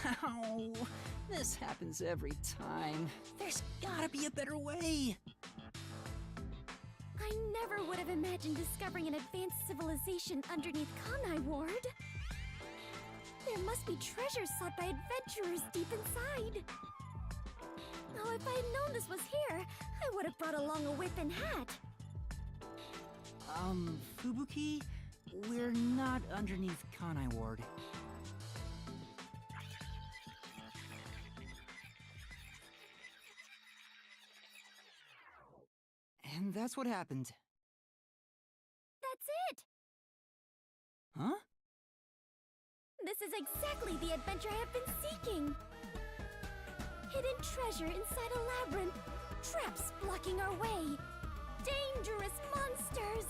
Ow! This happens every time. There's gotta be a better way. I never would have imagined discovering an advanced civilization underneath Kanai Ward. There must be treasures sought by adventurers deep inside. Oh, if I had known this was here, I would have brought along a whip and hat. Fubuki? We're not underneath Kanai Ward. And that's what happened. That's it! Huh? This is exactly the adventure I have been seeking! Hidden treasure inside a labyrinth, traps blocking our way, dangerous monsters!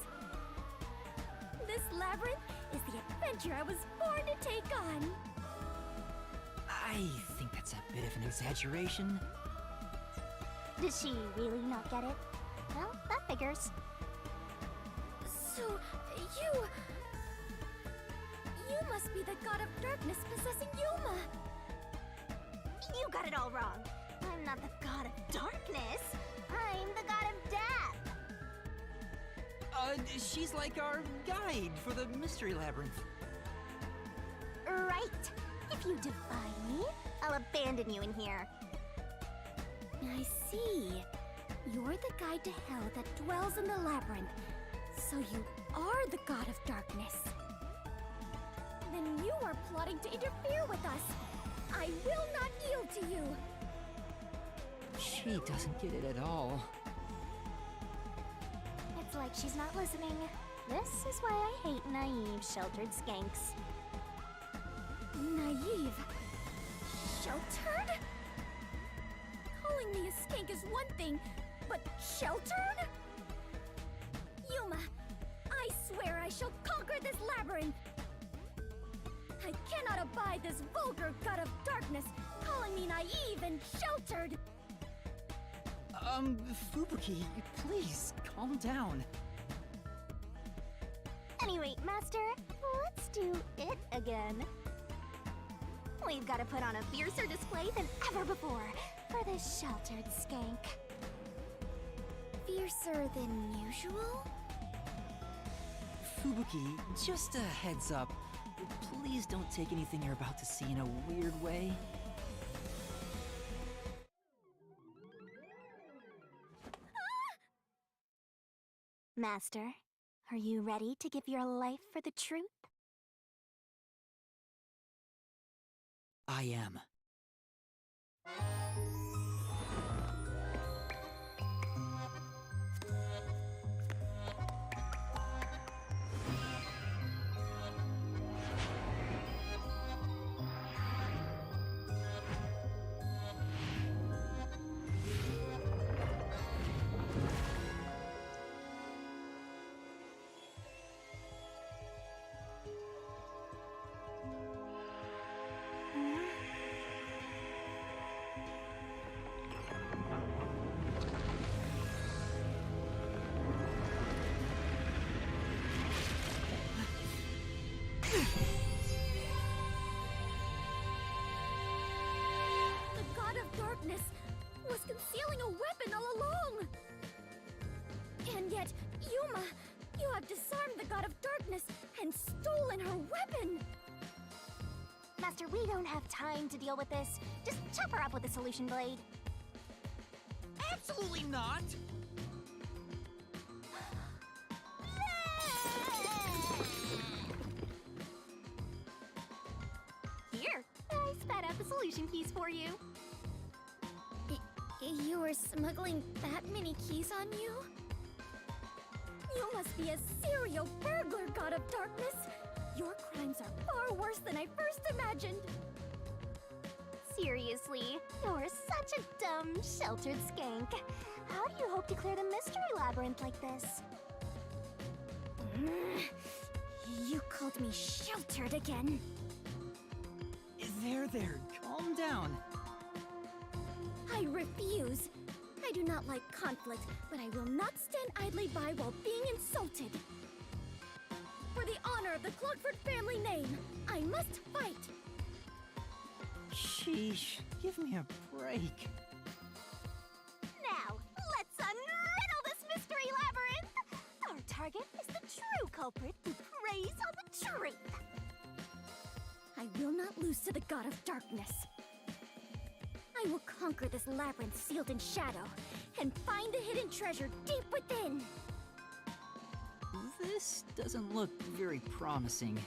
This labyrinth is the adventure I was born to take on! I think that's a bit of an exaggeration. Did she really not get it? Well, that figures. So, you must be the god of darkness possessing Yuma! You got it all wrong. I'm not the god of darkness. I'm the god of death. She's like our guide for the Mystery Labyrinth. Right. If you defy me, I'll abandon you in here. I see. You're the guide to hell that dwells in the labyrinth. So you are the god of darkness. Then you are plotting to interfere with us. I will not yield to you. She doesn't get it at all. It's like she's not listening. This is why I hate naive, sheltered skanks. Naive? Sheltered? Calling me a skank is one thing, but sheltered? Yuma, I swear I shall conquer this labyrinth! I cannot abide this vulgar god of darkness calling me naive and sheltered! Fubuki, please, calm down. Anyway, Master, let's do it again. We've got to put on a fiercer display than ever before for this sheltered skank. Fiercer than usual? Fubuki, just a heads up. Please don't take anything you're about to see in a weird way. Master, are you ready to give your life for the truth? I am. The god of darkness was concealing a weapon all along! And yet, Yuma, you have disarmed the god of darkness and stolen her weapon! Master, we don't have time to deal with this. Just chop her up with a solution blade. Absolutely not! Here, I spat out the solution keys for you. You were smuggling that many keys on you? You must be a serial burglar, god of darkness! Your crimes are far worse than I first imagined! Seriously, you're such a dumb, sheltered skank. How do you hope to clear the mystery labyrinth like this? You called me sheltered again. There, calm down. I refuse. I do not like conflict, but I will not stand idly by while being insulted. For the honor of the Clockford family name, I must fight. Sheesh, give me a break. Now, let's unriddle this mystery labyrinth! Our target is the true culprit who preys on the truth. I will not lose to the god of darkness. I will conquer this labyrinth sealed in shadow and find the hidden treasure deep within. This doesn't look very promising.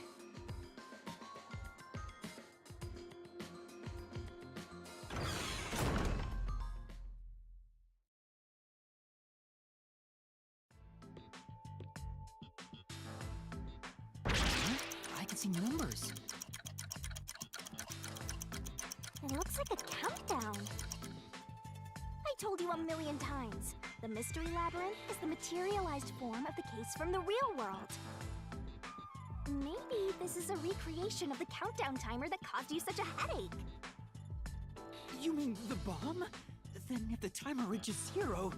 I can see numbers. It looks like a countdown. I told you a million times. The mystery labyrinth is the materialized form of the case from the real world. Maybe this is a recreation of the countdown timer that caused you such a headache. You mean the bomb? Then if the timer reaches 0...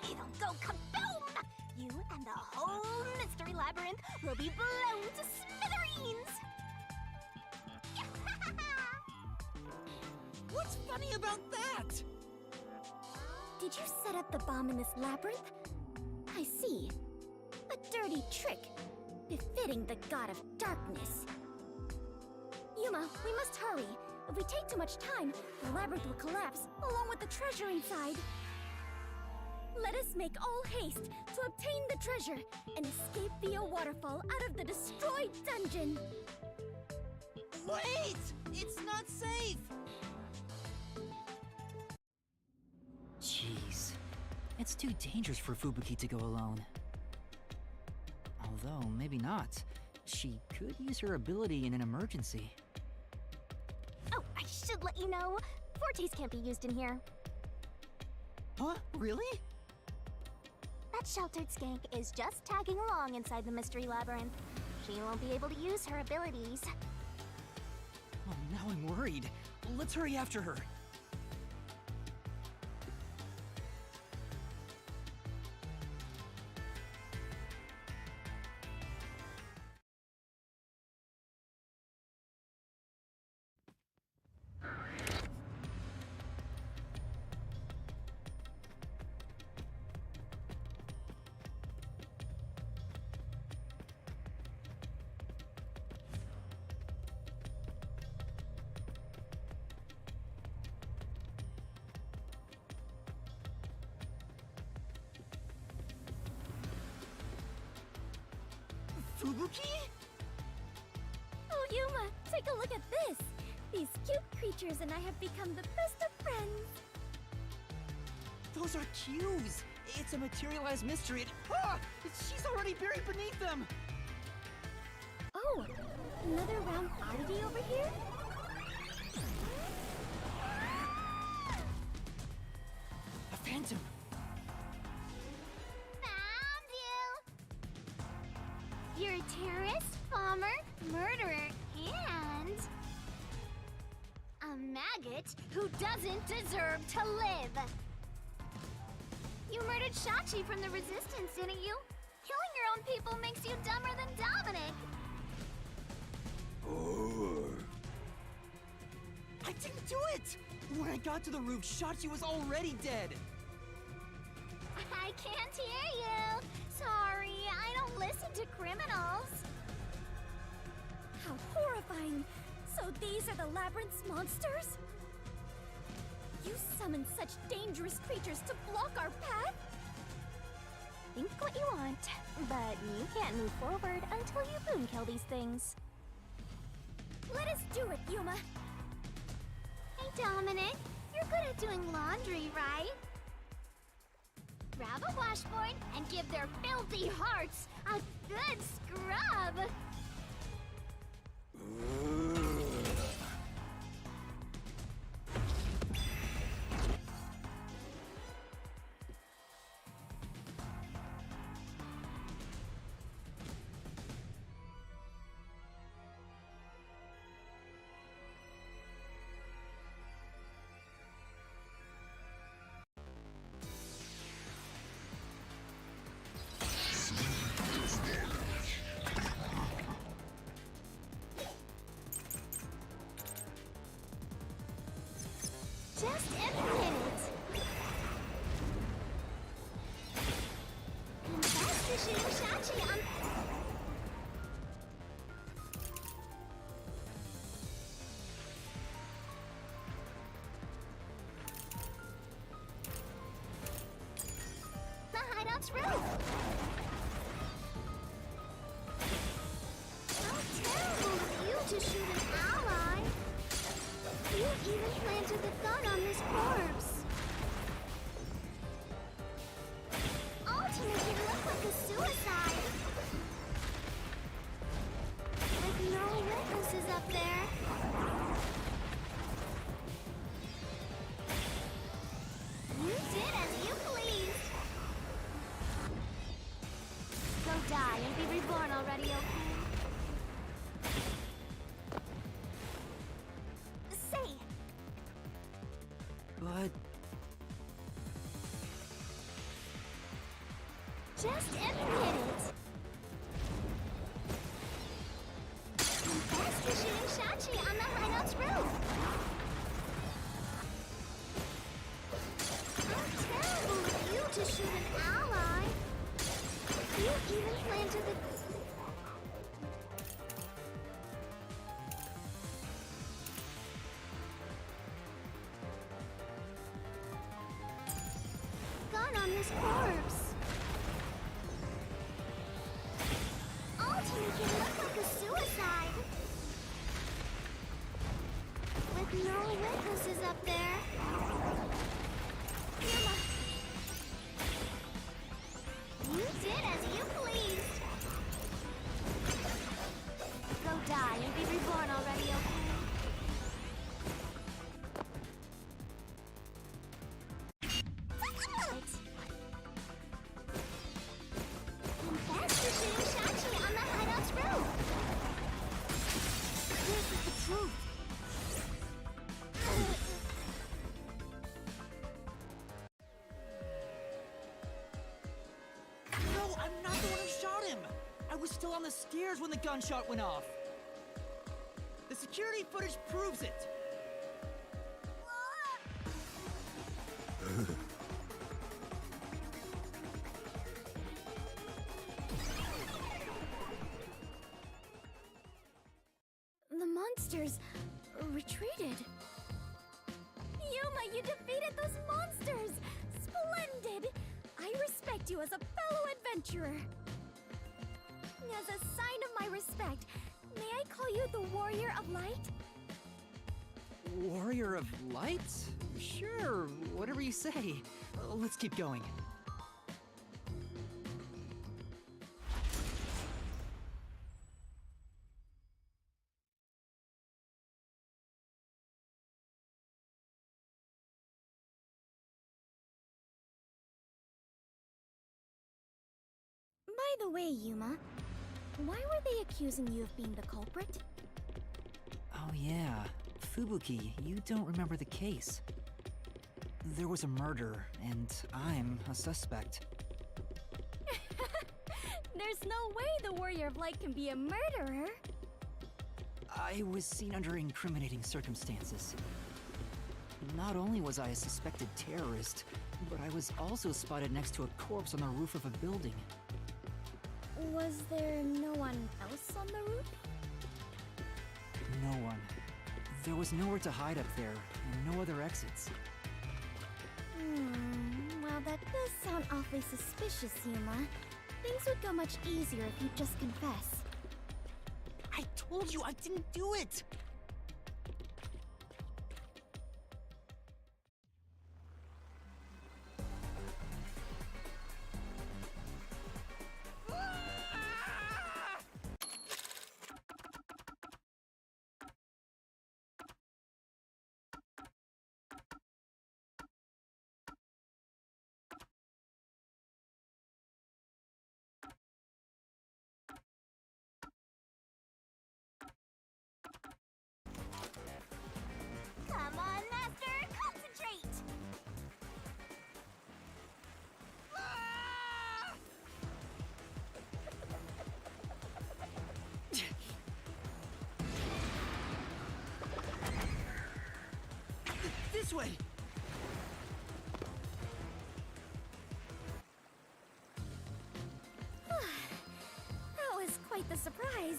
It'll go kaboom! You and the whole mystery labyrinth will be blown to smithereens! What's funny about that? Did you set up the bomb in this labyrinth? I see. A dirty trick, befitting the god of darkness. Yuma, we must hurry. If we take too much time, the labyrinth will collapse, along with the treasure inside. Let us make all haste to obtain the treasure and escape via waterfall out of the destroyed dungeon. Wait! It's not safe! Jeez. It's too dangerous for Fubuki to go alone. Although, maybe not. She could use her ability in an emergency. Oh, I should let you know. Fortes can't be used in here. Huh? Really? That sheltered skank is just tagging along inside the mystery labyrinth. She won't be able to use her abilities. Oh, now I'm worried. Let's hurry after her. Fubuki? Oh, Yuma, take a look at this. These cute creatures and I have become the best of friends. Those are cues! It's a materialized mystery and... Ah! She's already buried beneath them! Oh, another round oddity over here? A phantom! Found you! You're a terrorist, bomber, murderer, and... a maggot who doesn't deserve to live! You murdered Shachi from the Resistance, didn't you? Killing your own people makes you dumber than Dominic! I didn't do it! When I got to the roof, Shachi was already dead! I can't hear you! Sorry, I don't listen to criminals! How horrifying! So these are the labyrinth's monsters? You summoned such dangerous creatures to block our path? Think what you want, but you can't move forward until you boon kill these things. Let us do it, Yuma! Hey Dominic, you're good at doing laundry, right? Grab a washboard and give their filthy hearts a good scrub! shooting Shachi on... the hideout's roof! How terrible of you to shoot an ally! You even planted the gun on this corpse! All to make it look like a suicide! With no witnesses up there! You did as you pleased! Go die and be reborn already, okay? Say! But Just admit it! Confess to shooting Shachi on the hideout's roof! How terrible of you to shoot an ally! You even planted the... gun on this corpse! All to make it look like a suicide! With no witnesses up there! Yuma! You did as you pleased! Go die and be reborn already, okay? Confess to shooting Shachi on the hideout's roof! this is the truth! No, I'm not the one who shot him! I was still on the stairs when the gunshot went off! The security footage proves it! The monsters retreated. Yuma, you defeated those monsters! Splendid! I respect you as a fellow adventurer. As a sign of my respect, may I call you the Warrior of Light? Warrior of Light? Sure, whatever you say. Let's keep going. By the way, Yuma, why were they accusing you of being the culprit? Oh yeah, Fubuki, you don't remember the case. There was a murder, and I'm a suspect. There's no way the Warrior of Light can be a murderer. I was seen under incriminating circumstances. Not only was I a suspected terrorist, but I was also spotted next to a corpse on the roof of a building. Was there no one else on the roof? No one. There was nowhere to hide up there, and no other exits. Well, that does sound awfully suspicious, Yuma. Things would go much easier if you'd just confess. I told you I didn't do it! the surprise.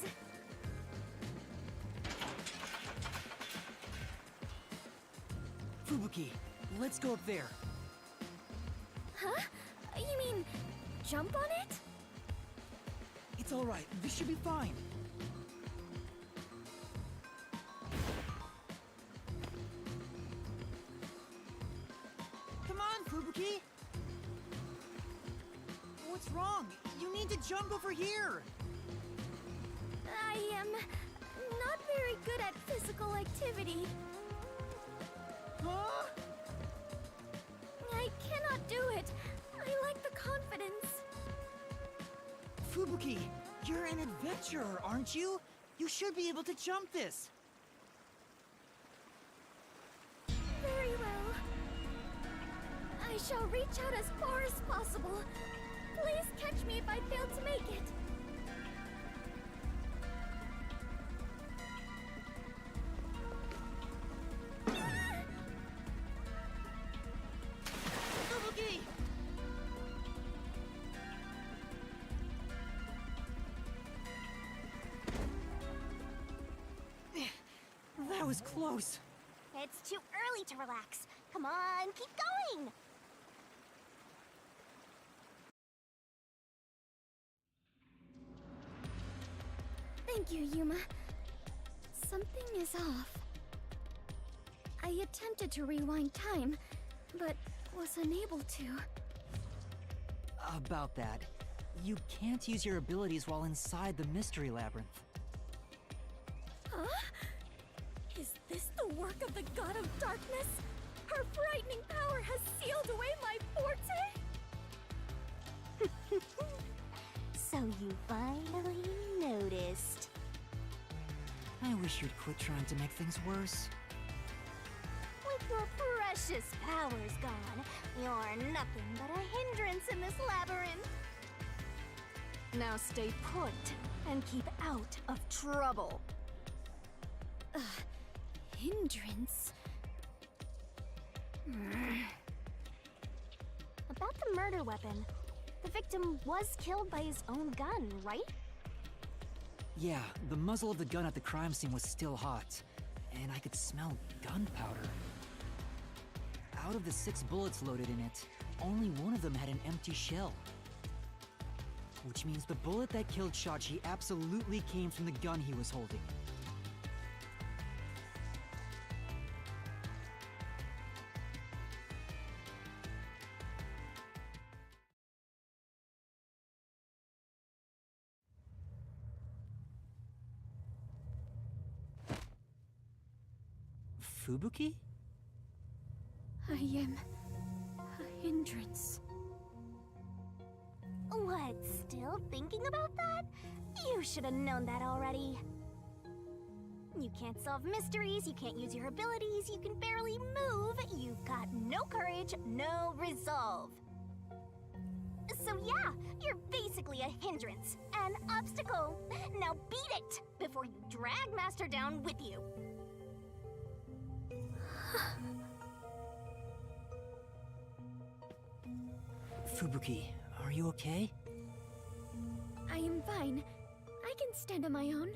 Fubuki, let's go up there. Huh? You mean jump on it? It's alright, this should be fine. Come on, Fubuki! What's wrong? You need to jump over here! I am not very good at physical activity. Huh? I cannot do it. I lack the confidence. Fubuki, you're an adventurer, aren't you? You should be able to jump this. Very well. I shall reach out as far as possible. Please catch me if I fail to make it. Fubuki! That was close. It's too early to relax. Come on, keep going! Thank you, Yuma. Something is off. I attempted to rewind time, but was unable to. About that, you can't use your abilities while inside the mystery labyrinth. Huh? Is this the work of the God of Darkness? Her frightening power has sealed away my forte? So you finally noticed. I wish you'd quit trying to make things worse. With your precious powers gone, you're nothing but a hindrance in this labyrinth. Now stay put and keep out of trouble. Hindrance? About the murder weapon, the victim was killed by his own gun, right? Yeah, the muzzle of the gun at the crime scene was still hot, and I could smell gunpowder. Out of the 6 bullets loaded in it, only one of them had an empty shell. Which means the bullet that killed Shachi absolutely came from the gun he was holding. Fubuki? I am a hindrance. What, still thinking about that? You should have known that already. You can't solve mysteries, you can't use your abilities, you can barely move, you've got no courage, no resolve. So yeah, you're basically a hindrance, an obstacle. Now beat it before you drag Master down with you. Fubuki, are you okay? I am fine. I can stand on my own.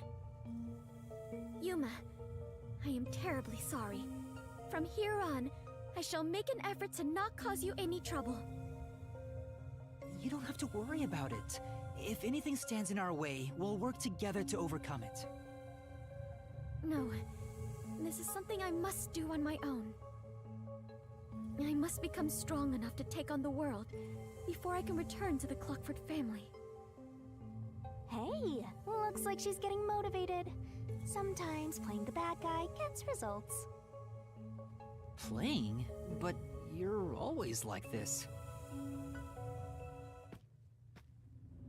Yuma, I am terribly sorry. From here on, I shall make an effort to not cause you any trouble. You don't have to worry about it. If anything stands in our way, we'll work together to overcome it. No, this is something I must do on my own. I must become strong enough to take on the world before I can return to the Clockford family. Hey, looks like she's getting motivated. Sometimes playing the bad guy gets results. Playing? But you're always like this.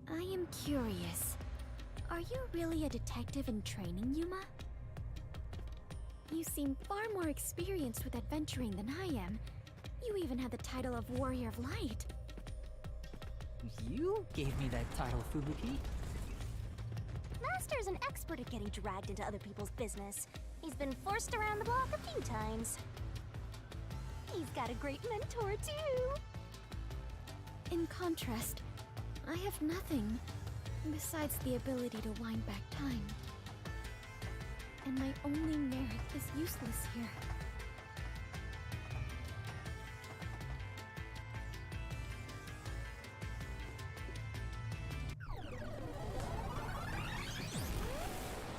I am curious. Are you really a detective in training, Yuma? You seem far more experienced with adventuring than I am. You even have the title of Warrior of Light. You gave me that title, Fubuki. Master's an expert at getting dragged into other people's business. He's been forced around the block a few times. He's got a great mentor, too. In contrast, I have nothing. besides the ability to wind back time. And my only merit is useless here.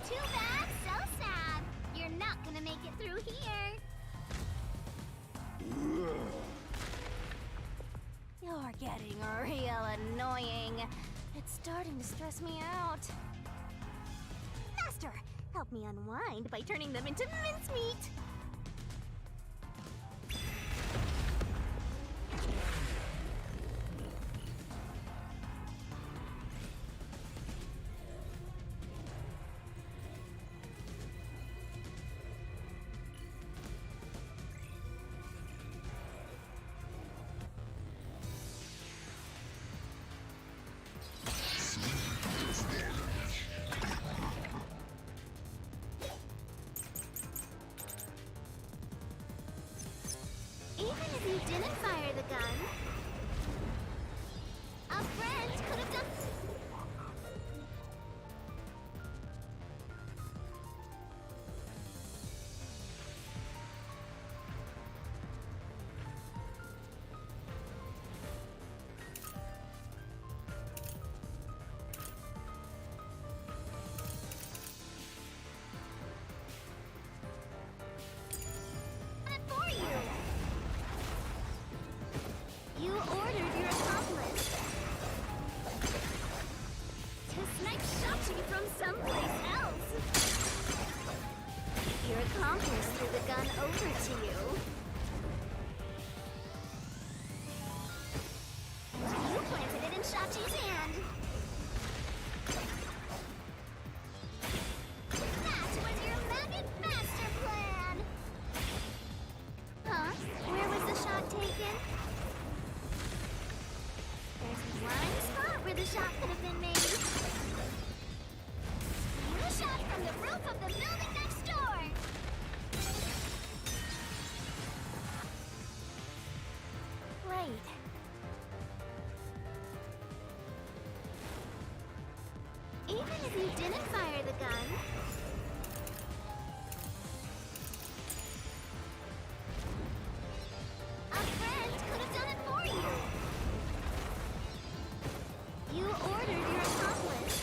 Too bad, so sad. You're not gonna make it through here. You're getting real annoying. It's starting to stress me out. Master, help me unwind by turning them into mincemeat. Even if you didn't fire the gun, a friend could have done. It for you. You ordered your accomplice to snipe shot you from someplace else. Your accomplice threw the gun over to you. And you planted it in Shachi's hand. That was your maggot master plan! Huh? Where was the shot taken? There's one spot where the shot could have been made. You shot from the roof of the building next door! Wait. Even if you didn't fire the gun, a friend could have done it for you. You ordered your accomplice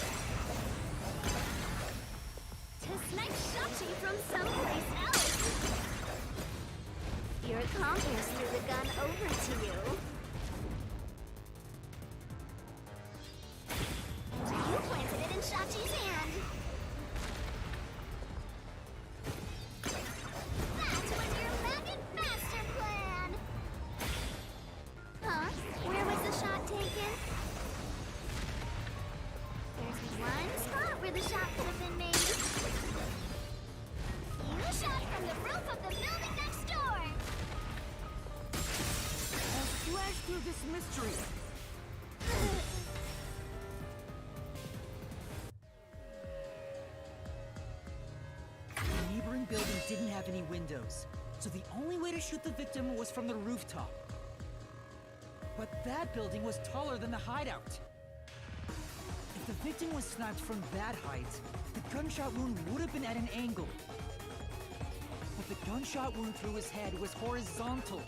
to snipe Shachi from someplace else. Your accomplice threw the gun over to you. And you planted it in Shachi's hand. That was your maggot master plan! Huh? Where was the shot taken? There's one spot where the shot could have been made. You shot from the roof of the building next door! I'll slash through this mystery. The neighboring building didn't have any windows, so the only way to shoot the victim was from the rooftop. But that building was taller than the hideout. If the victim was sniped from that height, the gunshot wound would have been at an angle. But the gunshot wound through his head was horizontal.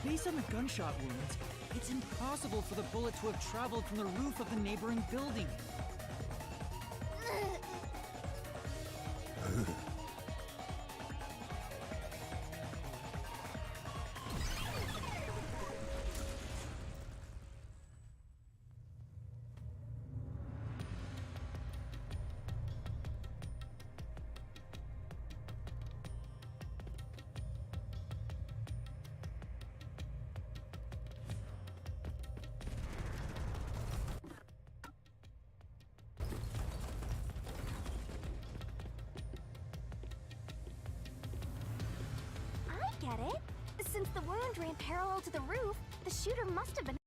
Based on the gunshot wound, it's impossible for the bullet to have traveled from the roof of the neighboring building. I get it. Since the wound ran parallel to the roof, the shooter must have been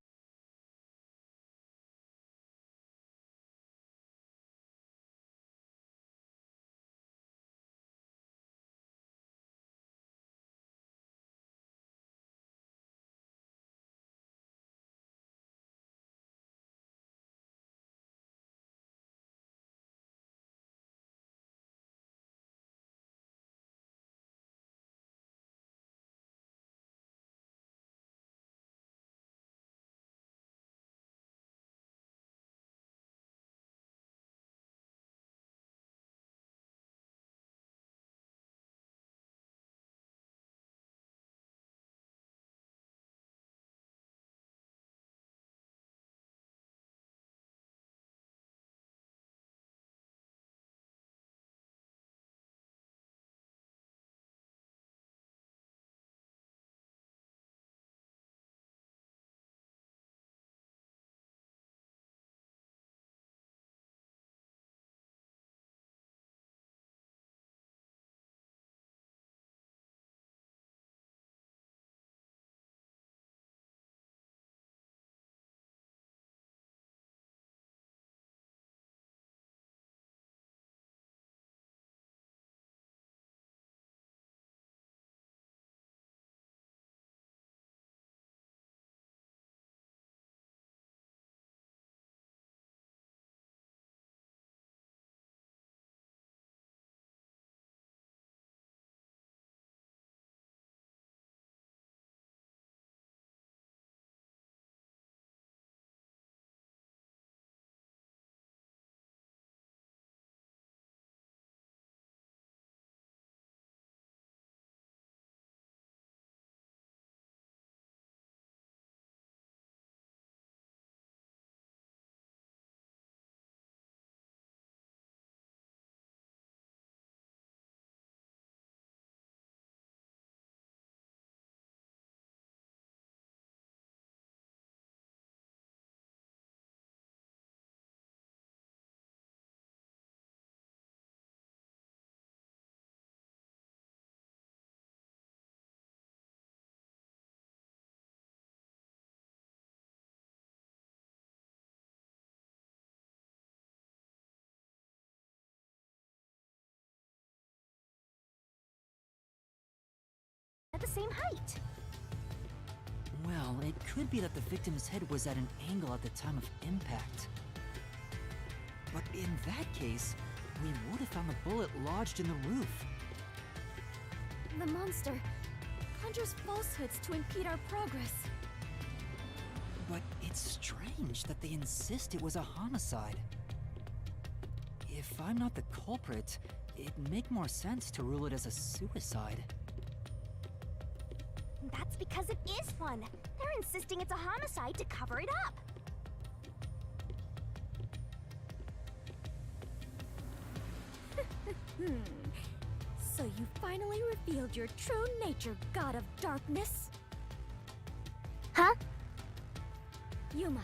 same height. Well, it could be that the victim's head was at an angle at the time of impact. But in that case, we would have found the bullet lodged in the roof. The monster conjures falsehoods to impede our progress. But it's strange that they insist it was a homicide. If I'm not the culprit, it'd make more sense to rule it as a suicide. That's because it is one. They're insisting it's a homicide to cover it up. So you finally revealed your true nature, God of Darkness? Huh? Yuma,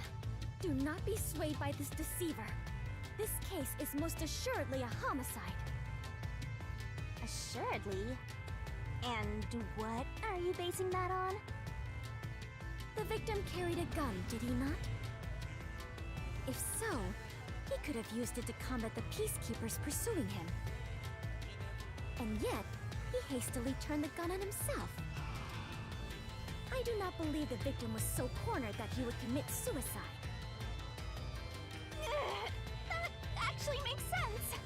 do not be swayed by this deceiver. This case is most assuredly a homicide. Assuredly. And what are you basing that on? The victim carried a gun, did he not? If so, he could have used it to combat the peacekeepers pursuing him. And yet, he hastily turned the gun on himself. I do not believe the victim was so cornered that he would commit suicide. That actually makes sense.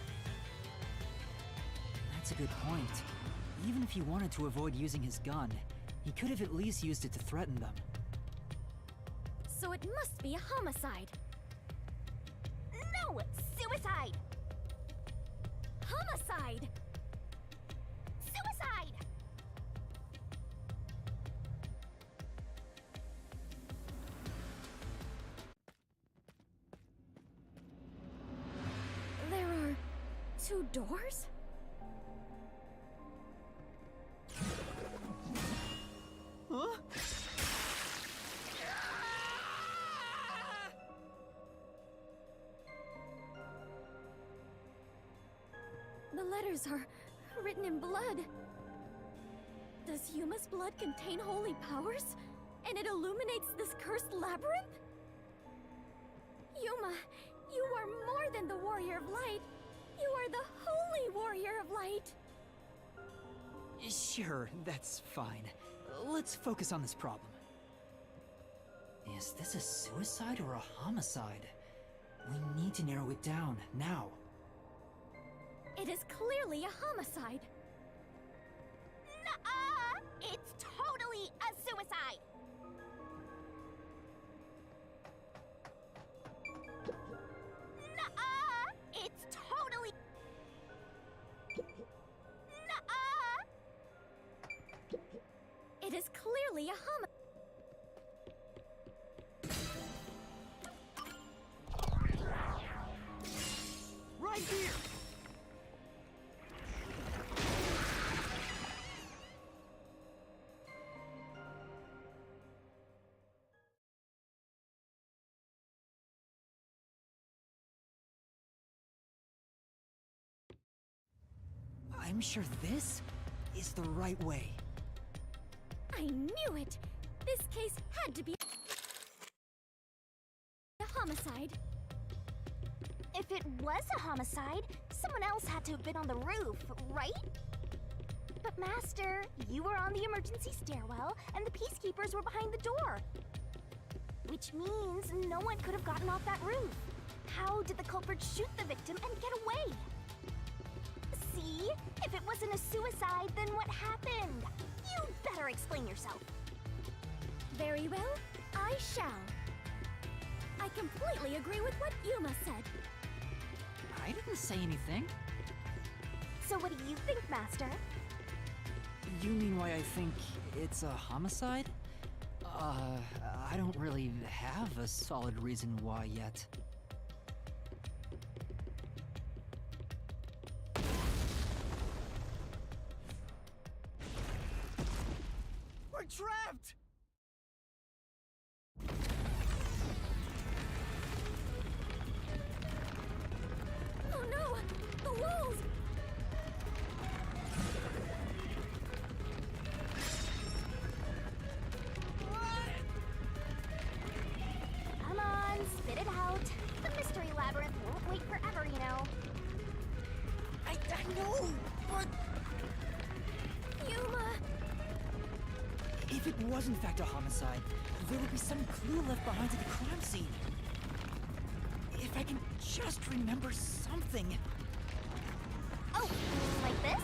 That's a good point. Even if he wanted to avoid using his gun, he could have at least used it to threaten them. So it must be a homicide. No! Suicide! Homicide! Suicide! There are 2 doors? Huh? The letters are written in blood. Does Yuma's blood contain holy powers? And it illuminates this cursed labyrinth? Yuma, you are more than the warrior of light. You are the holy warrior of light. Sure, that's fine. Let's focus on this problem. Is this a suicide or a homicide? We need to narrow it down, now. It is clearly a homicide. Nuh-uh! It's totally a suicide! Nuh-uh! It's totally... Nuh-uh! It is clearly a homicide. Right here! I'm sure this is the right way. I knew it! This case had to be a homicide. If it was a homicide, someone else had to have been on the roof, right? But Master, you were on the emergency stairwell, and the peacekeepers were behind the door. Which means no one could have gotten off that roof. How did the culprit shoot the victim and get away? See? If it wasn't a suicide, then what happened? You better explain yourself. Very well, I shall. I completely agree with what Yuma said. I didn't say anything. So what do you think, Master? You mean why I think it's a homicide? I don't really have a solid reason why yet. We're trapped! Oh no! The walls! Come on, spit it out. The mystery labyrinth won't wait forever, you know. I know, but... Yuma! If it was in fact a homicide, there would be some clue left behind at the crime scene. If I can just remember something. Oh, like this?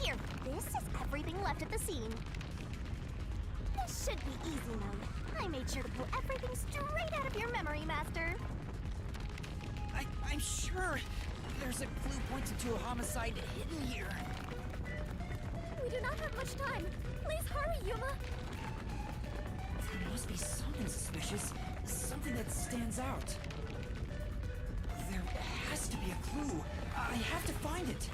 Here, this is everything left at the scene. This should be easy mode. I made sure to pull everything straight out of your memory, Master. I'm sure there's a clue pointing to a homicide hidden here. We do not have much time. Please hurry, Yuma. There must be something suspicious, something that stands out. There has to be a clue. I have to find it.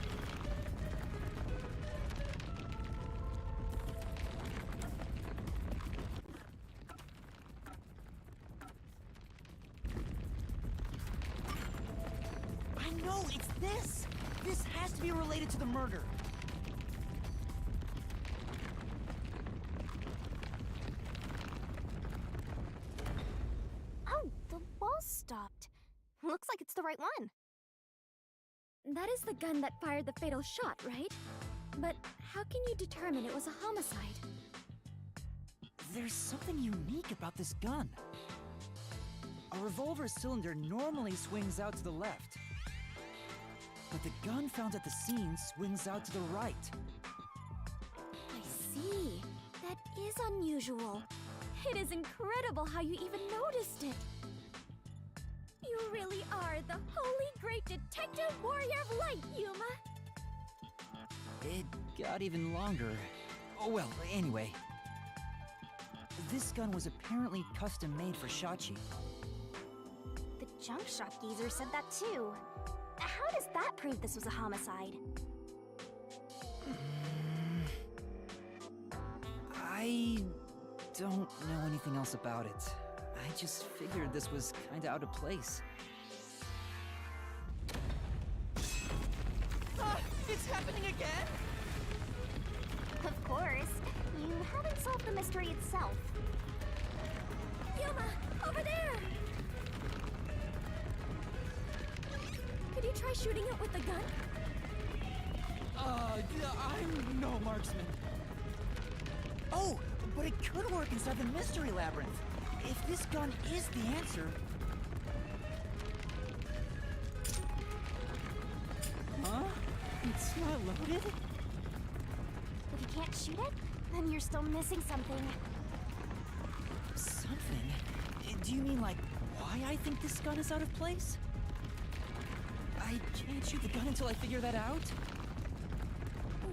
I know, it's this! This has to be related to the murder. Oh, the wall stopped. Looks like it's the right one. That is the gun that fired the fatal shot, right? But how can you determine it was a homicide? There's something unique about this gun. A revolver cylinder normally swings out to the left, but the gun found at the scene swings out to the right. I see. That is unusual. It is incredible how you even noticed it. You really are the holy great detective warrior of light, Yuma. It got even longer. Oh well, anyway. This gun was apparently custom made for Shachi. The junk shop geezer said that too. How does that prove this was a homicide? I don't know anything else about it. I just figured this was kinda out of place. It's happening again? Of course. You haven't solved the mystery itself. Yuma, over there! Could you try shooting it with the gun? I'm no marksman. Oh, but it could work inside the mystery labyrinth. If this gun is the answer... Huh? It's not loaded? If you can't shoot it, then you're still missing something. Something? Do you mean like why I think this gun is out of place? I can't shoot the gun until I figure that out?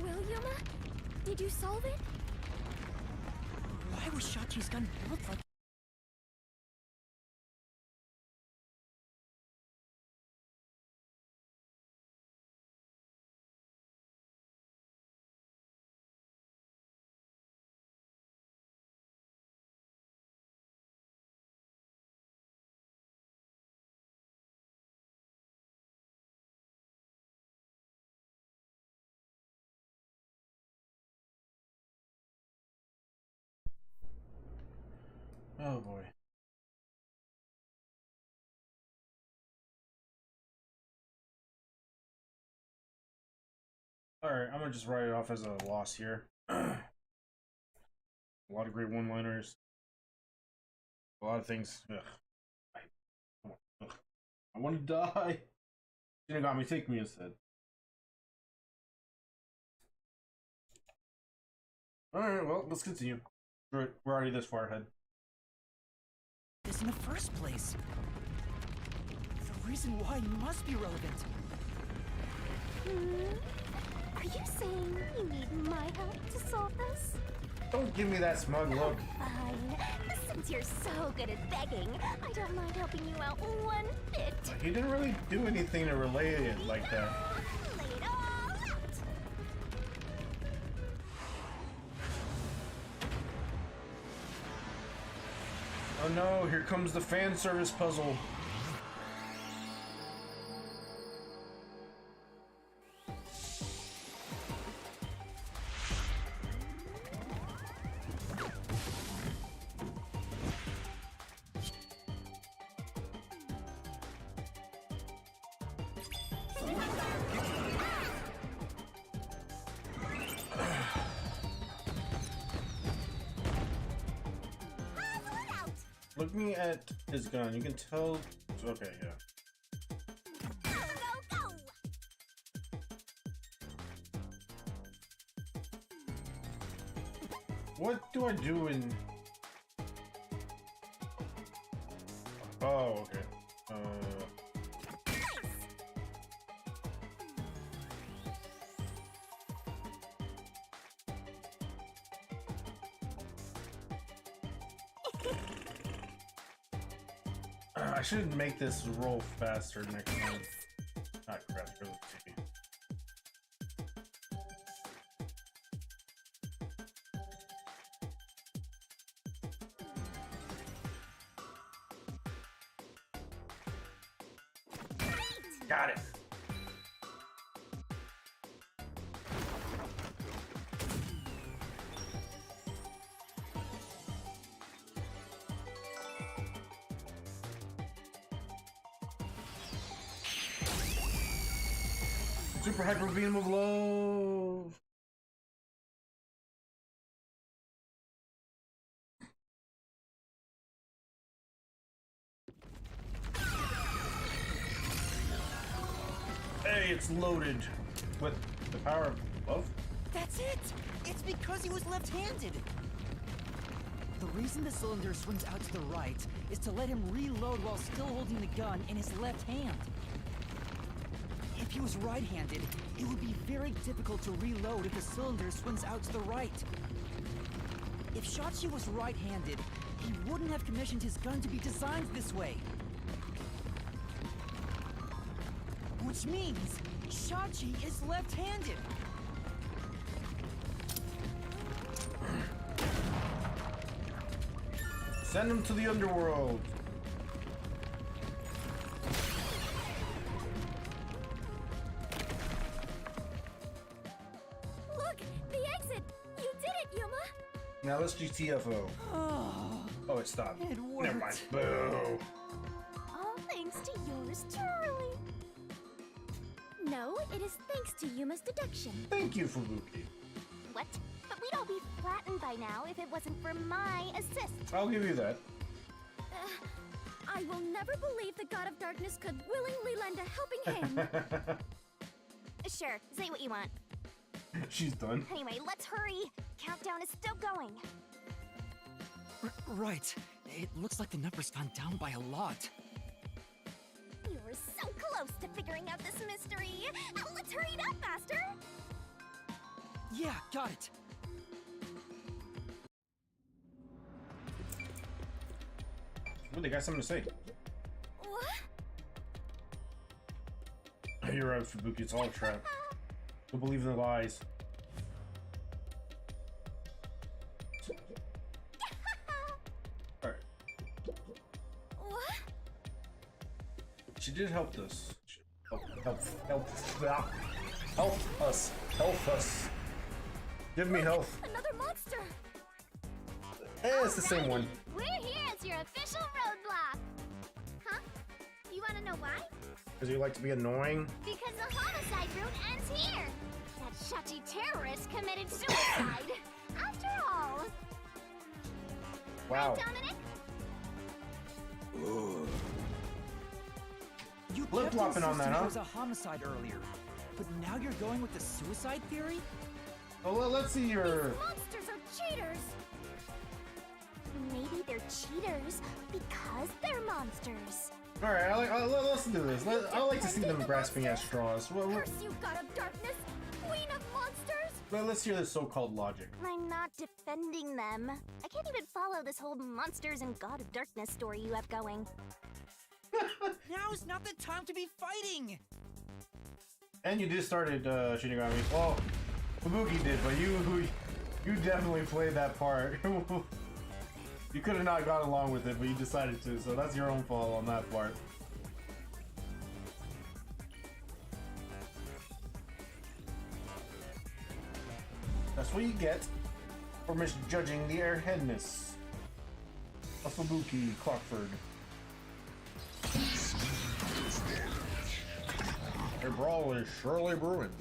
Well, Yuma, did you solve it? Why was Shachi's gun built like... Oh boy. Alright, I'm gonna just write it off as a loss here. A lot of great one-liners. A lot of things. Ugh. I want to die. Should've got me. Take me instead. Alright, well, let's continue. We're already this far ahead. this in the first place? The reason why must be relevant. Are you saying you need my help to solve this? Don't give me that smug look. Fine. Since you're so good at begging, I don't mind helping you out one bit. He didn't really do anything to relate it like that. Lay it all out. Oh no, here comes the fan service puzzle. Looking at his gun, you can tell. Okay, yeah. Go, go, go! What do I do in? Oh, okay. I should make this roll faster next time. Ah, crap, because of TV. Got it. Super hyper beam of love. Hey, it's loaded with the power of love. That's it! It's because he was left-handed! The reason the cylinder swings out to the right is to let him reload while still holding the gun in his left hand. If he was right-handed, it would be very difficult to reload if the cylinder swings out to the right. If Shachi was right-handed, he wouldn't have commissioned his gun to be designed this way. Which means Shachi is left-handed. Send him to the underworld. Look, the exit! You did it, Yuma! Now let's GTFO. Oh, it stopped. It worked. Never mind. Boo. All thanks to yours truly. No, it is thanks to Yuma's deduction. Thank you, Fubuki. What? But we'd all be flattened by now if it wasn't for my assist. I'll give you that. I will never believe the God of Darkness could willingly lend a helping hand. Sure, say what you want. She's done. Anyway, let's hurry. Countdown is still going. Right. It looks like the number's gone down by a lot. You were so close to figuring out this mystery. Let's hurry it up faster. Yeah, got it. Oh, they got something to say. What? You're right, Fubuki. It's all a trap. Don't believe in the lies. Alright. What? She did help us. Help us. Give me health. Another monster! Eh, it's the same one. We're here as your official roadblock. Huh? You want to know why? Because you like to be annoying? Because the homicide route ends here. That Shachi terrorist committed suicide. After all. Wow. Right, Dominic? You Flip-flopping on that, It huh? was a homicide earlier, but now you're going with the suicide theory? Oh, well, let's see your... These monsters are cheaters! Maybe they're cheaters because they're monsters. Alright, let's do this. I like to see them grasping at straws. Curse you, God of Darkness! Queen of monsters! Let's hear this so-called logic. I'm not defending them. I can't even follow this whole monsters and God of Darkness story you have going. Now's not the time to be fighting! And you just started Shinigami. Well, Fubuki did, but you definitely played that part. You could have not gone along with it, but you decided to, so that's your own fault on that part. That's what you get for misjudging the airheadness of Fubuki Clockford. A brawl is surely brewing.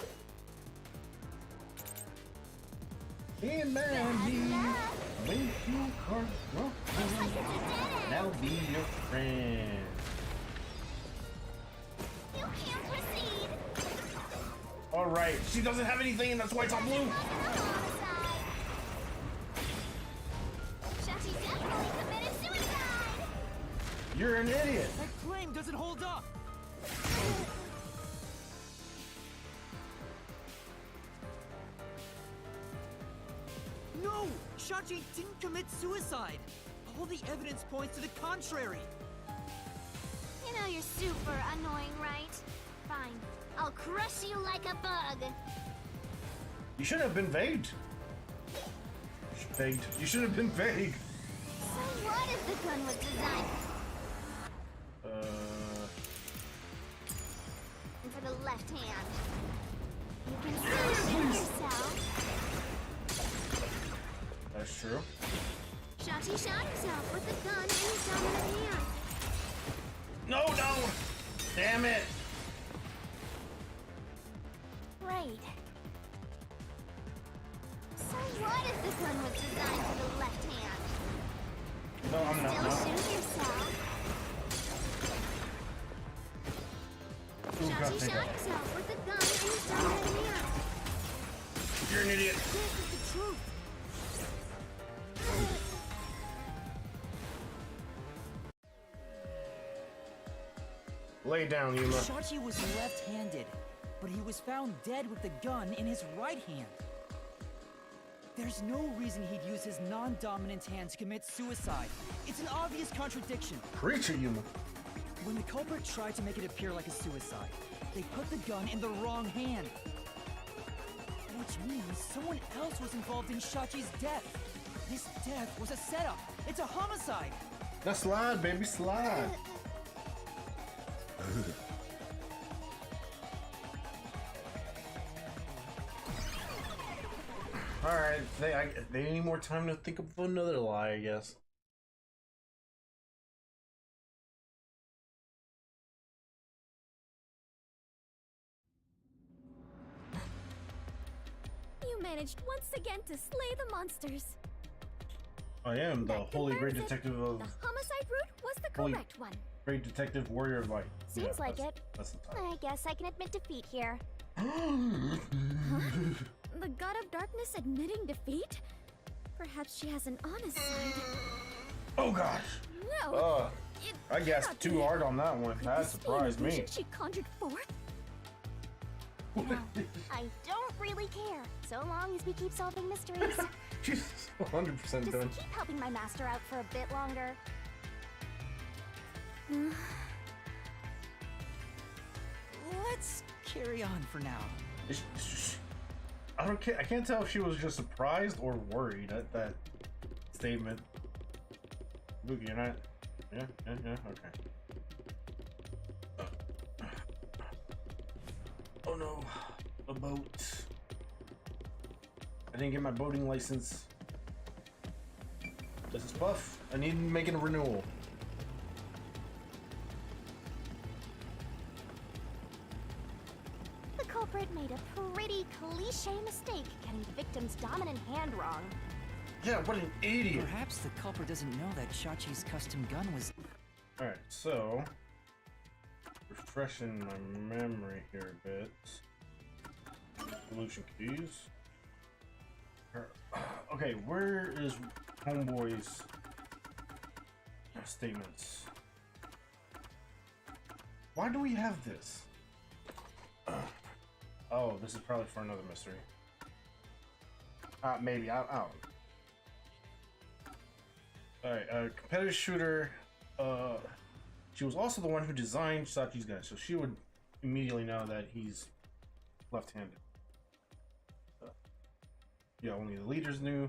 Hey, Mandy! Thank you, Card. Well, Looks like it's a dead end. now be your friend. You can't proceed. All right, she doesn't have anything, and that's why it's on blue. Homicide. Shachi definitely committed suicide. You're an idiot. That claim doesn't hold up! No! Shachi didn't commit suicide! All the evidence points to the contrary! You know you're super annoying, right? Fine. I'll crush you like a bug. You should have been vague. Vague. You should have been vague. So what if the gun was designed for the left hand? You can still shoot yourself. That's true. Shachi shot himself with the gun in his dominant hand. No, no! Damn it! Right. So what if the gun was designed for the left hand? No, I'm not. Still No. shoot yourself. Ooh, God, Shachi thank shot God. himself with the gun in his dominant hand. You're an idiot. This is the truth! Lay down, Yuma. Shachi was left-handed, but he was found dead with the gun in his right hand. There's no reason he'd use his non-dominant hand to commit suicide. It's an obvious contradiction. Preacher, Yuma. When the culprit tried to make it appear like a suicide, they put the gun in the wrong hand. Which means someone else was involved in Shachi's death. This death was a setup. It's a homicide. Now slide, baby, slide. All right, they need more time to think of another lie, I guess. You managed once again to slay the monsters. I am the That holy great confirms it. detective of The homicide route was the Holy- correct one. great detective warrior of light. Seems like that's- it. That's the title. I guess I can admit defeat here. The god of darkness admitting defeat? Perhaps she has an honest side. Oh gosh. No, it I guessed cannot too be. hard on that one. Could That this be an surprised me. illusion she conjured forth? I don't really care, so long as we keep solving mysteries. She's 100% Just done. keep helping my master out for a bit longer. Let's carry on for now. I don't care. I can't tell if she was just surprised or worried at that statement. Boogie, you're not. Yeah. Okay. Oh no, a boat. I didn't get my boating license. This is Buff. I need to make a renewal. The culprit made a pretty cliche mistake getting the victim's dominant hand wrong. Yeah, what an idiot. Perhaps the culprit doesn't know that Shachi's custom gun was... Alright, so refreshing my memory here a bit. Solution keys. Okay, where is Homeboy's statements? Why do we have this? Oh, this is probably for another mystery. Maybe. I don't know. Alright, competitive shooter. She was also the one who designed Sachi's gun, so she would immediately know that he's left-handed. Yeah, only the leaders knew.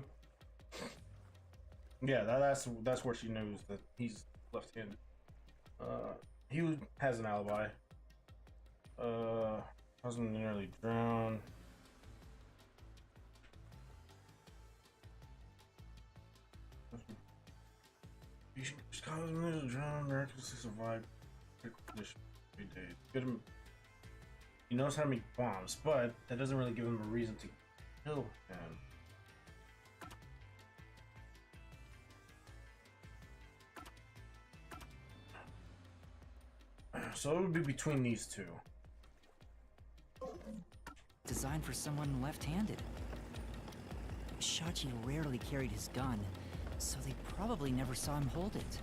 Yeah, that's where she knows that he's left-handed. He has an alibi. Husband nearly drowned. His husband nearly drowned. Miraculously survived. Critical condition. 3 days. Good. He knows how to make bombs, but that doesn't really give him a reason to kill him. So it would be between these two. Designed for someone left-handed. Shachi rarely carried his gun, so they probably never saw him hold it.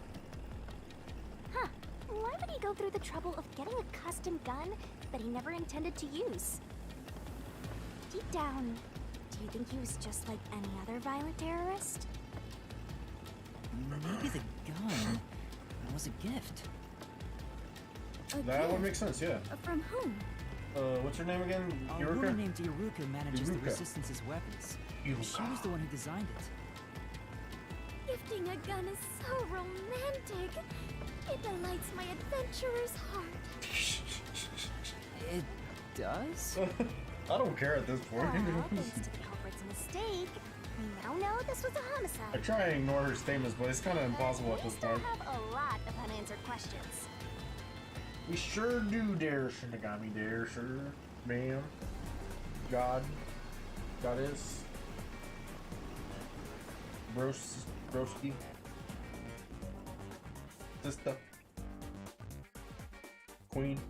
Huh. Why would he go through the trouble of getting a custom gun that he never intended to use? Deep down, do you think he was just like any other violent terrorist? Maybe the gun was a gift. That would make sense, yeah. From whom? What's her name again? A woman named Iruka manages the Iruka. Resistance's weapons. Iruka. She was the one who designed it. Gifting a gun is so romantic. It delights my adventurer's heart. It does? I don't care at this point. Well, thanks to the culprit's mistake, we now know this was a I homicide. try and ignore her statements, but it's kind of impossible at We this still point. have a lot of unanswered questions. We sure do, dear Shinigami, dear sir, ma'am, God, goddess, broski, sister, queen.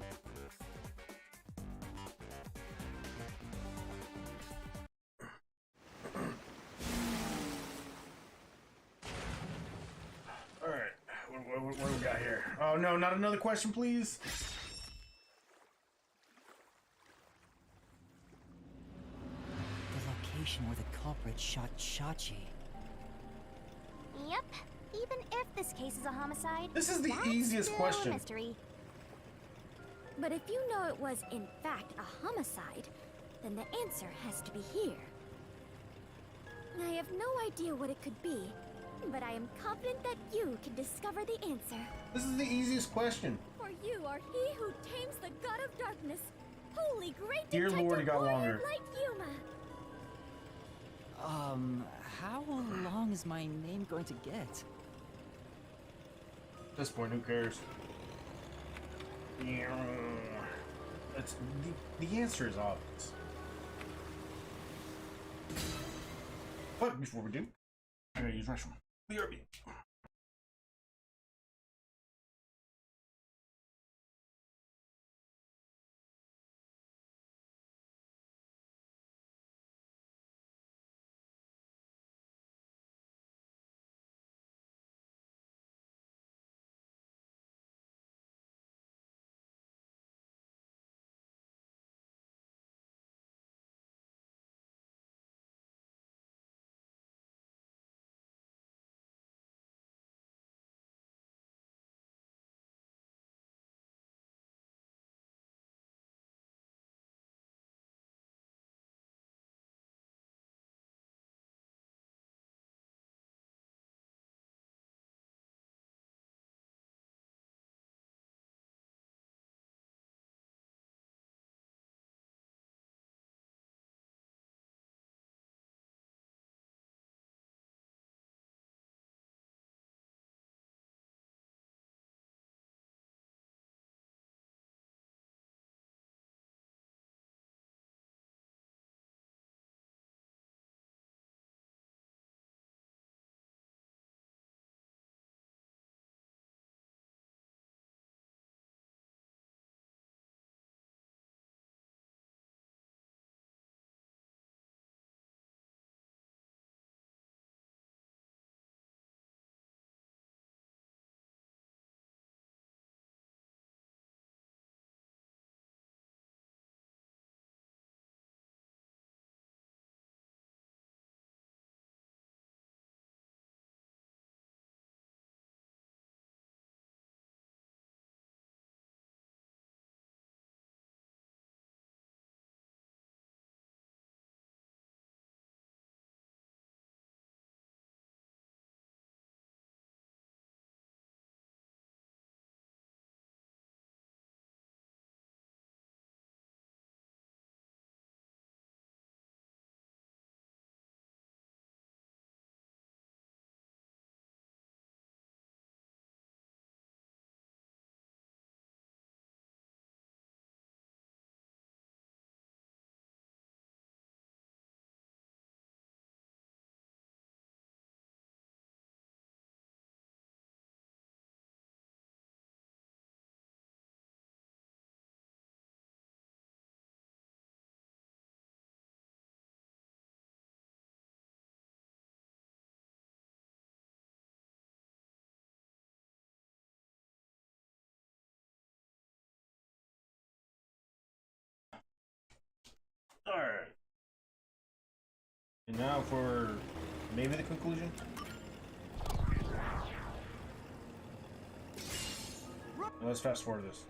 All right, what do we got here? Oh no, not another question, please. The location where the culprit shot Shachi. Yep. Even if this case is a homicide, This is the that's easiest still question. a mystery. But if you know it was, in fact, a homicide, then the answer has to be here. I have no idea what it could be, but I am confident that you can discover the answer. This is the easiest question. For you are he who tames the god of darkness, holy great Dear detective Lord, it got warrior longer. Light Yuma. How long is my name going to get? At this point, who cares? It's the answer is obvious. But before we do, I gotta use restroom. BRB. Alright. And now for maybe the conclusion. Now let's fast forward this.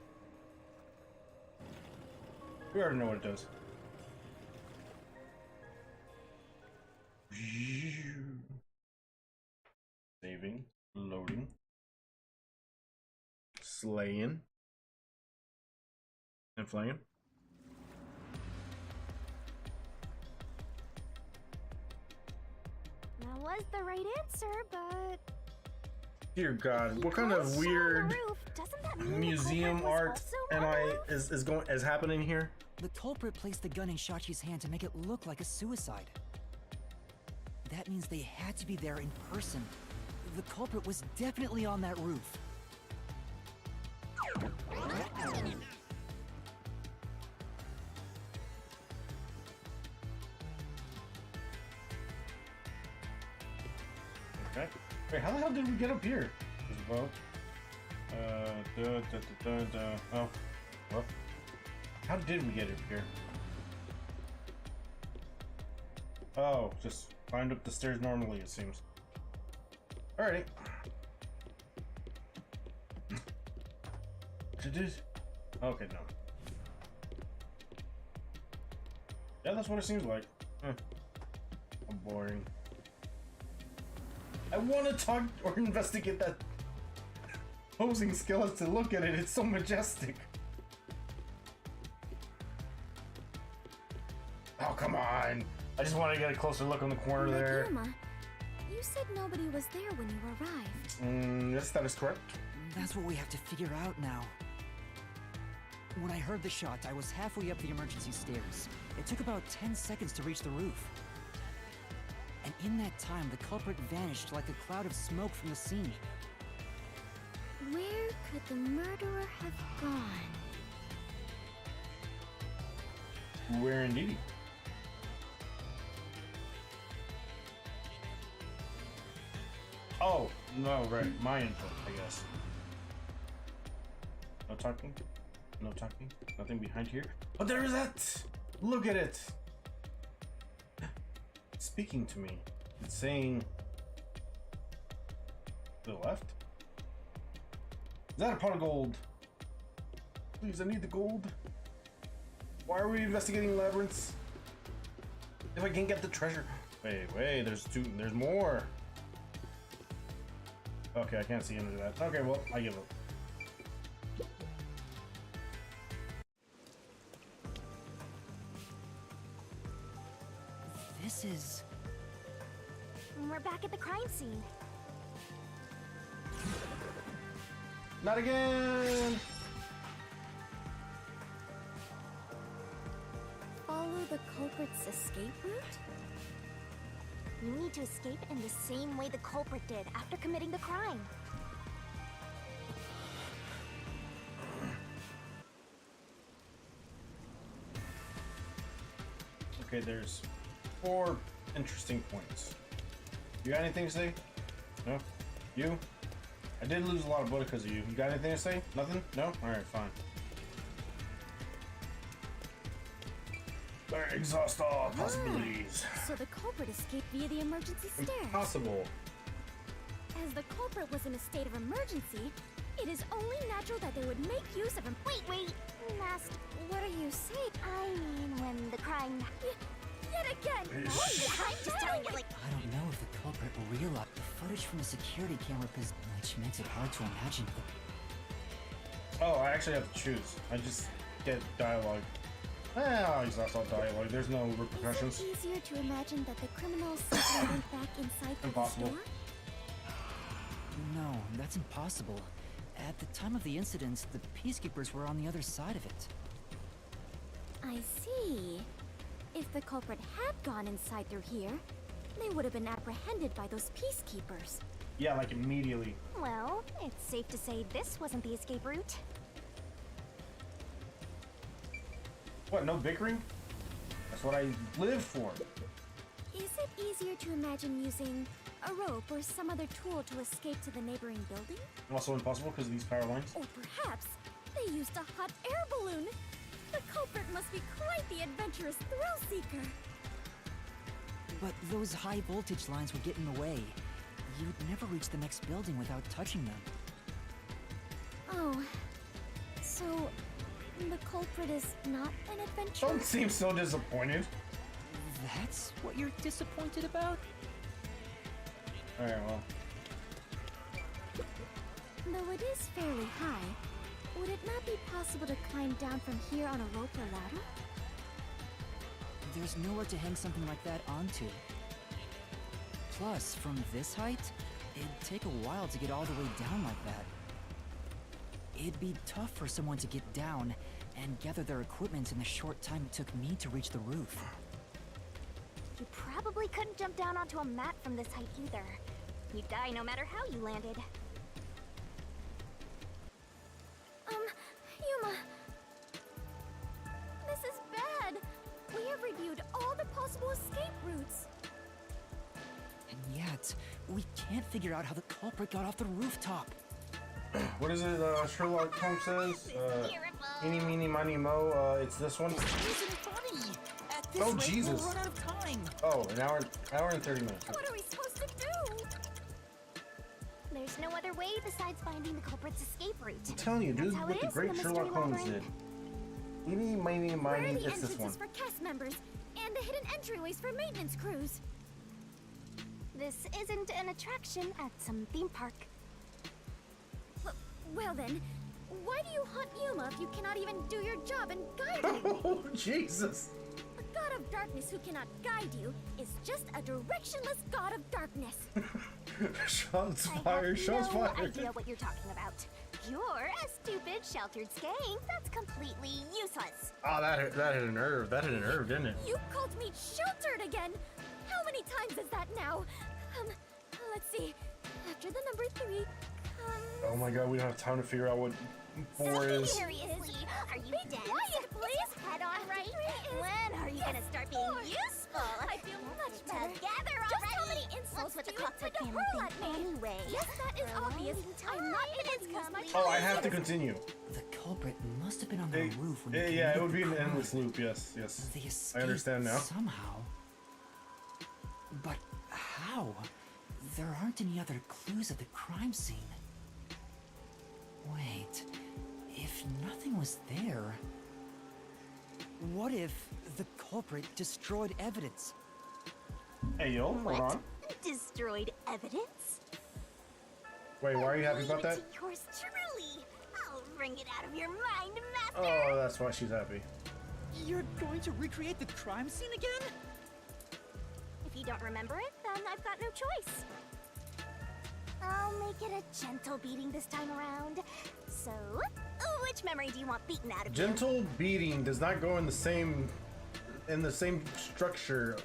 We already know what it does. Saving, loading, slaying, and flaying. That was the right answer, but Dear God, what kind of weird museum art is happening here? The culprit placed the gun in Shachi's hand to make it look like a suicide. That means they had to be there in person. The culprit was definitely on that roof. Okay. Wait, how the hell did we get up here? There's a boat. Oh, well. How did we get up here? Oh, just climbed up the stairs normally, it seems. Alrighty. Okay, no. Yeah, that's what it seems like. How boring. I want to talk or investigate that posing skeleton. Look at it, it's so majestic. Oh, come on. I just want to get a closer look on the corner there. Yuma, you said nobody was there when you arrived. Yes, that is correct. That's what we have to figure out now. When I heard the shot, I was halfway up the emergency stairs. It took about 10 seconds to reach the roof. And in that time, the culprit vanished like a cloud of smoke from the scene. Where could the murderer have gone? Where indeed? Oh, no, right. My input, I guess. No talking? No talking? Nothing behind here? Oh, there is that! Look at it! It's speaking to me. It's saying... To the left? Is that a pot of gold? Please, I need the gold. Why are we investigating labyrinths? If I can't get the treasure... Wait, there's more! Okay, I can't see into that. Okay, well, I give up. This is... We're back at the crime scene. Not again! Follow the culprit's escape route? You need to escape in the same way the culprit did after committing the crime. Okay, there's 4 interesting points. You got anything to say? No? You? I did lose a lot of blood because of you. You got anything to say? Nothing? No? Alright, fine. Alright, exhaust all possibilities. So the culprit escaped via the emergency stairs. Impossible. As the culprit was in a state of emergency, it is only natural that they would make use of him. Wait, Master, What are you saying? I mean when the crime... Yet again! I'm just telling you, like... I don't know if the culprit realized the footage from the security camera which makes it hard to imagine. Oh, I actually have to choose. I just get dialogue. I'll exhaust all dialogue. There's no repercussions. Is it easier to imagine that the criminals simply went back inside the Impossible. store? No, that's impossible. At the time of the incident, the peacekeepers were on the other side of it. I see. If the culprit had gone inside through here, they would have been apprehended by those peacekeepers. Yeah, like immediately. Well, it's safe to say this wasn't the escape route. What, no bickering? That's what I live for. Is it easier to imagine using a rope or some other tool to escape to the neighboring building? Also impossible because of these power lines. Or perhaps they used a hot air balloon? The culprit must be quite the adventurous thrill-seeker. But those high voltage lines would get in the way. You'd never reach the next building without touching them. Oh, so the culprit is not an adventurer? Don't seem so disappointed. That's what you're disappointed about? Alright, well. Though it is fairly high, would it not be possible to climb down from here on a rope or ladder? There's nowhere to hang something like that onto. Plus, from this height, it'd take a while to get all the way down like that. It'd be tough for someone to get down and gather their equipment in the short time it took me to reach the roof. You probably couldn't jump down onto a mat from this height either. You'd die no matter how you landed. Yuma. This is bad. We have reviewed all the possible escape routes. And yet, we can't figure out how the culprit got off the rooftop. What is it Sherlock Holmes says? Eeny, meeny, miny, mo, it's this one? This isn't funny! At this Oh, rate, Jesus. we'll run out of time! Oh, an hour and 30 minutes. What are we supposed to do? There's no other way besides finding the culprit's escape route. I'm telling you, dude, That's how what it the is in great the Sherlock Mystery Holmes did. Labyrinth. Eeny, miny, Where are miny, the it's this one. entrances for cast members and the hidden entryways for maintenance crews? This isn't an attraction at some theme park. Well then, why do you hunt Yuma if you cannot even do your job and guide him? Oh, Jesus! A god of darkness who cannot guide you is just a directionless god of darkness. Shots I fired, have shots no fired. idea what you're talking about. You're a stupid, sheltered skank that's completely useless. Oh, that hit a nerve. That hit a nerve, didn't it? You called me sheltered again. How many times is that now? Let's see. After the number 3 comes... Oh my god, we don't have time to figure out what 4 is. Seriously, are you Be dense? quiet, please. Head on right. Three When are you gonna start being 4. useful? I feel much better. Together Just already. how many insults What's with do the you clockwork intend to camera hurl thing at me? anyway? Yes, that is For a obvious. long I'm not time able it to has use my come Oh, I have to continue. The culprit must have been on the roof when he Yeah, it committed would the be an crime. endless loop, yes, yes. They I escaped understand now. somehow. But how? There aren't any other clues at the crime scene. Wait, if nothing was there, what if the culprit destroyed evidence? Hey, yo, hold What? on. Destroyed evidence? Wait, why are you happy Leave about it that? to yours truly. I'll wring it out of your mind, master. Oh, that's why she's happy. You're going to recreate the crime scene again? If you don't remember it, then I've got no choice. I'll make it a gentle beating this time around. So, which memory do you want beaten out of you? Gentle beating does not go in the same structure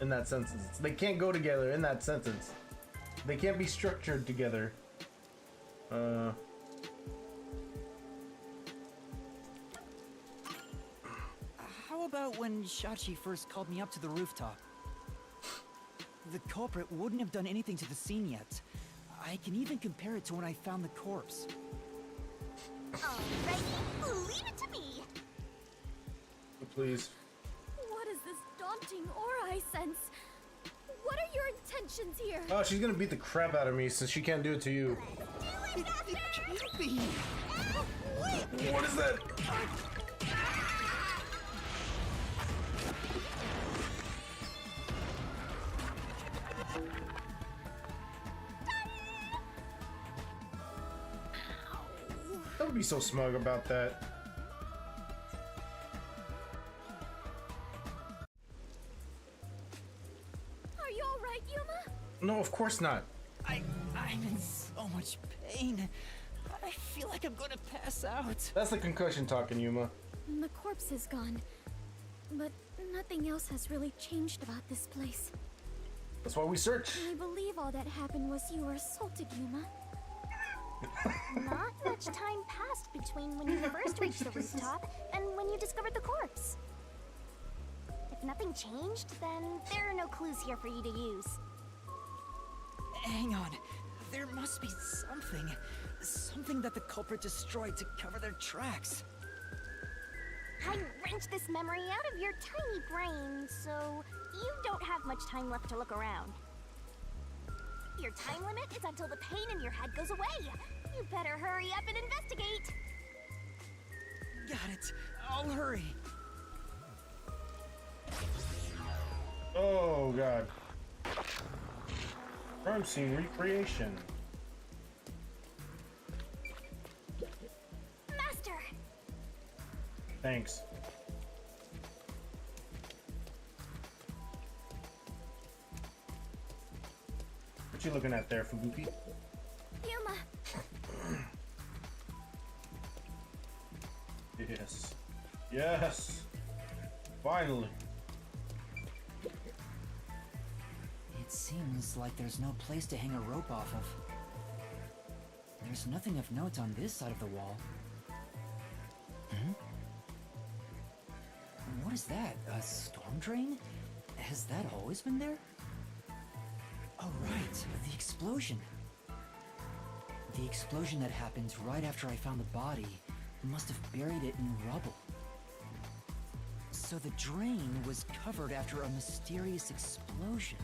in that sentence. They can't go together in that sentence. They can't be structured together. How about when Shachi first called me up to the rooftop? The culprit wouldn't have done anything to the scene yet. I can even compare it to when I found the corpse. Alrighty, leave it to me. Please. What is this daunting aura I sense? What are your intentions here? Oh, she's gonna beat the crap out of me since she can't do it to you. It can't be! What is that? Don't be so smug about that. Are you alright, Yuma? No, of course not. I'm in so much pain. I feel like I'm gonna pass out. That's the concussion talking, Yuma. The corpse is gone. But nothing else has really changed about this place. That's why we search. I believe all that happened was you were assaulted, Yuma. Not much time passed between when you first reached the rooftop and when you discovered the corpse. If nothing changed, then there are no clues here for you to use. Hang on. There must be something. Something that the culprit destroyed to cover their tracks. I wrenched this memory out of your tiny brain, so you don't have much time left to look around. Your time limit is until the pain in your head goes away. You better hurry up and investigate. Got it. I'll hurry. Oh god. Crime scene recreation. Master! Thanks. What you looking at there, Fubuki? Yuma! Yes. Yes! Finally! It seems like there's no place to hang a rope off of. There's nothing of note on this side of the wall. What is that? A storm drain? Has that always been there? Oh, right. The explosion. The explosion that happened right after I found the body must have buried it in rubble. So the drain was covered after a mysterious explosion.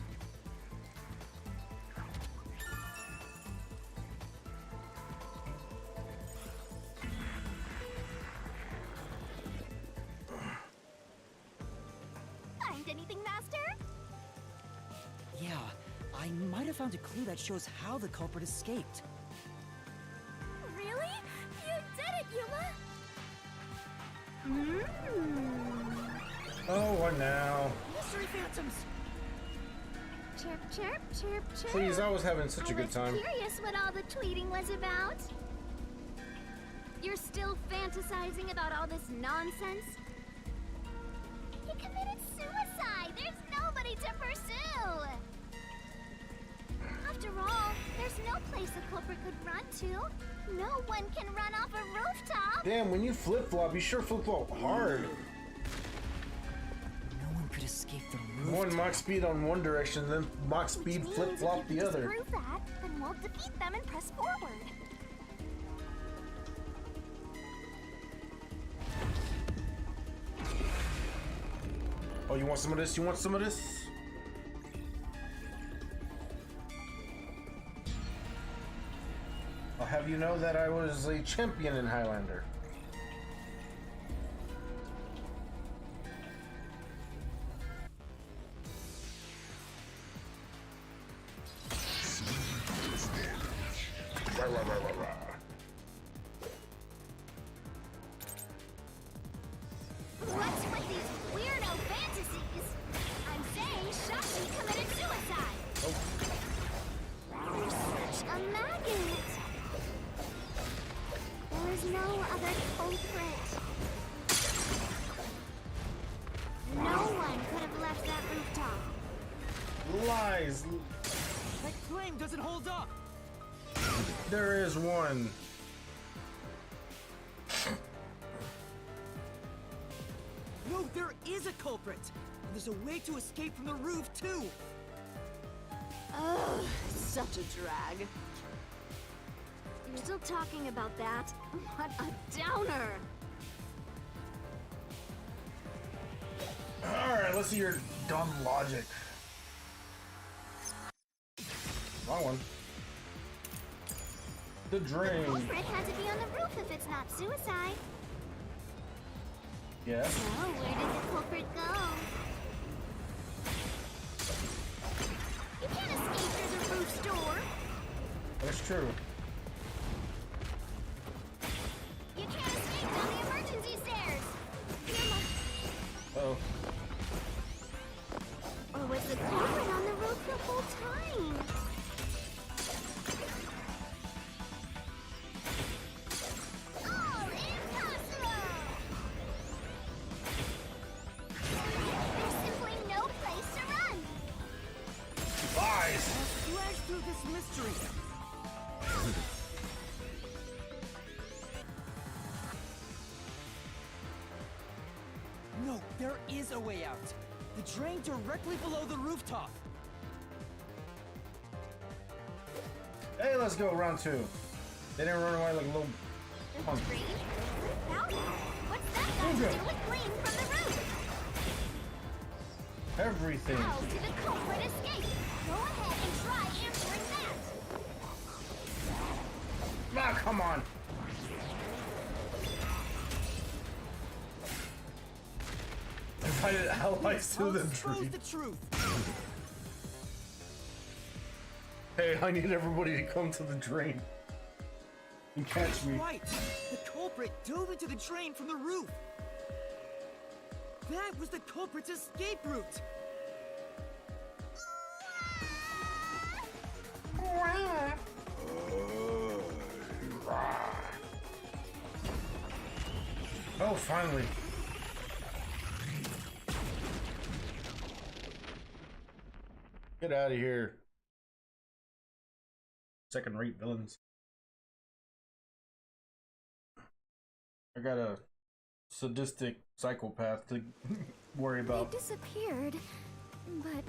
Find anything, Master? Yeah, I might have found a clue that shows how the culprit escaped. Really? You did it, Yuma! Oh, what now? Mystery phantoms! Chirp, chirp, chirp, chirp. Please, I was having such a good time. I was curious what all the tweeting was about. You're still fantasizing about all this nonsense? He committed suicide! There's nobody to pursue! After all, there's no place a culprit could run to. No one can run off a rooftop! Damn, when you flip-flop, you sure flip-flop hard. No one could escape the roof. One Mach speed on one direction, then Mach speed Which means flip-flop if you the other. disprove that, then we'll defeat them and press forward. Oh, you want some of this? You want some of this? I'll have you know that I was a champion in Highlander. Rah, rah, rah, rah, rah. What's with these weirdo fantasies? I'm saying Shashi committed suicide. You're such a maggot. There is no other culprit. No one could have left that rooftop. Lies. That claim doesn't hold up! There is one. No, there is a culprit! There's a way to escape from the roof, too! Ugh, such a drag. You're still talking about that? What a downer! Alright, let's see your dumb logic. Wrong one. The drain. The culprit had to be on the roof if it's not suicide. Yes. So, where did the culprit go? You can't escape through the roof's door. That's true. You can't escape down the emergency stairs. Uh-oh. Or was the culprit on the roof the whole time? All impossible! There's simply no place to run. Lies. Flash through this mystery! No, there is a way out! The drain directly below the rooftop! Hey, let's go round two. They didn't run away like a little The punk. tree? Without it? What's that Hadouken! Steal a gleam from the roof! Everything. How did the culprit escape? Go ahead and try answering that! Ah, come on. Find it allies to the Expose dream. the truth. Hey, I need everybody to come to the drain and catch me. Right. The culprit dove into the drain from the roof. That was the culprit's escape route. Oh, finally. Get out of here. Second-rate villains. I got a sadistic psychopath to worry about. They disappeared, but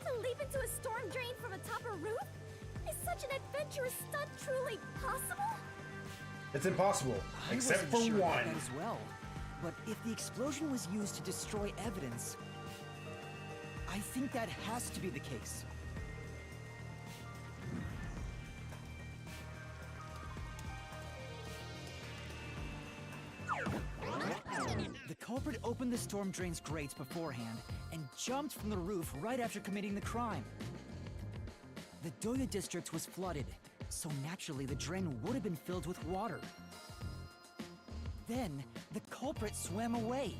to leap into a storm drain from atop a roof? Is such an adventurous stunt truly possible? It's impossible, I except wasn't for sure about one. that as well. But if the explosion was used to destroy evidence, I think that has to be the case. The culprit opened the storm drain's grates beforehand and jumped from the roof right after committing the crime. The Doya district was flooded, so naturally the drain would have been filled with water. Then, the culprit swam away.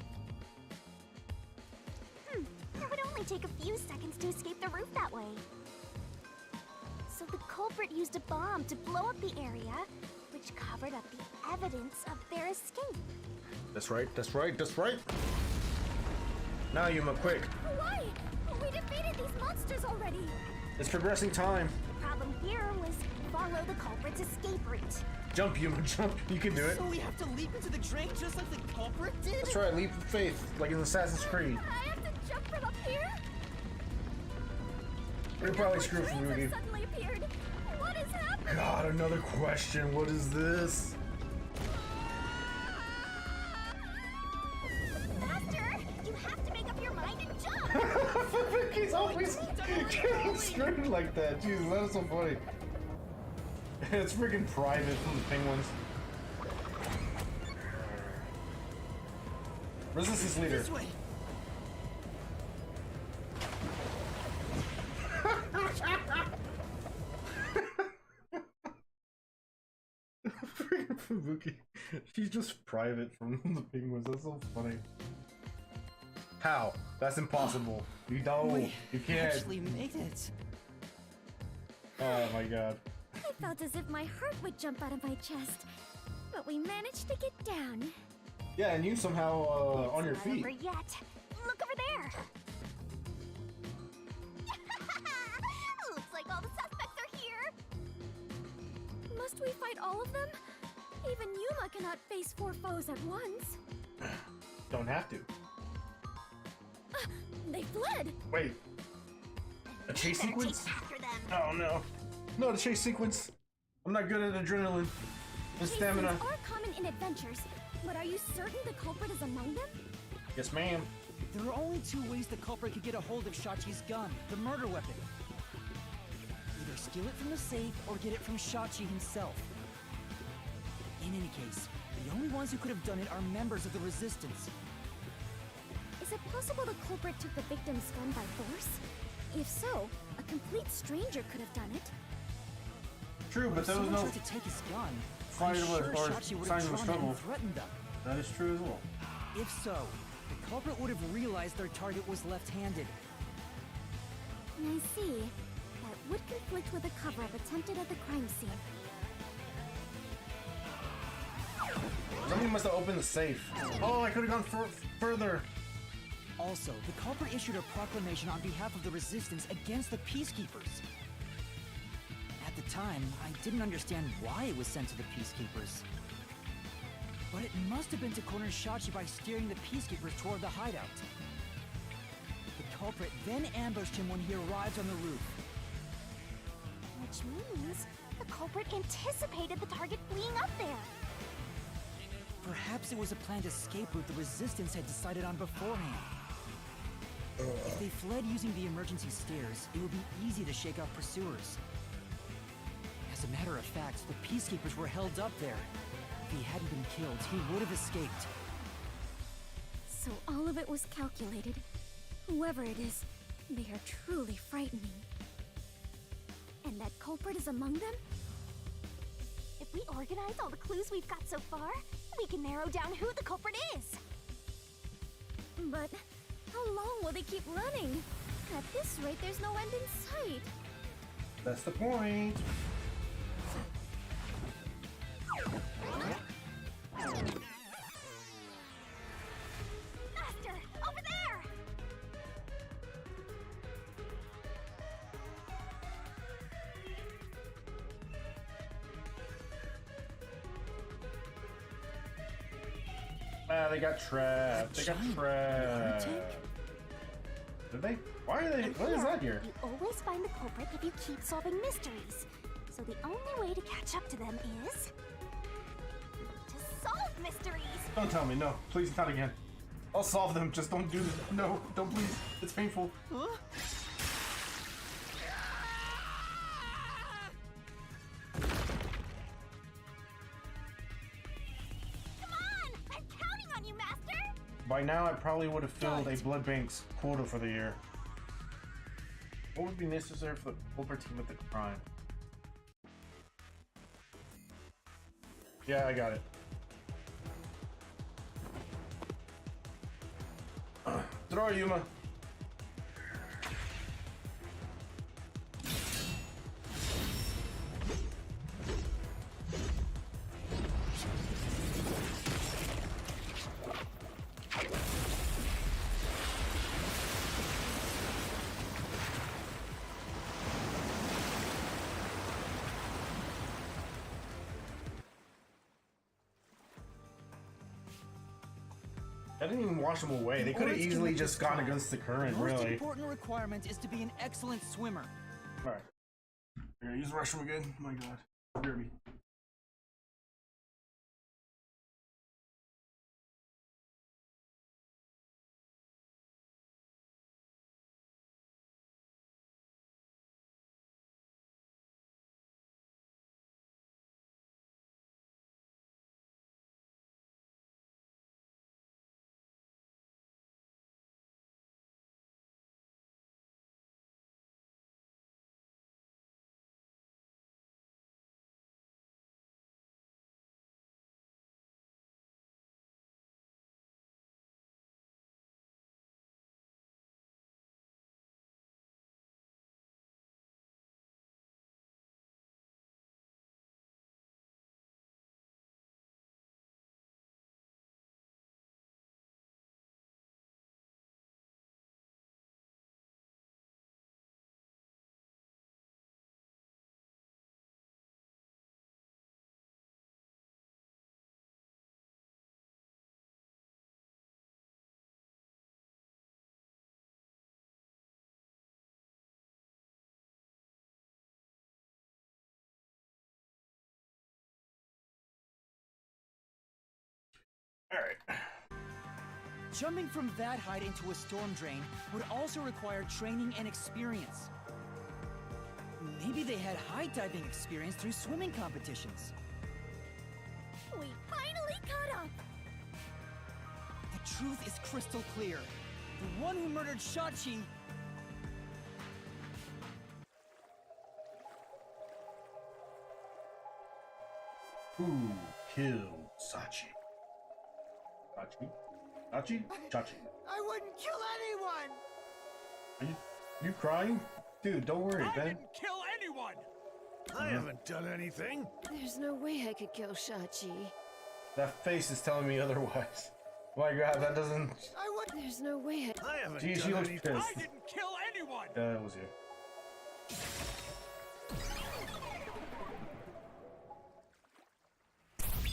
It would only take a few seconds to escape the roof that way. So the culprit used a bomb to blow up the area, which covered up the evidence of their escape. That's right, that's right, that's right. Now, Yuma, quick. Why? We defeated these monsters already. It's progressing time. The problem here was follow the culprit's escape route. Jump, Yuma, jump. You can do it. So we have to leap into the drain just like the culprit did? That's right, leap of faith, like in Assassin's Creed. I have to jump from up here? We're probably What screwed for drains Rudy. have suddenly appeared? What is happening? God, another question. What is this? Faster! You have to make up your mind and jump! He's always getting screwed like that. Jeez, that is so funny. It's freaking private from the penguins. Resistance leader. This way. Freaking Fubuki. She's just private from the penguins. That's so funny. How? That's impossible. You don't. We You can't. actually made it. Oh my god. I felt as if my heart would jump out of my chest, but we managed to get down. Yeah, and you somehow on your Not feet. over yet. Look over there! Looks like all the suspects are here! Must we fight all of them? Even Yuma cannot face 4 foes at once. Don't have to. They fled! Wait. A chase Better sequence? chase after them. Oh no. No, the chase sequence. I'm not good at adrenaline. The Chase stamina. scenes are common in adventures, but are you certain the culprit is among them? Yes, ma'am. There are only 2 ways the culprit could get a hold of Shachi's gun, the murder weapon. Either steal it from the safe or get it from Shachi himself. In any case, the only ones who could have done it are members of the Resistance. Is it possible the culprit took the victim's gun by force? If so, a complete stranger could have done it. True, but If there was someone no tried to take his gun, fight I'm or sure Shachi would signs have of a drawn it struggle. and threatened them. That is true as well. If so, the culprit would have realized their target was left-handed. I see. That would conflict with a cover-up attempted at the crime scene. Somebody must have opened the safe. Oh, I could have gone further. Also, the culprit issued a proclamation on behalf of the Resistance against the Peacekeepers. At the time, I didn't understand why it was sent to the Peacekeepers. But it must have been to corner Shachi by steering the Peacekeepers toward the hideout. The culprit then ambushed him when he arrived on the roof. Which means the culprit anticipated the target fleeing up there. Perhaps it was a planned escape route the Resistance had decided on beforehand. If they fled using the emergency stairs, it would be easy to shake off pursuers. As a matter of fact, the Peacekeepers were held up there. If he hadn't been killed, he would have escaped. So all of it was calculated. Whoever it is, they are truly frightening. And that culprit is among them? If we organize all the clues we've got so far, we can narrow down who the culprit is. But how long will they keep running? At this rate, there's no end in sight. That's the point. Master, over there! Ah, they got trapped. They got trapped. Did they? Why are they? What is that here? You always find the culprit if you keep solving mysteries. So the only way to catch up to them is to solve mysteries. Don't tell me. No, please, not again. I'll solve them. Just don't do this. No, don't, please. It's painful. Huh? Come on! I'm counting on you, Master! By now, I probably would have filled a blood bank's quota for the year. What would be necessary for the culprit to commit the crime? Yeah, I got it. Throw Yuma. I didn't even wash them away. They could have easily just gone against the current, The most really. important requirement is to be an excellent swimmer. Alright. You're gonna use the restroom again? Oh my god. Hear me. Alright. Jumping from that height into a storm drain would also require training and experience. Maybe they had high diving experience through swimming competitions. We finally caught up! The truth is crystal clear. The one who murdered Shachi... Who killed Sachi? Sachi? Sachi? Chachi. I wouldn't kill anyone! Are you crying? Dude, don't worry, I Ben. didn't kill anyone! I haven't done anything. There's no way I could kill Shachi. That face is telling me otherwise. Oh my god, that doesn't... I would. There's no way I... I haven't Gee, she done looks anything. pissed. I didn't kill anyone! That was you.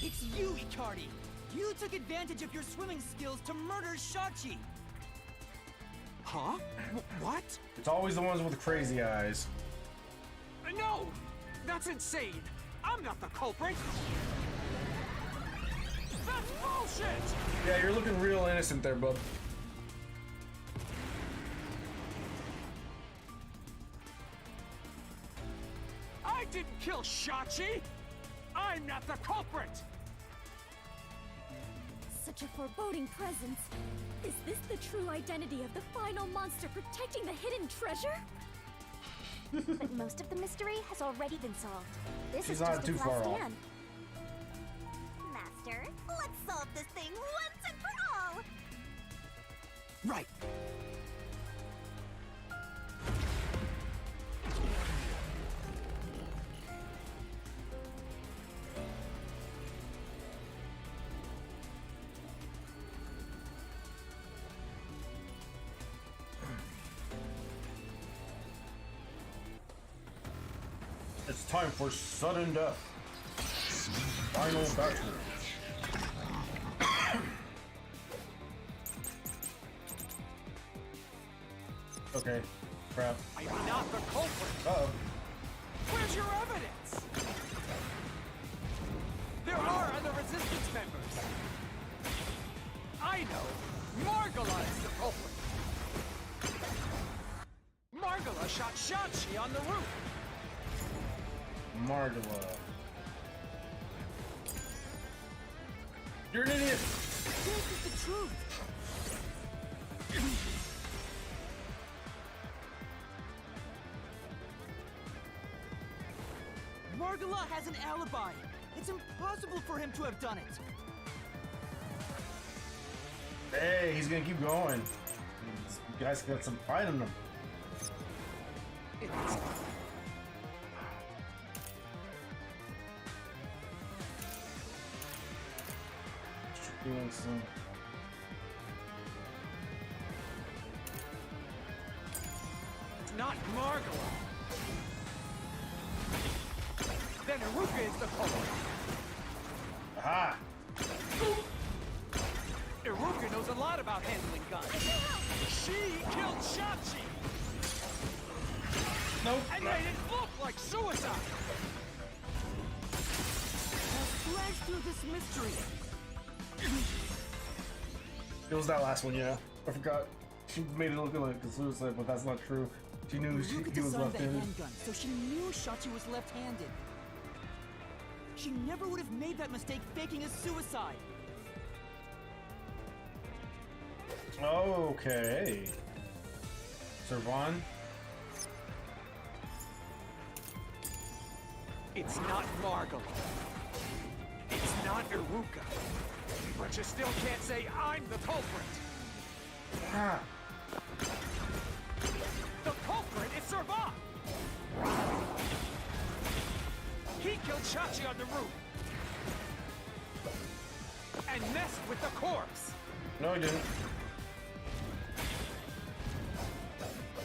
It's you, Icardi! You took advantage of your swimming skills to murder Shachi! Huh? What? It's always the ones with the crazy eyes. No! That's insane! I'm not the culprit! That's bullshit! Yeah, you're looking real innocent there, bub. I didn't kill Shachi! I'm not the culprit! Such a foreboding presence. Is this the true identity of the final monster protecting the hidden treasure? But most of the mystery has already been solved. This She's is not just too his far last off. stand. Master, let's solve this thing once and for all! Right. It's time for sudden death. Final battle. Okay. Crap. I'm not the culprit! Uh-oh. Where's your evidence? There are other resistance members. I know. Margala is the culprit. Margala shot Shachi on the roof. Margala. You're an idiot! This is the truth. Margala has an alibi. It's impossible for him to have done it. Hey, he's gonna keep going. You guys got some fight in them. It's Doing some. not Margala. Then Iruka is the culprit. Aha! Iruka knows a lot about handling guns. She killed Shachi Nope. and made it look like suicide. Now slash through this mystery. It was that last one, yeah. I forgot. She made it look like a suicide, but that's not true. She knew Iruka he was designed the left-handed. handgun, so she knew Shachi was left-handed. She never would have made that mistake faking a suicide. Okay. Servan? It's not Margala. It's not Iruka. But you still can't say I'm the culprit. Ah. The culprit is Servan. He killed Shachi on the roof. And messed with the corpse. No, he didn't.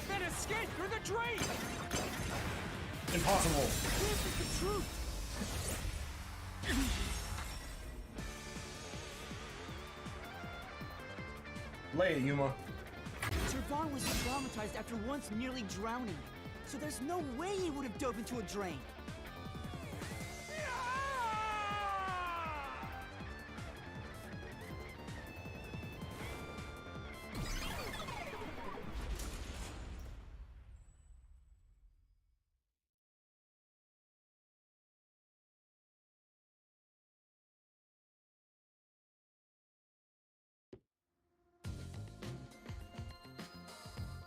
Then escaped through the drain. Impossible. This is the truth. Lay it, Yuma. Servan was traumatized after once nearly drowning, so there's no way he would have dove into a drain.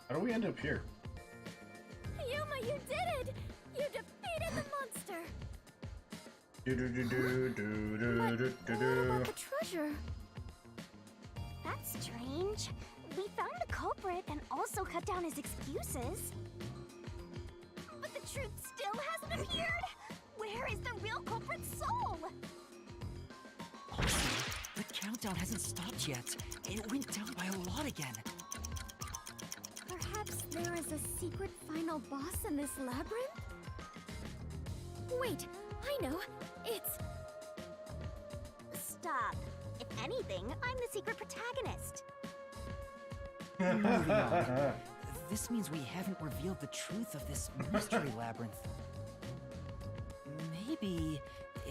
How do we end up here? Yuma, you did it! You defeated the monster! Do do do do do do But do do what do. about the treasure? That's strange. We found the culprit and also cut down his excuses. But the truth still hasn't appeared? Where is the real culprit's soul? The countdown hasn't stopped yet. It went down by a lot again. Perhaps there is a secret final boss in this labyrinth? Wait, I know. It's... Stop. If anything, I'm the secret protagonist. Moving on. This means we haven't revealed the truth of this mystery labyrinth. Maybe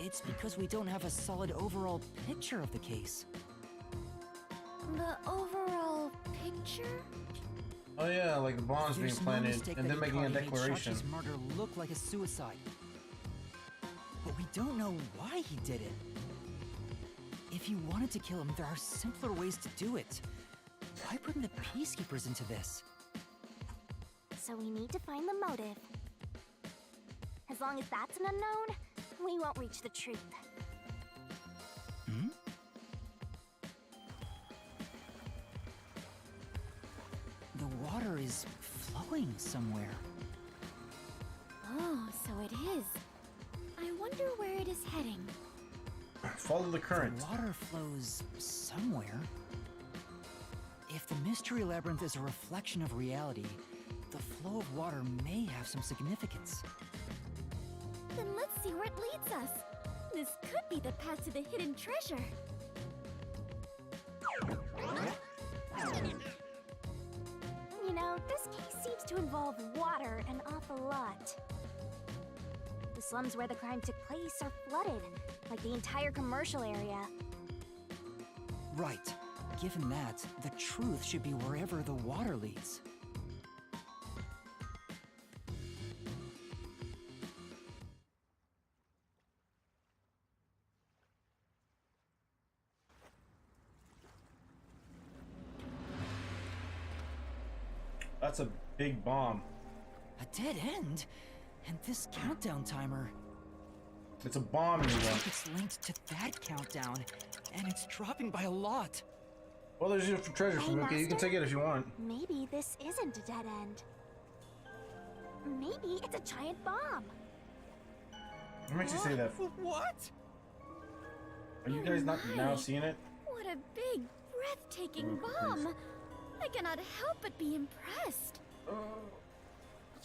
It's because we don't have a solid overall picture of the case. The overall picture? Oh yeah, like the bombs being There's no planted mistake and that then making a Hikari made declaration. Shachi's murder look like a suicide. But we don't know why he did it. If you wanted to kill him, there are simpler ways to do it. Why bring the Peacekeepers into this? So we need to find the motive. As long as that's an unknown, we won't reach the truth. Hmm? The water is flowing somewhere. Oh, so it is. I wonder where it is heading. Follow the current. The water flows somewhere. If the mystery labyrinth is a reflection of reality, the flow of water may have some significance. Then let's see where it leads us. This could be the path to the hidden treasure. You know, this case seems to involve water an awful lot. The slums where the crime took place are flooded, like the entire commercial area. Right. Given that, the truth should be wherever the water leads. That's a big bomb. A dead end? And this countdown timer, It's a bomb, you know. it's linked to that countdown, and it's dropping by a lot. Well, there's your treasure, Hey, Fubuki. You can Master? take it if you want. Maybe this isn't a dead end. Maybe it's a giant bomb. What makes you say that? What? Are you guys not my. now seeing it? What a big, breathtaking Oh, bomb. I cannot help but be impressed.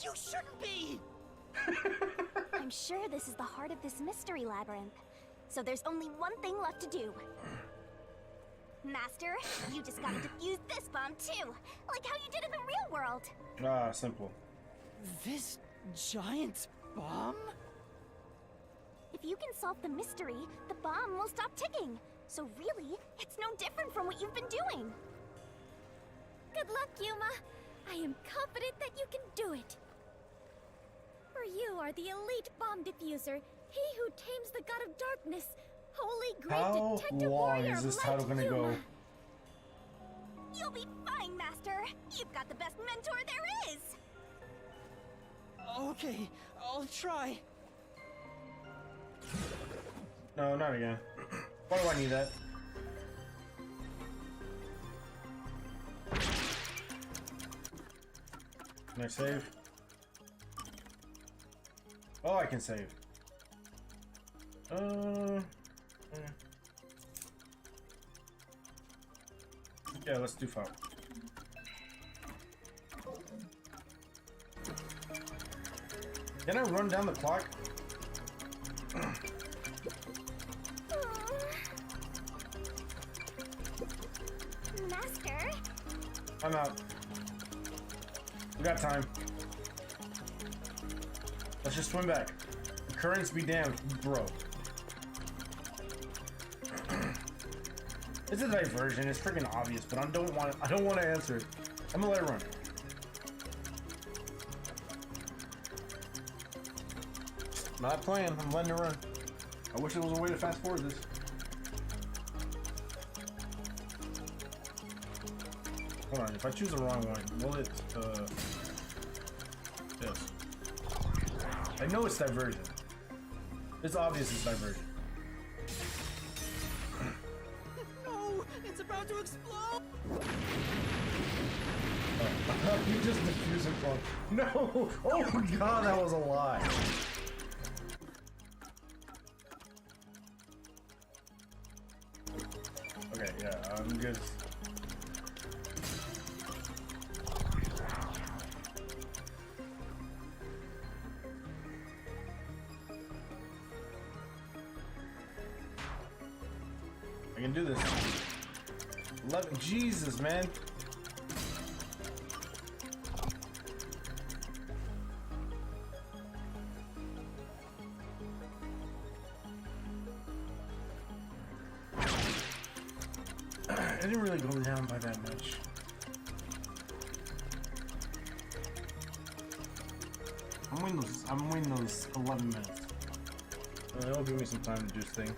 You shouldn't be! I'm sure this is the heart of this mystery labyrinth. So there's only one thing left to do. Master, you just gotta defuse this bomb too, like how you did in the real world. Ah, simple. This giant bomb? If you can solve the mystery, the bomb will stop ticking. So really, it's no different from what you've been doing. Good luck, Yuma. I am confident that you can do it. For you are the elite bomb diffuser, he who tames the god of darkness, holy great How detective long warrior is this of title light, gonna go? Yuma. You'll be fine, Master. You've got the best mentor there is. Okay, I'll try. No, not again. Why do I need that? Can I save? Oh, I can save. Yeah, let's do 5. Can I run down the clock? Master? I'm out. We got time. Let's just swim back. The currents be damned, bro. It's a diversion. It's freaking obvious, but I don't want to answer it. I'm gonna let it run. Not playing. I'm letting it run. I wish there was a way to fast forward this. Hold on. If I choose the wrong one, will it? Yes. I know it's diversion. It's obvious it's diversion. No, it's about to explode! You just defused it from. No! Oh god, that was a lie. Okay, yeah, I'm good. I can do this. 11. Jesus, man. It didn't really go down by that much. I'm waiting those 11 minutes. It'll give me some time to do things.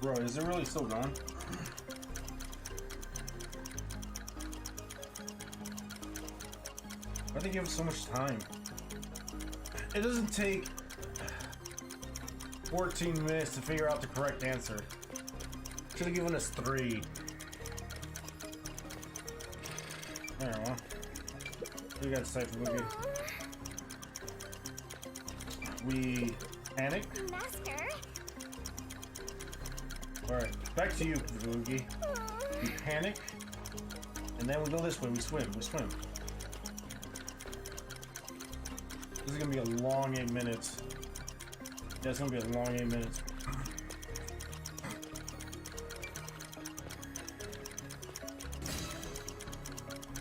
Bro, is it really still gone? Why do they give us so much time? It doesn't take 14 minutes to figure out the correct answer. Should have given us 3. Alright, well. What do you got to say for Boogie? We panic? Master? Alright, back to you, Boogie. We panic, and then we go this way, we swim. This is gonna be a long 8 minutes. Yeah, it's gonna be a long 8 minutes.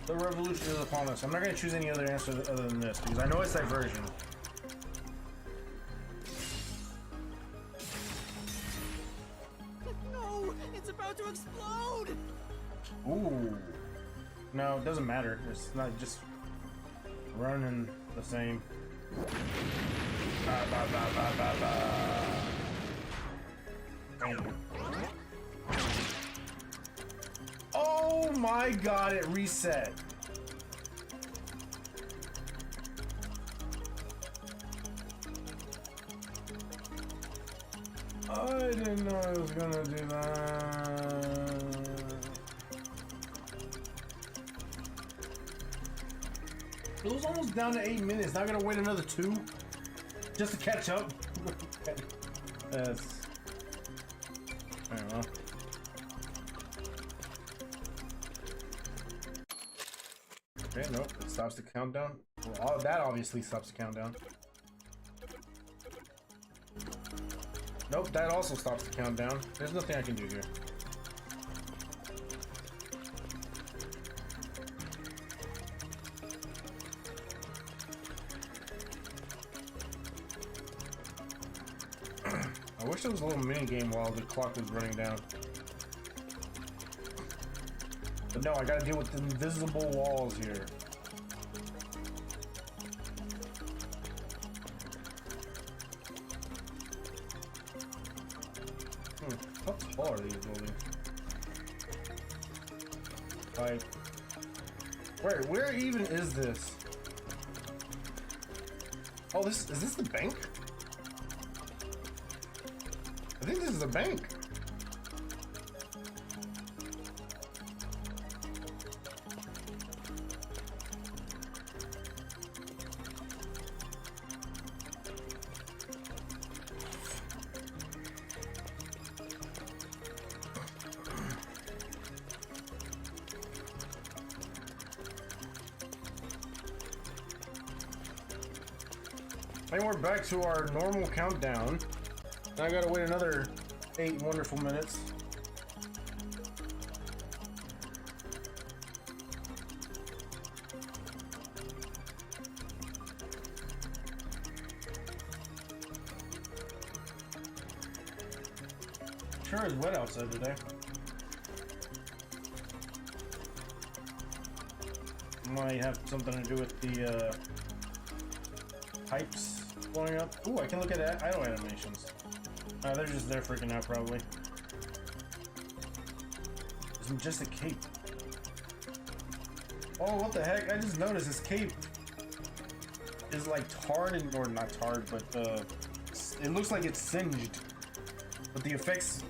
The revolution is upon us. I'm not gonna choose any other answer other than this, because I know it's diversion. No, it's about to explode. Ooh. No, it doesn't matter. It's not just running the same. Ba, ba, ba, ba, ba, ba. Oh my god, it reset. I didn't know I was gonna do that. It was almost down to 8 minutes. Now I gotta wait another 2 just to catch up. That's. I don't know. Okay, nope. It stops the countdown. Well, that obviously stops the countdown. Nope, that also stops the countdown. There's nothing I can do here. I wish there was a little mini game while the clock was running down. But no, I gotta deal with the invisible walls here. How tall are these buildings? Like, where even is this? Oh, is this the bank? I think this is the bank. And we're back to our normal countdown. I gotta wait another 8 wonderful minutes. Sure is wet outside today. Might have something to do with the pipes blowing up. Ooh, I can look at idle animations. They're just there freaking out probably. It's just a cape. Oh, what the heck? I just noticed this cape is like tarred and, or not tarred, but it looks like it's singed. But the effects,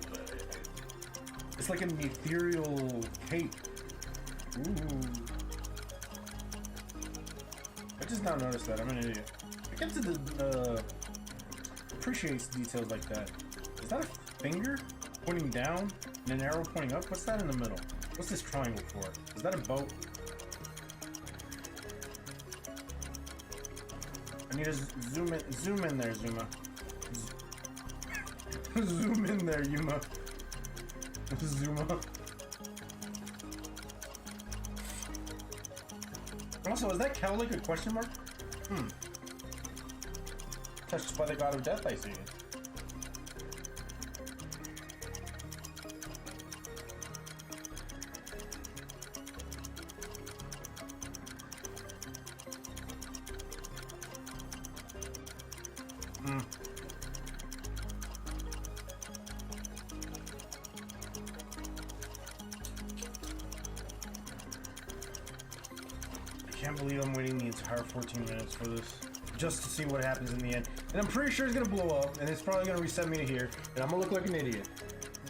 it's like an ethereal cape. Ooh. I just now noticed that. I'm an idiot. I get to the appreciates details like that. Is that a finger pointing down and an arrow pointing up? What's that in the middle? What's this triangle for? Is that a boat? I need to zoom in there, Zuma. Zoom in there, Yuma. Zuma. Also, is that cowlick a question mark? Touched by the god of death, I see. I can't believe I'm waiting the entire 14 minutes for this. Just to see what happens in the end. And I'm pretty sure it's gonna blow up, and it's probably gonna reset me to here, and I'm gonna look like an idiot.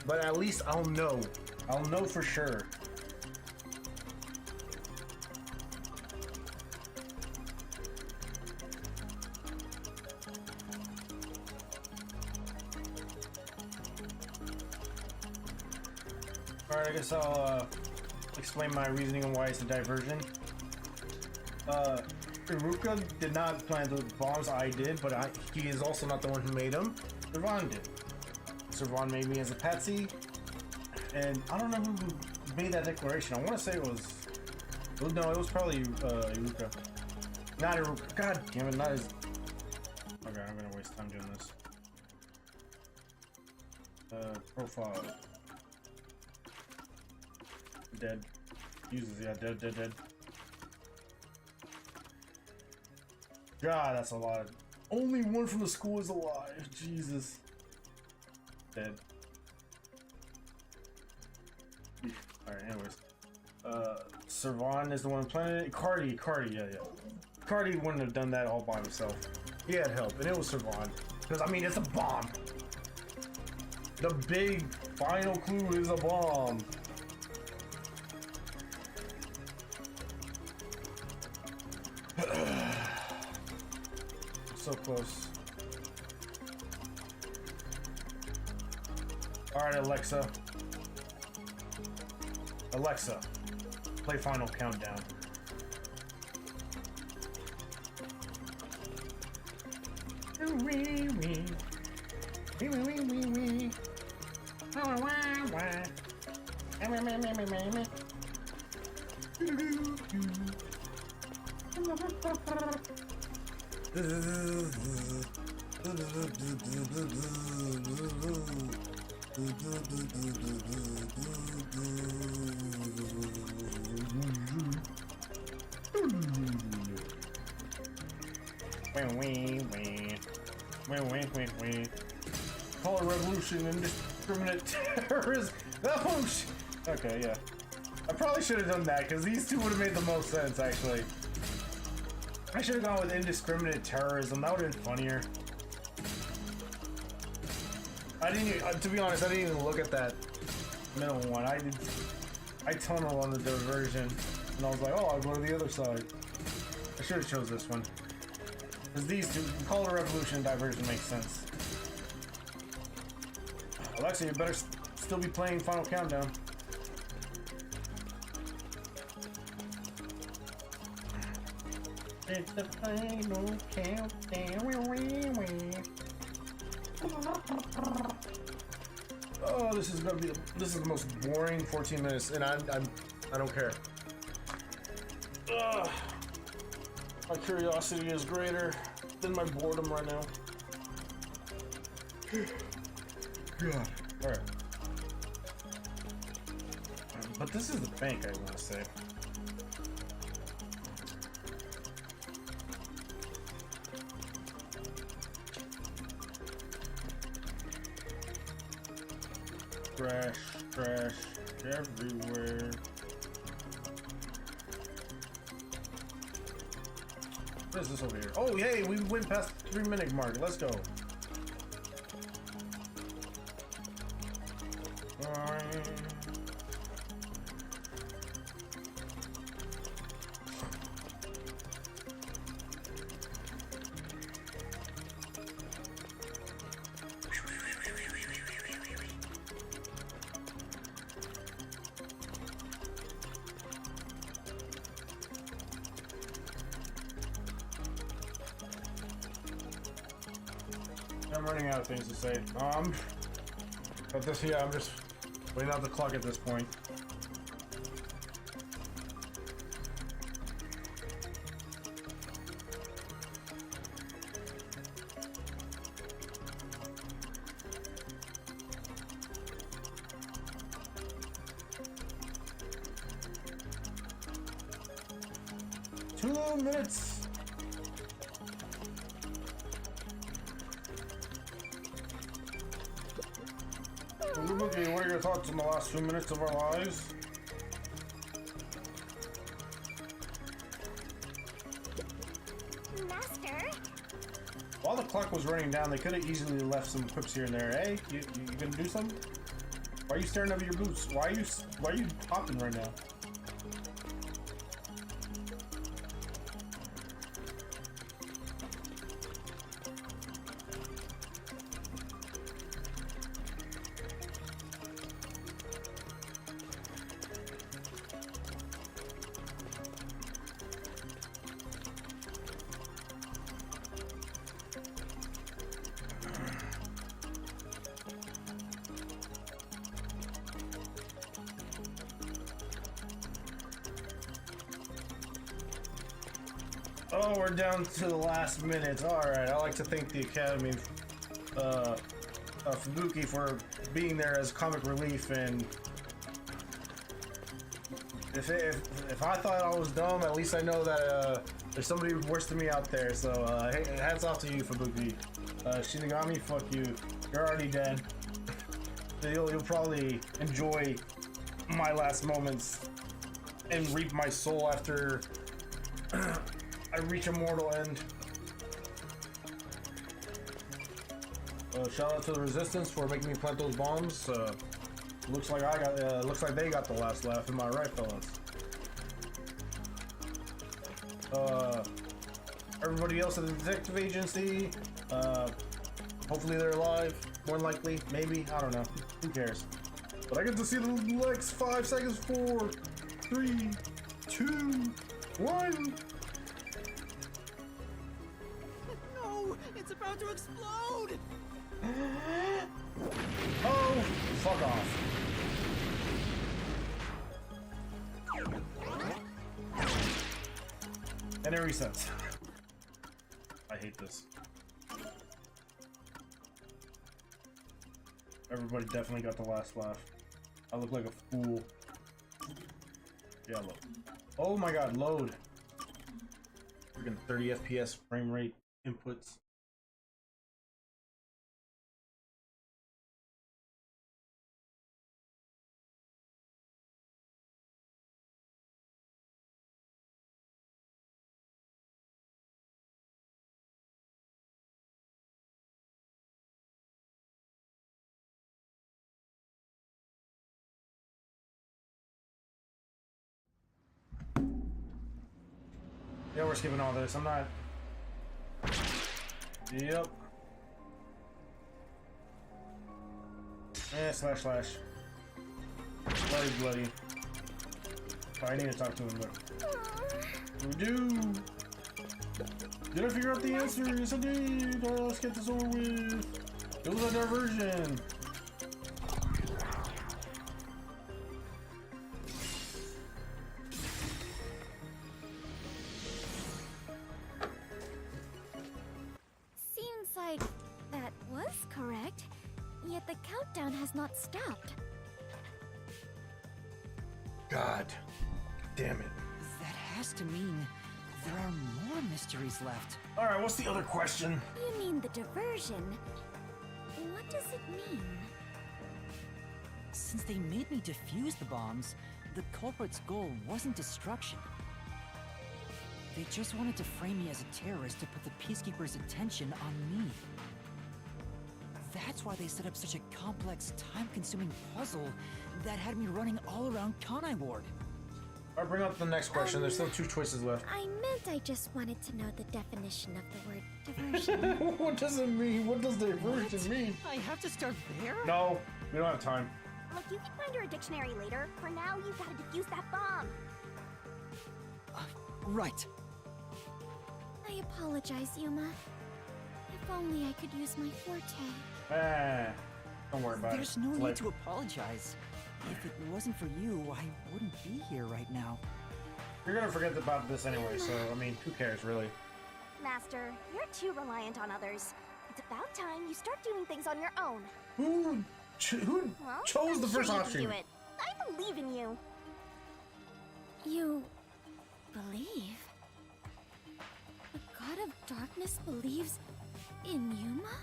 But at least I'll know. I'll know for sure. Alright, I guess I'll explain my reasoning on why it's a diversion. Iruka did not plant the bombs, I did, but he is also not the one who made them. Servan did. Servan made me as a patsy, and I don't know who made that declaration. I want to say it was... Well, no, it was probably Iruka. Not Iruka. God damn it, not his... Okay, I'm gonna waste time doing this. Profile. Dead. Uses, yeah, dead. God, that's a lot. Only one from the school is alive. Jesus. Dead. Alright, anyways. Servan is the one planning it. Cardi, yeah. Cardi wouldn't have done that all by himself. He had help, and it was Servan. Because, I mean, it's a bomb. The big final clue is a bomb. So close. Alright, Alexa. Alexa, play Final Countdown. Call a revolution indiscriminate terrorism. Okay, yeah. I probably should have done that because these two would have made the most sense, actually. I should have gone with indiscriminate terrorism. That would have been funnier. I didn't even, to be honest, I didn't even look at that middle one. I tunneled on the diversion, and I was like, oh, I'll go to the other side. I should have chose this one. Because these two, Call a Revolution and Diversion makes sense. Alexa, you better still be playing Final Countdown. It's the final countdown. This is the most boring 14 minutes, and I don't care. Ugh. My curiosity is greater than my boredom right now. God. All right. But this is the bank, I want to say. Trash, trash everywhere. What is this over here? Oh, hey, we went past the 3-minute mark. Let's go. I'm running out of things to say. But this, yeah, I'm just waiting out the clock at this point. Two minutes. Okay, what are your thoughts on the last 2 minutes of our lives? Master? While the clock was running down, they could have easily left some quips here and there. Hey, you gonna do something? Why are you staring over your boots? Why are you hopping right now? Oh, we're down to the last minute. Alright, I like to thank the Academy Fubuki for being there as comic relief, and if I thought I was dumb, at least I know that there's somebody worse than me out there, so hey, hats off to you, Fubuki. Shinigami, fuck you. You're already dead. You'll probably enjoy my last moments and reap my soul after I reach a mortal end. Shout out to the Resistance for making me plant those bombs. Looks like they got the last laugh. Am I right, fellas? Everybody else at the detective agency, hopefully they're alive. More than likely, maybe. I don't know. Who cares? But I get to see the next 5 seconds. 4, 3, 2, 1. No! It's about to explode! Oh, fuck off. And it resets. I hate this. Everybody definitely got the last laugh. I look like a fool. Yeah, look. Oh my god, load. Freaking 30 FPS frame rate inputs. Yeah, we're skipping all this. I'm not. Yep. Slash. Bloody. Oh, I need to talk to him, but we do. Did I figure out the answer? Yes, I did. Let's get this over with. It was a diversion. Yet the countdown has not stopped. God damn it. That has to mean there are more mysteries left. Alright, what's the other question? You mean the diversion? What does it mean? Since they made me defuse the bombs, the culprit's goal wasn't destruction. They just wanted to frame me as a terrorist to put the Peacekeepers' attention on me. That's why they set up such a complex, time-consuming puzzle that had me running all around Kanai Ward. Alright, bring up the next question. There's still 2 choices left. I meant I just wanted to know the definition of the word diversion. What does it mean? What does diversion mean? I have to start there? No, we don't have time. Look, you can find her a dictionary later. For now, you've got to defuse that bomb. Right. I apologize, Yuma. If only I could use my forte. Don't worry about There's it. no It's need like- to apologize. If it wasn't for you, I wouldn't be here right now. You're gonna forget about this anyway, so I mean, who cares, really? Master, you're too reliant on others. It's about time you start doing things on your own. Who Well, chose I'm the sure first you can option? do it. I believe in you. You believe? The god of darkness believes in Yuma?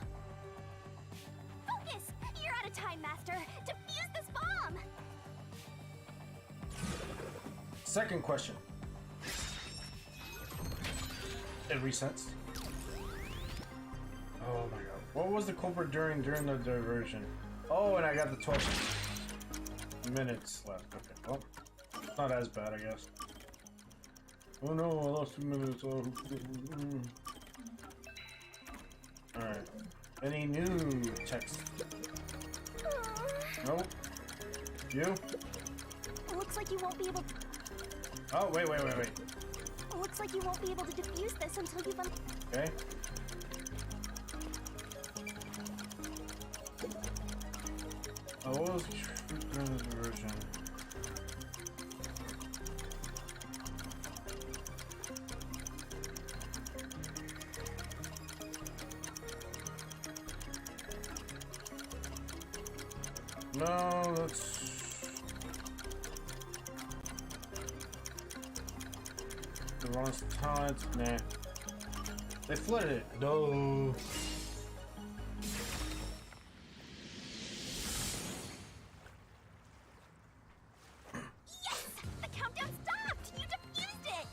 Focus! You're out of time, Master. Defuse this bomb! Second question. It resets. Oh my god. What was the culprit during the diversion? Oh, and I got the 12 minutes left. Okay, well, not as bad, I guess. Oh no, I lost 2 minutes. Oh. Alright. Any new text? Nope. You? Looks like you won't be able. Oh, wait. Looks like you won't be able to defuse this until you've Okay. Oh, what was during the diversion? No, that's... The wrong talent? Nah. They flooded it. No. The countdown stopped! You defused it!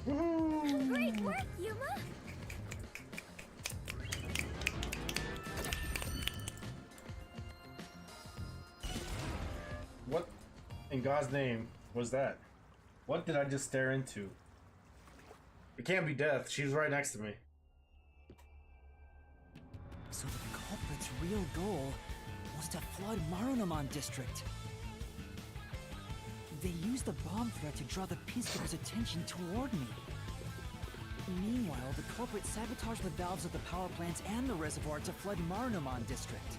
Woohoo! Great work, Yuma! What in God's name was that? What did I just stare into? It can't be death. She's right next to me. So the culprit's real goal was to flood Marunaman district. They used the bomb threat to draw the Peacekeepers' attention toward me. Meanwhile, the culprit sabotaged the valves of the power plants and the reservoir to flood Marunaman district.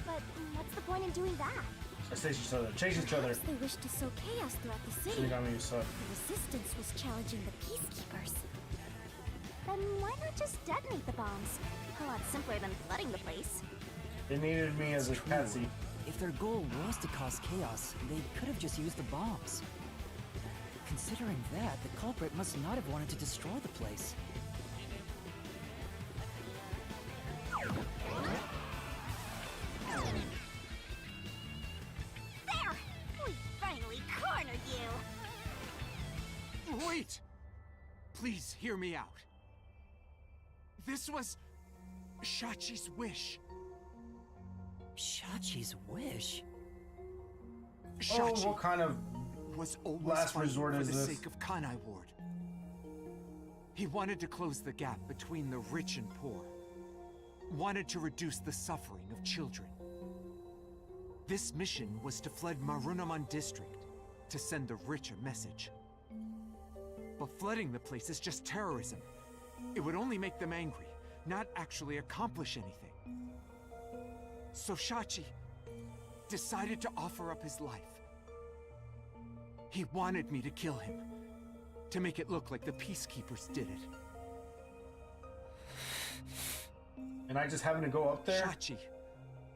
But what's the point in doing that? I chase each other. Chase each other. Perhaps they wished to sow chaos throughout the city. Shinigami, you suck. The resistance was challenging the peacekeepers. Then why not just detonate the bombs? A lot simpler than flooding the place. They needed me as a patsy. If their goal was to cause chaos, they could have just used the bombs. Considering that, the culprit must not have wanted to destroy the place. There! We finally cornered you! Wait! Please hear me out. This was Shachi's wish. Shachi's wish? Shachi Oh, what kind of was always last fighting resort for is the this? sake of Kanai Ward. He wanted to close the gap between the rich and poor. Wanted to reduce the suffering of children. This mission was to flood Marunaman district to send the rich a message. But flooding the place is just terrorism. It would only make them angry, not actually accomplish anything. So Shachi decided to offer up his life. He wanted me to kill him, to make it look like the Peacekeepers did it. And I just happened to go up there? Shachi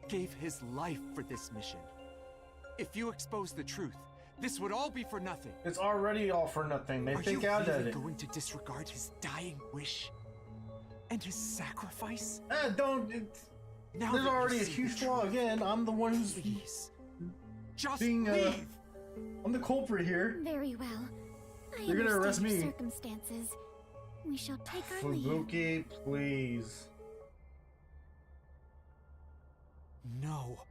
gave his life for this mission. If you expose the truth, this would all be for nothing. It's already all for nothing. They think out at it. Are you really going to disregard his dying wish and his sacrifice? Don't. Now There's that you already a see huge the flaw truth, again. I'm the one who's please, just being leave. I'm the culprit here. Very well. I You're gonna arrest understand your me. circumstances. We shall take our leave. Fubuki, please. No.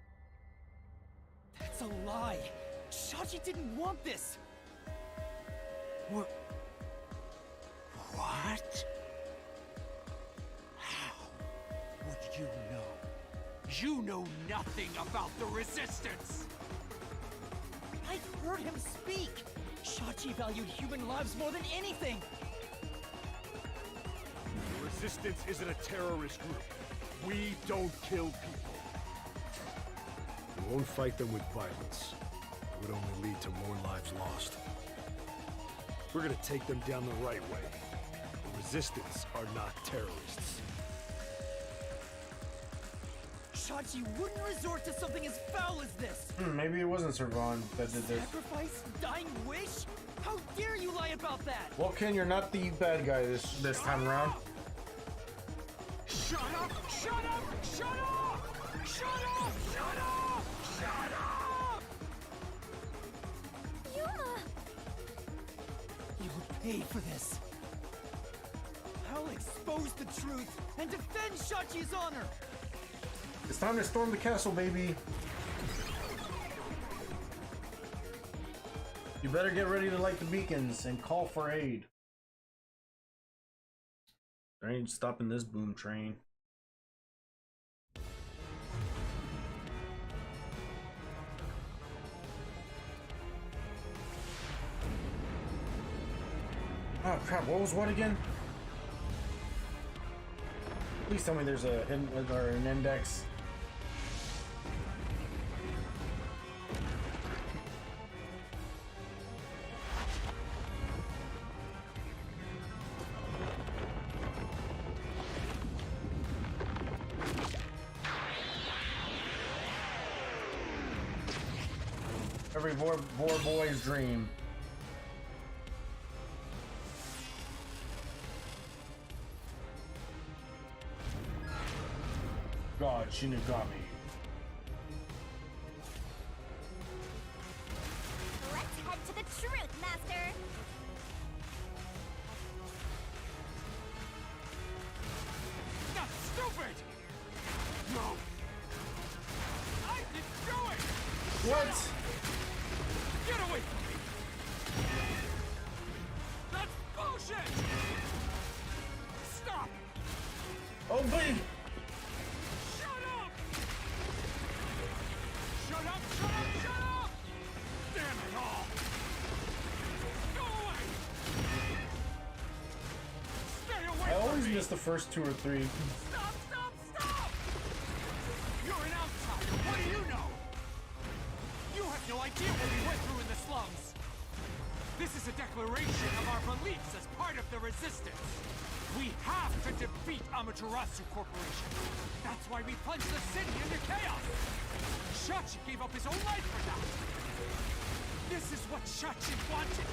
That's a lie. Shachi didn't want this. What? What? How would you know? You know nothing about the Resistance! I heard him speak. Shachi valued human lives more than anything. The Resistance isn't a terrorist group. We don't kill people. We won't fight them with violence. It would only lead to more lives lost. We're gonna take them down the right way. The Resistance are not terrorists. Shachi wouldn't resort to something as foul as this. Maybe it wasn't Servan that did this. Sacrifice? Dying wish? How dare you lie about that? Well, Ken, you're not the bad guy this time around. Shut up! Shut up! Shut up! Shut up! Shut up! Shut up! Yuma! You'll pay for this. I'll expose the truth and defend Shachi's honor. It's time to storm the castle, baby. You better get ready to light the beacons and call for aid. There ain't stopping this boom train. Oh crap, what was what again? Please tell me there's a hidden or an index. Every poor boy's dream. God, Shinigami. Let's head to the truth, Master! That's stupid! No! I didn't do it! What? Get away from me! That's bullshit! Stop! Oh, buddy! Shut up! Shut up! Shut up! Shut up! Damn it all! Go away! Stay away I from always me! miss the first 2 or 3. Stop! Stop! Stop! You're an outsider. What do you know? You have no idea what we went through in the slums. This is a declaration of our beliefs as part of the Resistance. We have to defeat Amaterasu Corporation. That's why we plunged the city into chaos. Shachi gave up his own life for that. This is what Shachi wanted.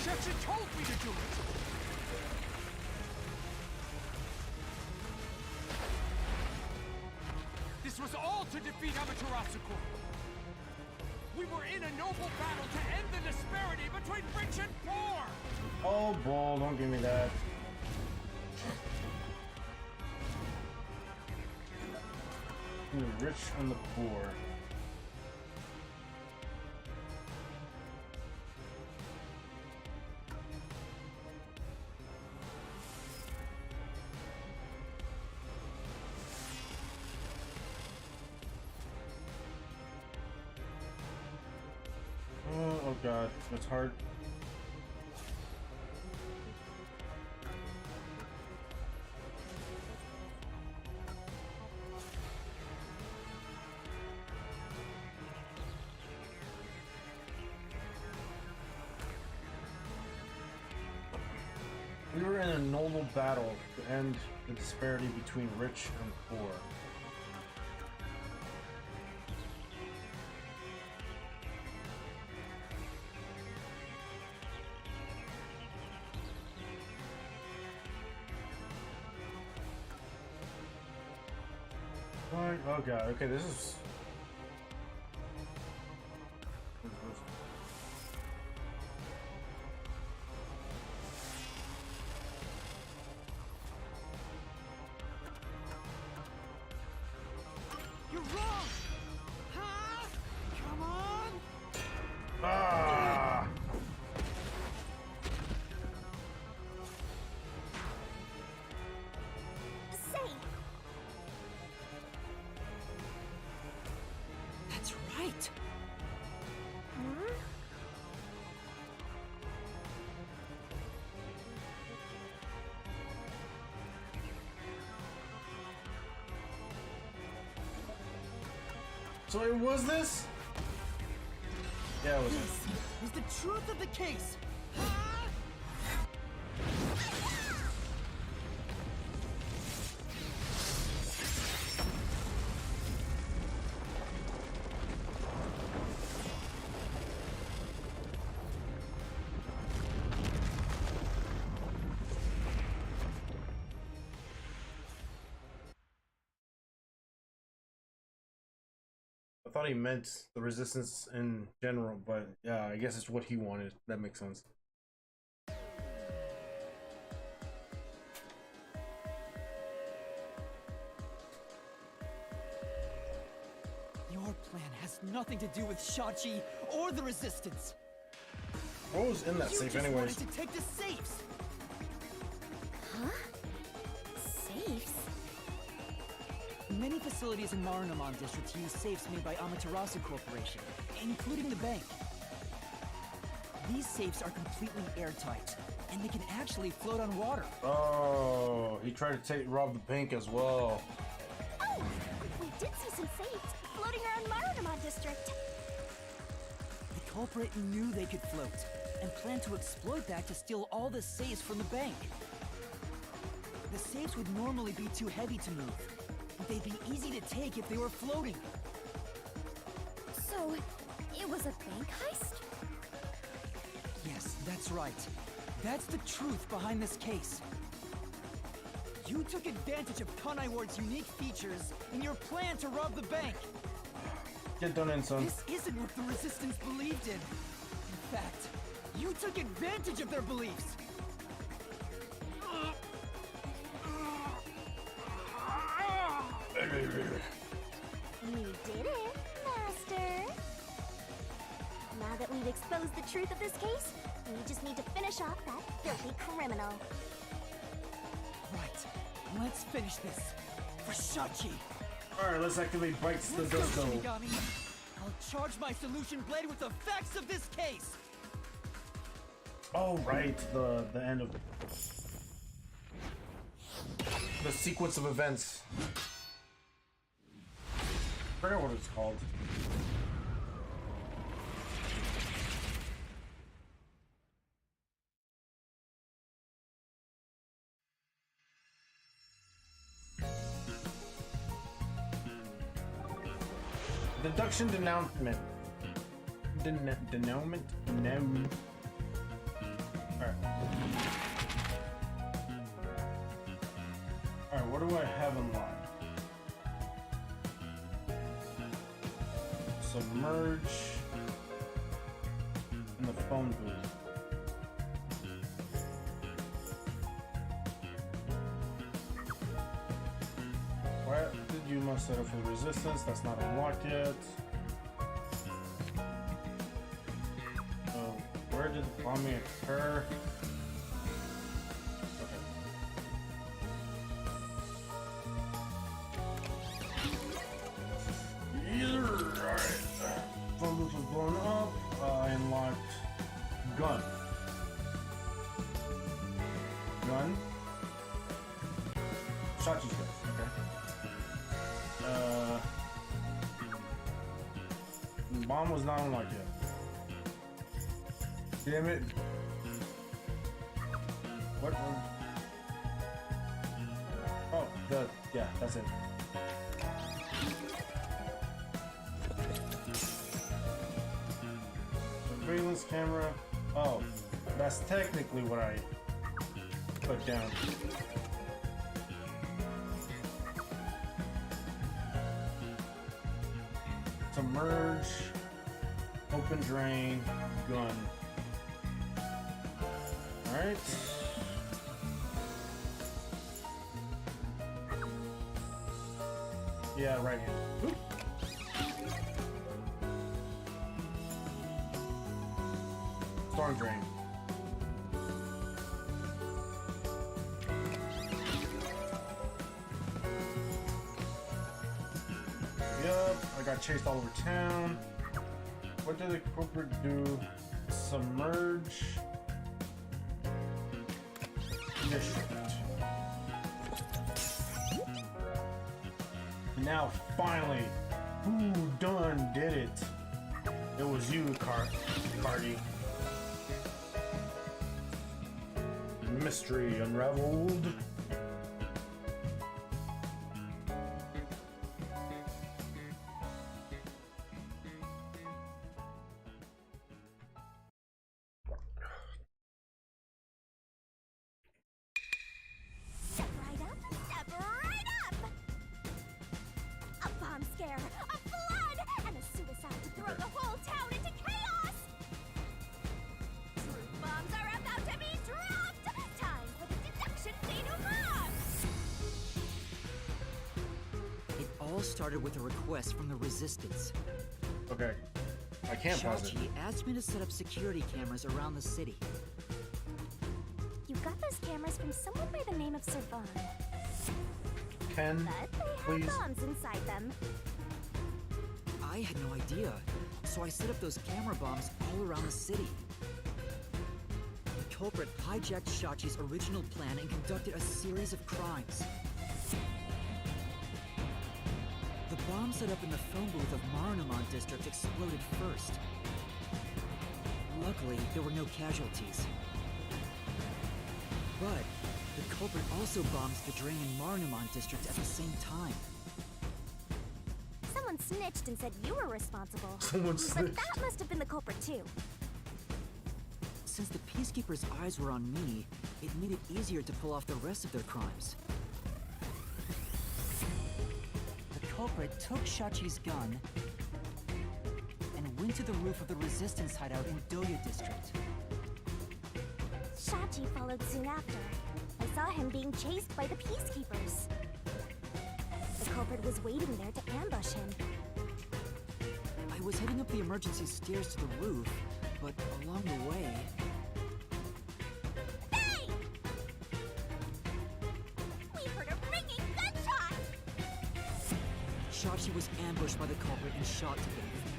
Shachi told me to do it. This was all to defeat Amaterasu Corp. We were in a noble battle to end the disparity between rich and poor! Oh, bull, don't give me that. The rich and the poor. Oh god, that's hard. We were in a noble battle to end the disparity between rich and poor. Oh god, okay, this is... You're wrong! Huh? Come on! Ah! Say, That's right. hmm? So it was this? Yeah, it was this. This is the truth of the case. I thought he meant the resistance in general, but yeah, I guess it's what he wanted. That makes sense. Your plan has nothing to do with Shachi or the Resistance. What was in that You safe just anyways? wanted to take the safes. Huh? Safes? Many facilities in Marunouman District use safes made by Amaterasu Corporation, including the bank. These safes are completely airtight, and they can actually float on water. Oh, he tried to rob the bank as well. Oh! We did see some safes floating around Marunouman District. The culprit knew they could float, and planned to exploit that to steal all the safes from the bank. The safes would normally be too heavy to move, but they'd be easy to take if they were floating. So, it was a bank heist? Yes, that's right. That's the truth behind this case. You took advantage of Kanai Ward's unique features in your plan to rob the bank. Get done in, son. This isn't what the Resistance believed in. In fact, you took advantage of their beliefs. You did it, Master. Now that we've exposed the truth of this case, we just need to finish off that filthy criminal. Right. Let's finish this. For Shachi. Alright, let's activate Bites the Let's go, Disco. Shinigami. I'll charge my solution blade with the facts of this case. Oh, right, the end of the sequence of events. I forgot what it's called. Deduction denouncement. Denouement? No. Alright. Alright, what do I have unlocked? Submerge in the phone booth. Where did you must set up for resistance? That's not unlocked yet. So, where did the bombing occur? Alright. Phone booth was blown up. I unlocked gun. Gun. Shachi's gun. Okay. Bomb was not unlocked yet. Damn it. What? Oh, yeah, that's it. Surveillance camera. Oh, that's technically what I put down. Submerge, open drain, gun. Alright. Yeah, right hand. Oop. Storm drain. Yup, I got chased all over town. What did the corporate do? Submerge. District. Now, finally, who done did it? It was you, Cardi. Mystery unraveled. Step right up, step right up! A bomb scare, a flood, and a suicide to throw the whole town into chaos! Truth bombs are about to be dropped! Time for the deduction denouement! It all started with a request from the Resistance. Okay, I can't pause it. Shachi asked me to set up security cameras around the city. You got those cameras from someone by the name of Servan, Ken, but they have please. bombs inside them. I had no idea, so I set up those camera bombs all around the city. The culprit hijacked Shachi's original plan and conducted a series of crimes. The bomb set up in the phone booth of Marunamon District exploded first. Luckily, there were no casualties. But the culprit also bombed the drain in Marunamon District at the same time. Someone snitched and said you were responsible. Someone But snitched. that must have been the culprit too. Since the Peacekeepers' eyes were on me, it made it easier to pull off the rest of their crimes. The culprit took Shachi's gun and went to the roof of the Resistance hideout in Doya District. Shachi followed soon after. I saw him being chased by the Peacekeepers. The culprit was waiting there to ambush him. I was heading up the emergency stairs to the roof, but along the way... Hey! We heard a ringing gunshot! Shachi was ambushed by the culprit and shot to death.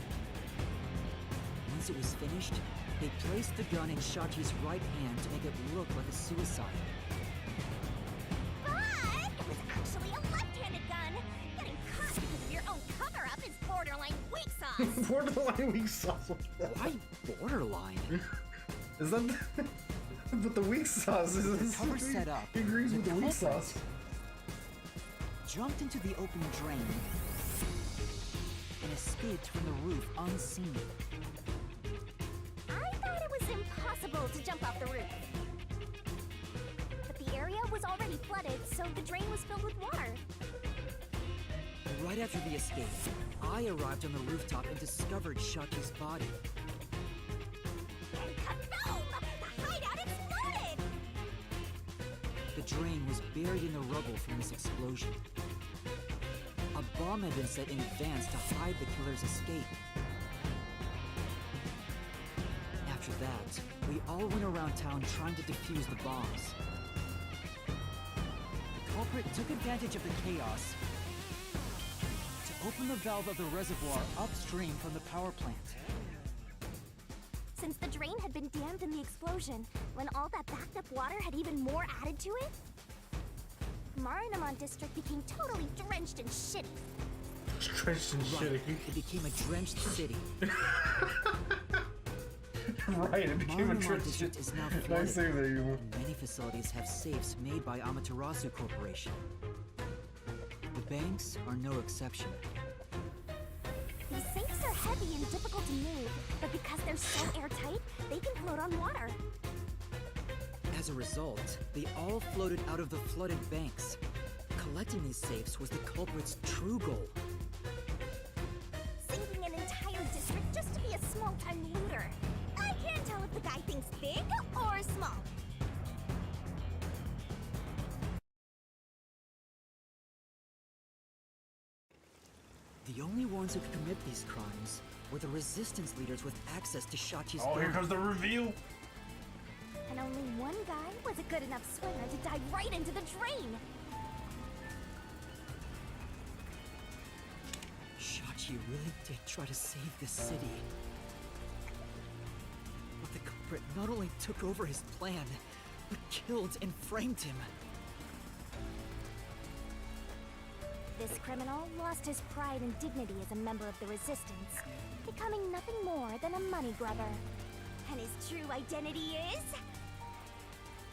Once it was finished, they placed the gun in Shachi's right hand to make it look like a suicide. But it was actually a left-handed gun! Getting caught because of your own cover-up is borderline weak sauce! Borderline weak sauce. Why borderline? Is that? But the weak sauce is. The cover set up. He agrees with the weak culprit sauce. Jumped into the open drain and escaped from the roof unseen. I thought it was impossible to jump off the roof. But the area was already flooded, so the drain was filled with water. Right after the escape, I arrived on the rooftop and discovered Shachi's body. And kaboom! The hideout exploded! The drain was buried in the rubble from this explosion. A bomb had been set in advance to hide the killer's escape. After that, we all went around town trying to defuse the bombs. The culprit took advantage of the chaos to open the valve of the reservoir upstream from the power plant. Since the drain had been dammed in the explosion, when all that backed up water had even more added to it, Marunamon District became totally drenched and shitty. Drenched and Right, shitty. it became a drenched city. Right, it became a Marunamon drenched. District is now Nice flooded. save there, you. Many facilities have safes made by Amaterasu Corporation. The banks are no exception. These safes are heavy and difficult to move, but because they're so airtight, they can float on water. As a result, they all floated out of the flooded banks. Collecting these safes was the culprit's true goal. Sinking an part-time looter. I can't tell if the guy thinks big or small. The only ones who could commit these crimes were the resistance leaders with access to Shachi's Oh, here gun. comes the reveal. And only one guy was a good enough swimmer to dive right into the drain. Shachi really did try to save this city. But the culprit not only took over his plan, but killed and framed him. This criminal lost his pride and dignity as a member of the Resistance, becoming nothing more than a money grubber. And his true identity is...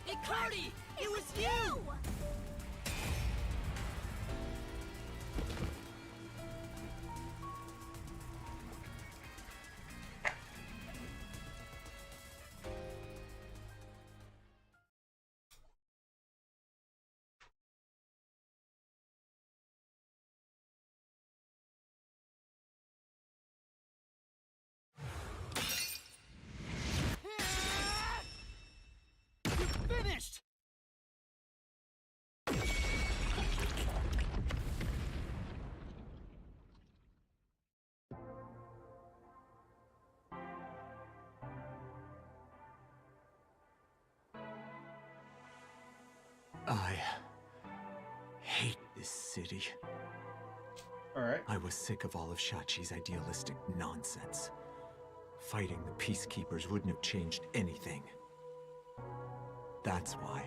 Icardi! It was you! Finished! I hate this city. Alright. I was sick of all of Shachi's idealistic nonsense. Fighting the peacekeepers wouldn't have changed anything. That's why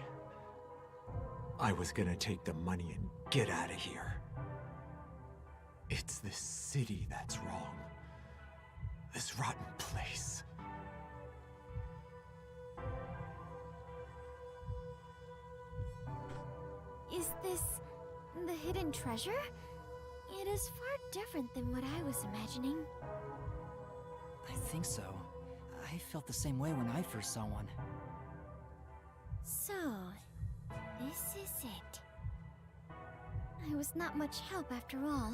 I was gonna take the money and get out of here. It's this city that's wrong. This rotten place. Is this the hidden treasure? It is far different than what I was imagining. I think so. I felt the same way when I first saw one. So, this is it. I was not much help after all.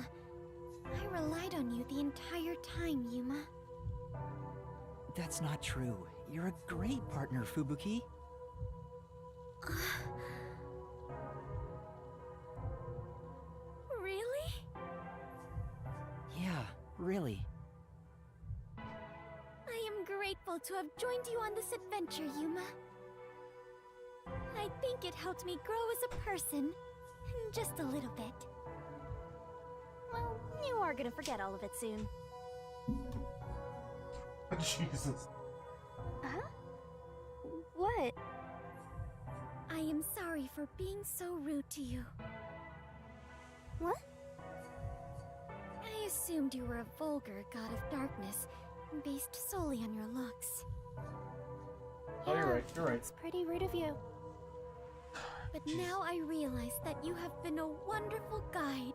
I relied on you the entire time, Yuma. That's not true. You're a great partner, Fubuki. Really? Yeah, really. I am grateful to have joined you on this adventure, Yuma. I think it helped me grow as a person. Just a little bit. Well, you are gonna forget all of it soon. Jesus. Huh? What? I am sorry for being so rude to you. What? I assumed you were a vulgar god of darkness, based solely on your looks. Oh, you're right. You're right. It's pretty rude of you. But now I realize that you have been a wonderful guide.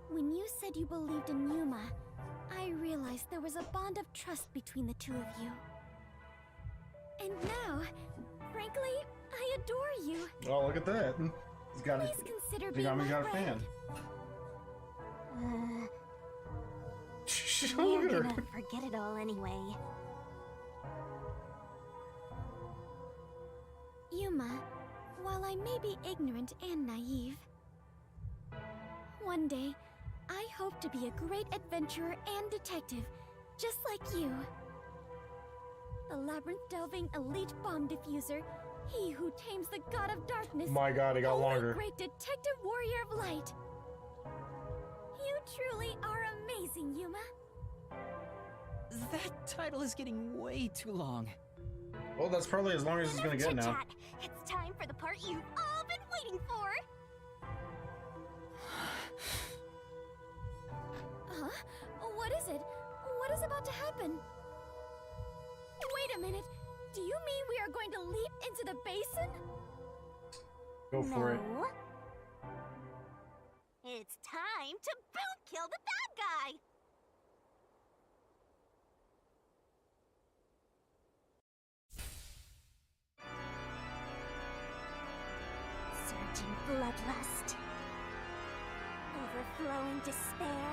When you said you believed in Yuma, I realized there was a bond of trust between the two of you. And now, frankly, I adore you. Oh, look at that. He's got Please it. consider being Digami's my got a friend. fan. We're Look at her. gonna forget it all anyway. Yuma, while I may be ignorant and naive, one day, I hope to be a great adventurer and detective, just like you. The labyrinth-delving elite bomb diffuser, he who tames the god of darkness. My god, it got only longer. great detective warrior of light. You truly are amazing, Yuma. That title is getting way too long. Well, that's probably as long as it's gonna get now. Chit-chat. It's time for the part you've all been waiting for. Huh? What is it? What is about to happen? Wait a minute. Do you mean we are going to leap into the basin? Go for it. No. It's time to boom kill the bad guy. Surging bloodlust. Overflowing despair.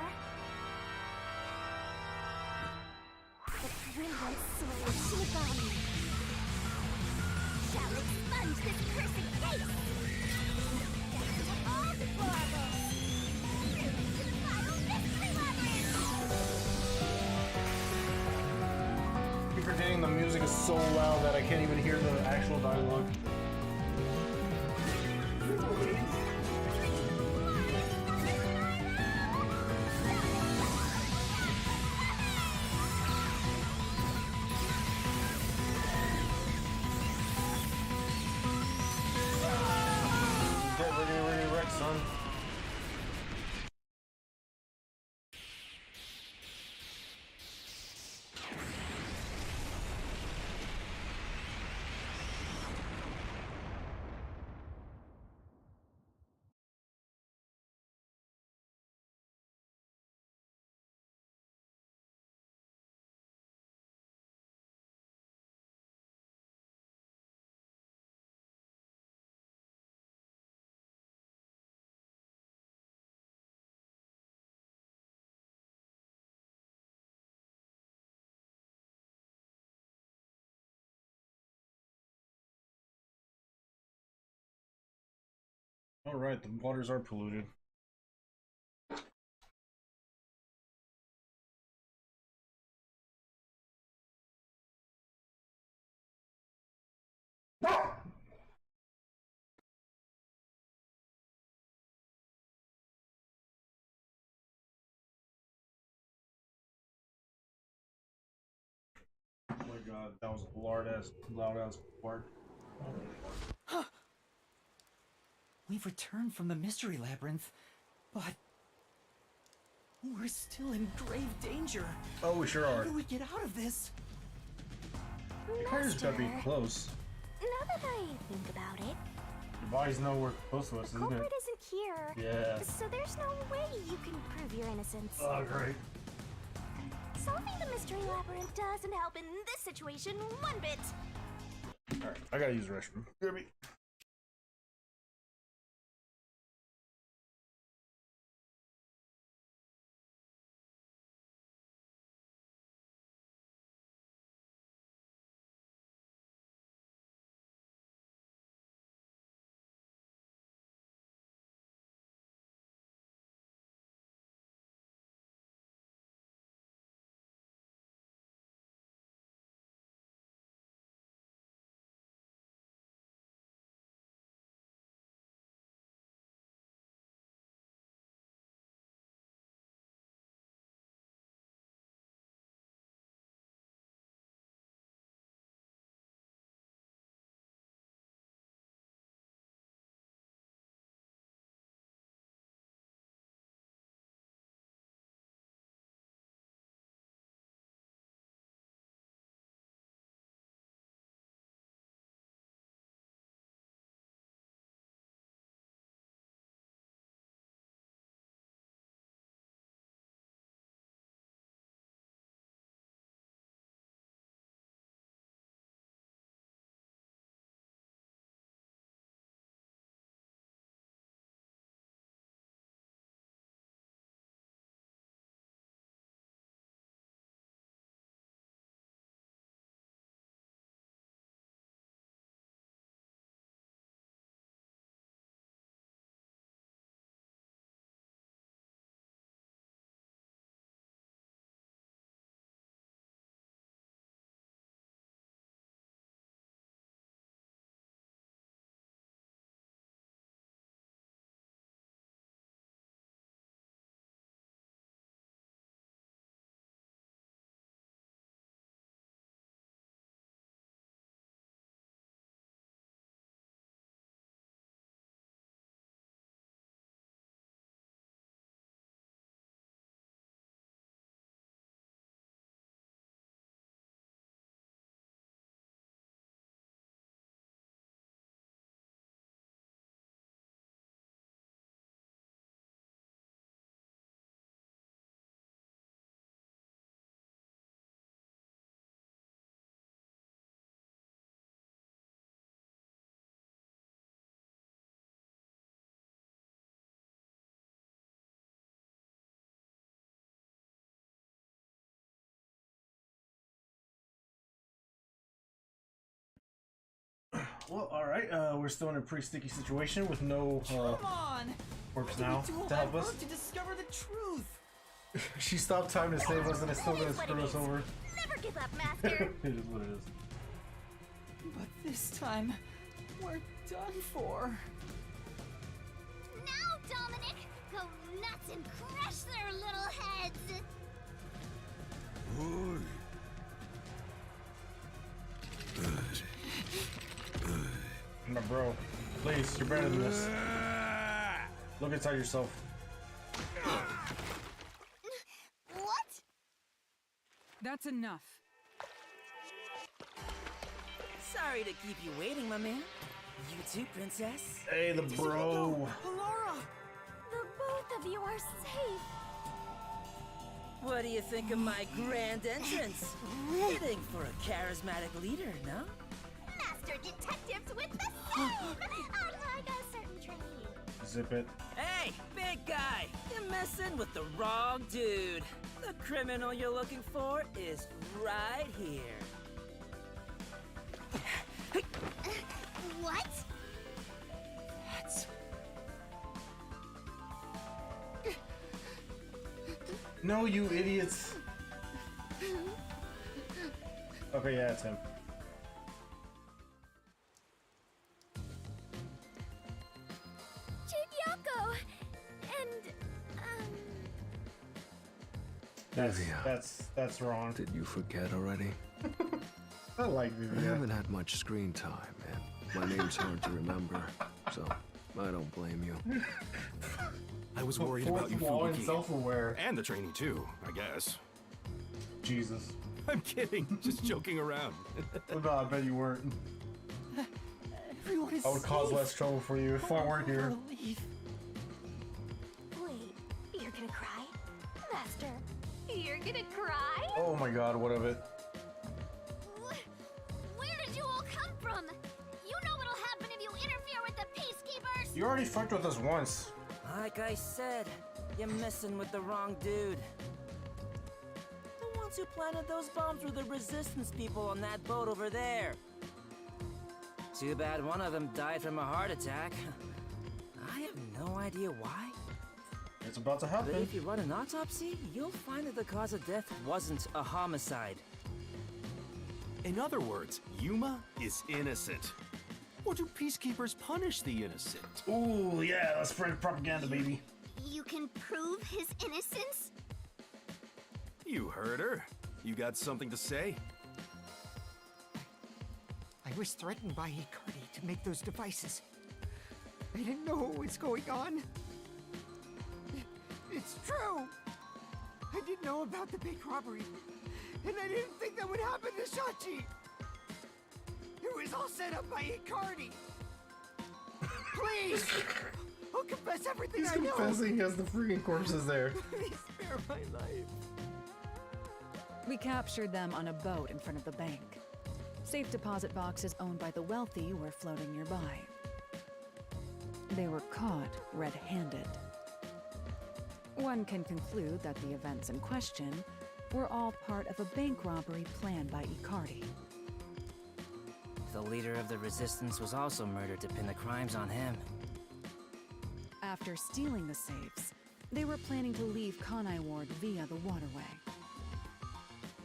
Labyrinth sword Shinigami shall expunge this cursed case! Death to all deplorables! To the final mystery labyrinth! Keep forgetting the music is so loud that I can't even hear the actual dialogue. Get ready, wreck, son. Alright, the waters are polluted. Oh my god, that was a loud ass fart. We've returned from the mystery labyrinth, but we're still in grave danger. Oh, we sure How are. do we get out of this? Carter's gotta be close. Now that I think about it, Your body's nowhere close to us, isn't culprit it? isn't here. Yeah. So there's no way you can prove your innocence. Oh, great. Solving the mystery labyrinth doesn't help in this situation one bit. Alright, I gotta use the restroom. Kirby. Well, alright, we're still in a pretty sticky situation with no Come on! corpse Why now did we do all to help that us. work to discover the truth? She stopped time to save us and it's still That gonna is what screw it us is. over. Never give up, Master. It is what it is. But this time, we're done for. Now, Dominic, go nuts and crush their little heads. My bro, please, you're better than this. Look inside yourself. What? That's enough. Sorry to keep you waiting, my man. You too, princess. Hey, the bro. Laura! The both of you are safe. What do you think of my grand entrance? Fitting for a charismatic leader, no? Master detectives with the same, unlike a certain trait. Zip it. Hey, big guy! You're messing with the wrong dude. The criminal you're looking for is right here. What? That's... No, you idiots. Okay, yeah, it's him. Chigyako. And, That's wrong. Did you forget already? I like I Vivian. haven't had much screen time, and my name's hard to remember, so I don't blame you. I was worried about you, Fourth wall and Fubuki. self-aware. And the trainee too, I guess. Jesus. I'm kidding, just joking around. Well, no, I bet you weren't. Everyone is I would cause safe. less trouble for you if I weren't here. Relief. wait, you're gonna cry? Master, you're gonna cry? Oh my god, what of it? Where did you all come from? You know what'll happen if you interfere with the peacekeepers. You already fucked with us once. Like I said, you're messing with the wrong dude. The ones who planted those bombs were the resistance people on that boat over there. Too bad one of them died from a heart attack. I have no idea why. It's about to But happen. if you run an autopsy, you'll find that the cause of death wasn't a homicide. In other words, Yuma is innocent. Or do peacekeepers punish the innocent? Ooh, yeah, let's spread propaganda, baby. You can prove his innocence? You heard her. You got something to say? I was threatened by Hikari to make those devices. I didn't know what was going on. It's true! I didn't know about the big robbery, and I didn't think that would happen to Shachi! It was all set up by Hikari! Please! I'll confess everything He's I know! confessing as the freaking corpses there. Please spare my life. We captured them on a boat in front of the bank. Safe deposit boxes owned by the wealthy were floating nearby. They were caught red-handed. One can conclude that the events in question were all part of a bank robbery planned by Icardi. The leader of the resistance was also murdered to pin the crimes on him. After stealing the safes, they were planning to leave Kanai Ward via the waterway.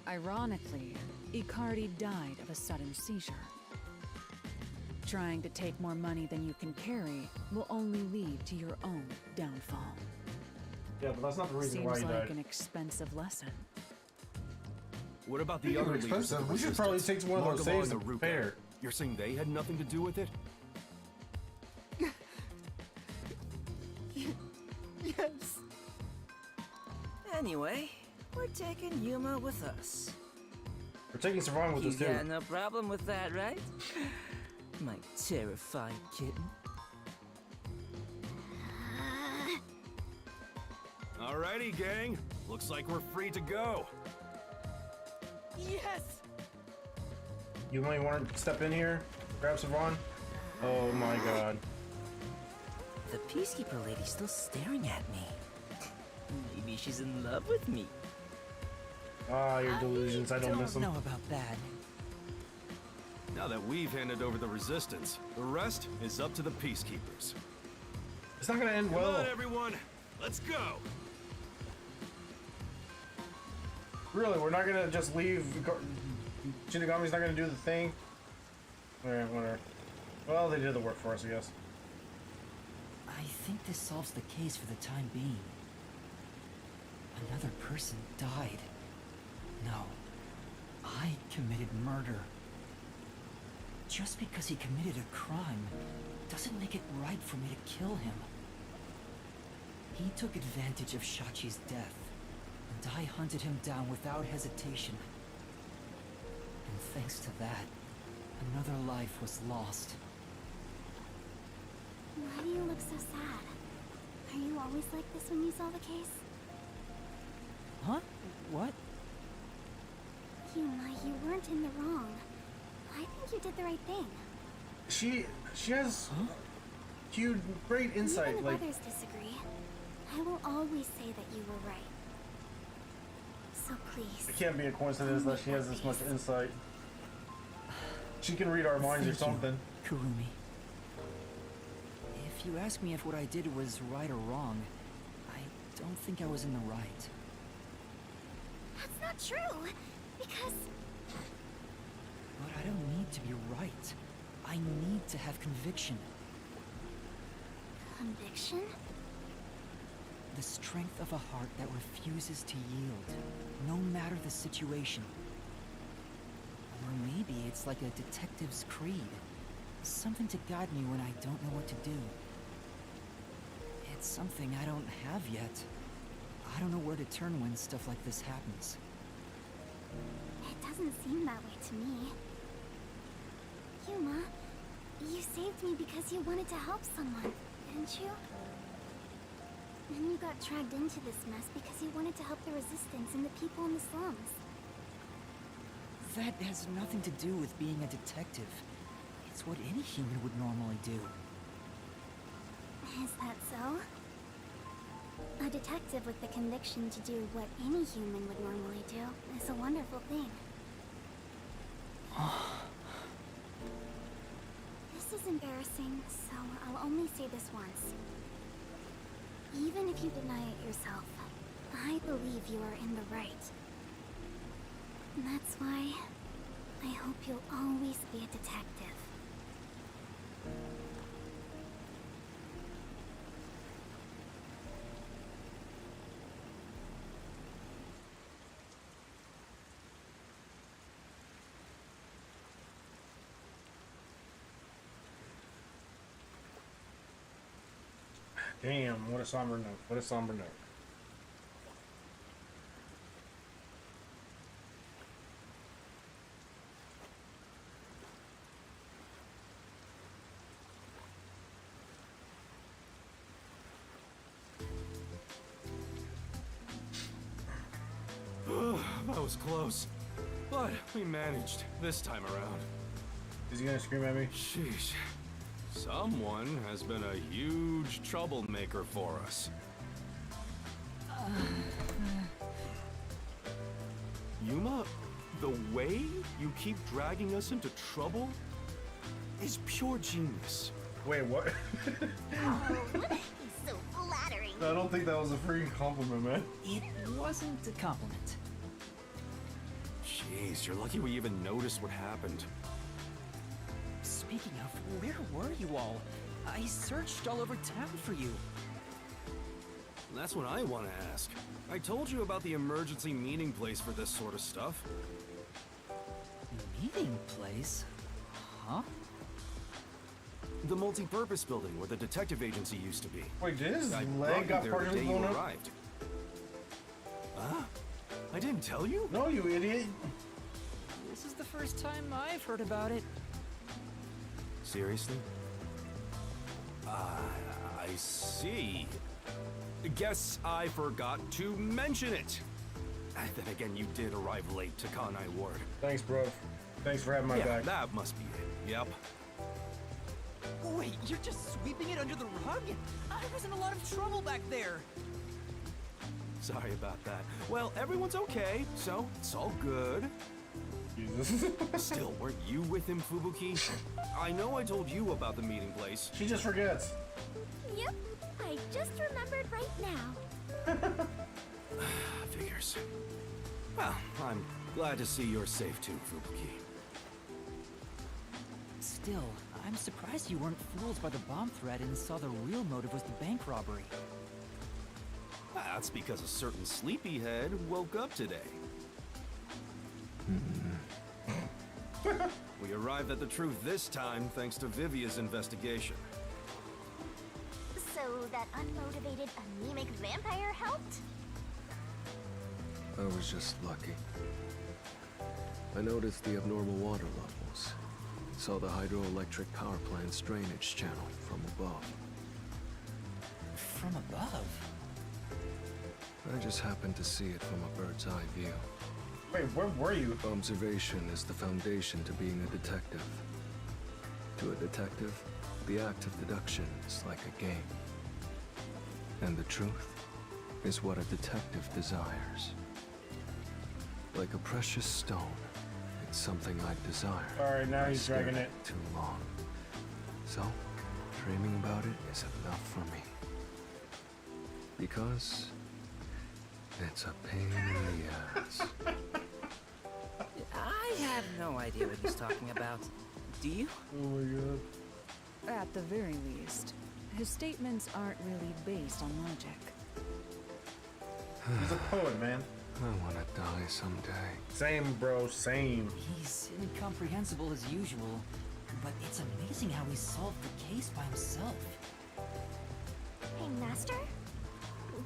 Ironically, Icardi died of a sudden seizure. Trying to take more money than you can carry will only lead to your own downfall. Yeah, but that's not the reason why Seems he like died. an expensive lesson. What about the Speaking of other leaders of expensive, the we should probably resistance? take one of those Margalo saves and and Aruka. prepare. You're saying they had nothing to do with it? Yes. Anyway, we're taking Yuma with us. We're taking Savon with You us too. got no problem with that, right? My terrifying kitten. Alrighty, gang. Looks like we're free to go. Yes! You might want to step in here, grab Savon. Oh my god. The peacekeeper lady's still staring at me. Maybe she's in love with me. Ah, your delusions, I don't miss them. know about that. Now that we've handed over the resistance, the rest is up to the peacekeepers. It's not gonna end well. Come on, everyone. Let's go. Really, we're not gonna just leave. Shinigami's not gonna do the thing. Alright, whatever. Well, they did the work for us, I guess. I think this solves the case for the time being. Another person died. No, I committed murder. Just because he committed a crime doesn't make it right for me to kill him. He took advantage of Shachi's death, and I hunted him down without hesitation. And thanks to that, another life was lost. Why do you look so sad? Are you always like this when you solve a case? Huh? What? Yuma, you weren't in the wrong. I think you did the right thing. She has huge, great insight. Even if Like, others disagree, I will always say that you were right. So please. it can't be a coincidence that she has this much insight. She can read our minds or something. Kurumi. If you ask me if what I did was right or wrong, I don't think I was in the right. That's not true, because... But I don't need to be right. I need to have conviction. Conviction? The strength of a heart that refuses to yield, no matter the situation. Or maybe it's like a detective's creed. Something to guide me when I don't know what to do. It's something I don't have yet. I don't know where to turn when stuff like this happens. It doesn't seem that way to me. Yuma, you saved me because you wanted to help someone, didn't you? Then you got dragged into this mess because you wanted to help the resistance and the people in the slums. That has nothing to do with being a detective. It's what any human would normally do. Is that so? A detective with the conviction to do what any human would normally do is a wonderful thing. This is embarrassing, so I'll only say this once. Even if you deny it yourself, I believe you are in the right. And that's why I hope you'll always be a detective. Damn, what a somber note. What a somber note. That was close. But we managed this time around. Is he gonna scream at me? Sheesh. Someone has been a huge troublemaker for us. Yuma, the way you keep dragging us into trouble is pure genius. Wait, what? Oh, so flattering. I don't think that was a free compliment, man. It wasn't a compliment. Jeez, you're lucky we even noticed what happened. Speaking of, where were you all? I searched all over town for you. That's what I want to ask. I told you about the emergency meeting place for this sort of stuff. Meeting place? Huh? The multi-purpose building where the detective agency used to be. Wait, did his I leg brought got you there the partially day you blown up? arrived. Huh? I didn't tell you? No, you idiot. This is the first time I've heard about it. Seriously? I see. Guess I forgot to mention it. Then again, you did arrive late to Kanai Ward. Thanks, bro. Thanks for having my Yeah, back. that must be it. Yep. Wait, you're just sweeping it under the rug? I was in a lot of trouble back there. Sorry about that. Well, everyone's okay, so it's all good. Jesus. Still, weren't you with him, Fubuki? I know I told you about the meeting place. She just forgets. Yep, I just remembered right now. Figures. Well, I'm glad to see you're safe too, Fubuki. Still, I'm surprised you weren't fooled by the bomb threat and saw the real motive was the bank robbery. That's because a certain sleepyhead woke up today. We arrived at the truth this time thanks to Vivia's investigation. So that unmotivated, anemic vampire helped? I was just lucky. I noticed the abnormal water levels. Saw the hydroelectric power plant's drainage channel from above. From above? I just happened to see it from a bird's eye view. Wait, where were you? Observation is the foundation to being a detective. To a detective, the act of deduction is like a game. And the truth is what a detective desires. Like a precious stone, it's something I desire. Alright, now he's Stared dragging at it. too long. So, dreaming about it is enough for me. Because it's a pain in the ass. I have no idea what he's talking about. Do you? Oh my god. At the very least, his statements aren't really based on logic. He's a poet, man. I want to die someday. Same, bro, same. He's incomprehensible as usual, but it's amazing how he solved the case by himself. Hey, Master?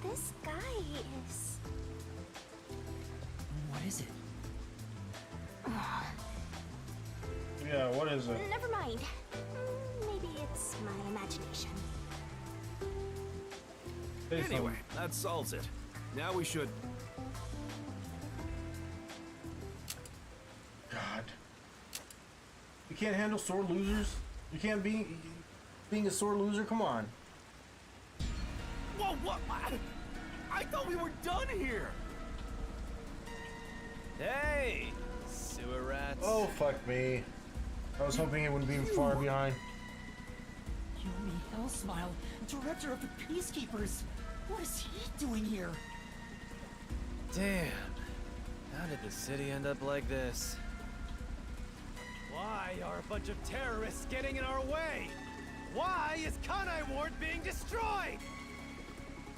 This guy is... What is it? Yeah, what is it? Never mind. Maybe it's my imagination. Say Anyway, that solves it. Now we should... God. You can't handle sore losers? You can't be... Being a sore loser? Come on. Whoa, what? I thought we were done here! Hey, sewer rats. Oh, fuck me. I was hoping it wouldn't be far behind. Yomi Hellsmile, director of the Peacekeepers. What is he doing here? Damn. How did the city end up like this? Why are a bunch of terrorists getting in our way? Why is Kanai Ward being destroyed?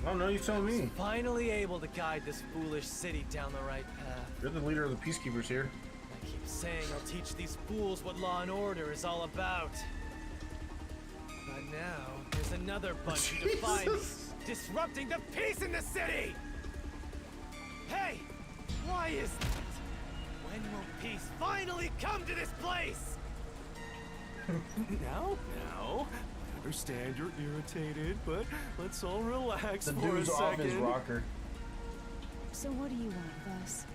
I don't know, you tell me. Finally able to guide this foolish city down the right path. You're the leader of the Peacekeepers here. I keep saying I'll teach these fools what law and order is all about. But now, there's another bunch who defy me, disrupting the peace in the city! Hey! Why is that? When will peace finally come to this place? Now? I understand you're irritated, but let's all relax The for a dude's off his second. rocker. So what do you want of us?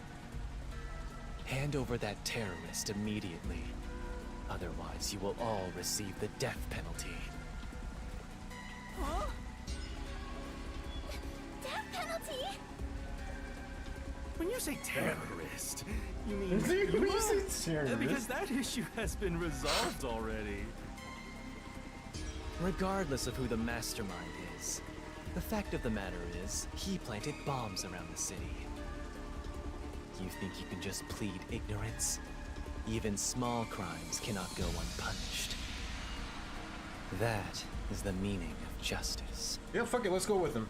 Hand over that terrorist immediately. Otherwise, you will all receive the death penalty. Huh? Death penalty? When you say terrorist, you mean When you say terrorist? Because that issue has been resolved already. Regardless of who the mastermind is, the fact of the matter is, he planted bombs around the city. You think you can just plead ignorance? Even small crimes cannot go unpunished. That is the meaning of justice. Yeah, fuck it, let's go with him.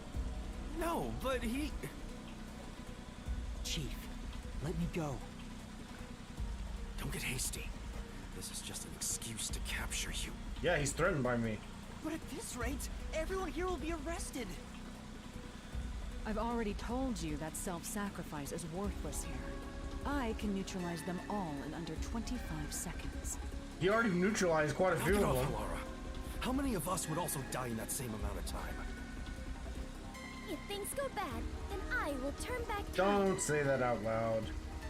No, but he... Chief, let me go. Don't get hasty. This is just an excuse to capture you. Yeah, he's threatened by me. But at this rate, everyone here will be arrested. I've already told you that self-sacrifice is worthless here. I can neutralize them all in under 25 seconds. He already neutralized quite a Knock few it of off, them. Laura. How many of us would also die in that same amount of time? If things go bad, then I will turn back time. Don't say that out loud.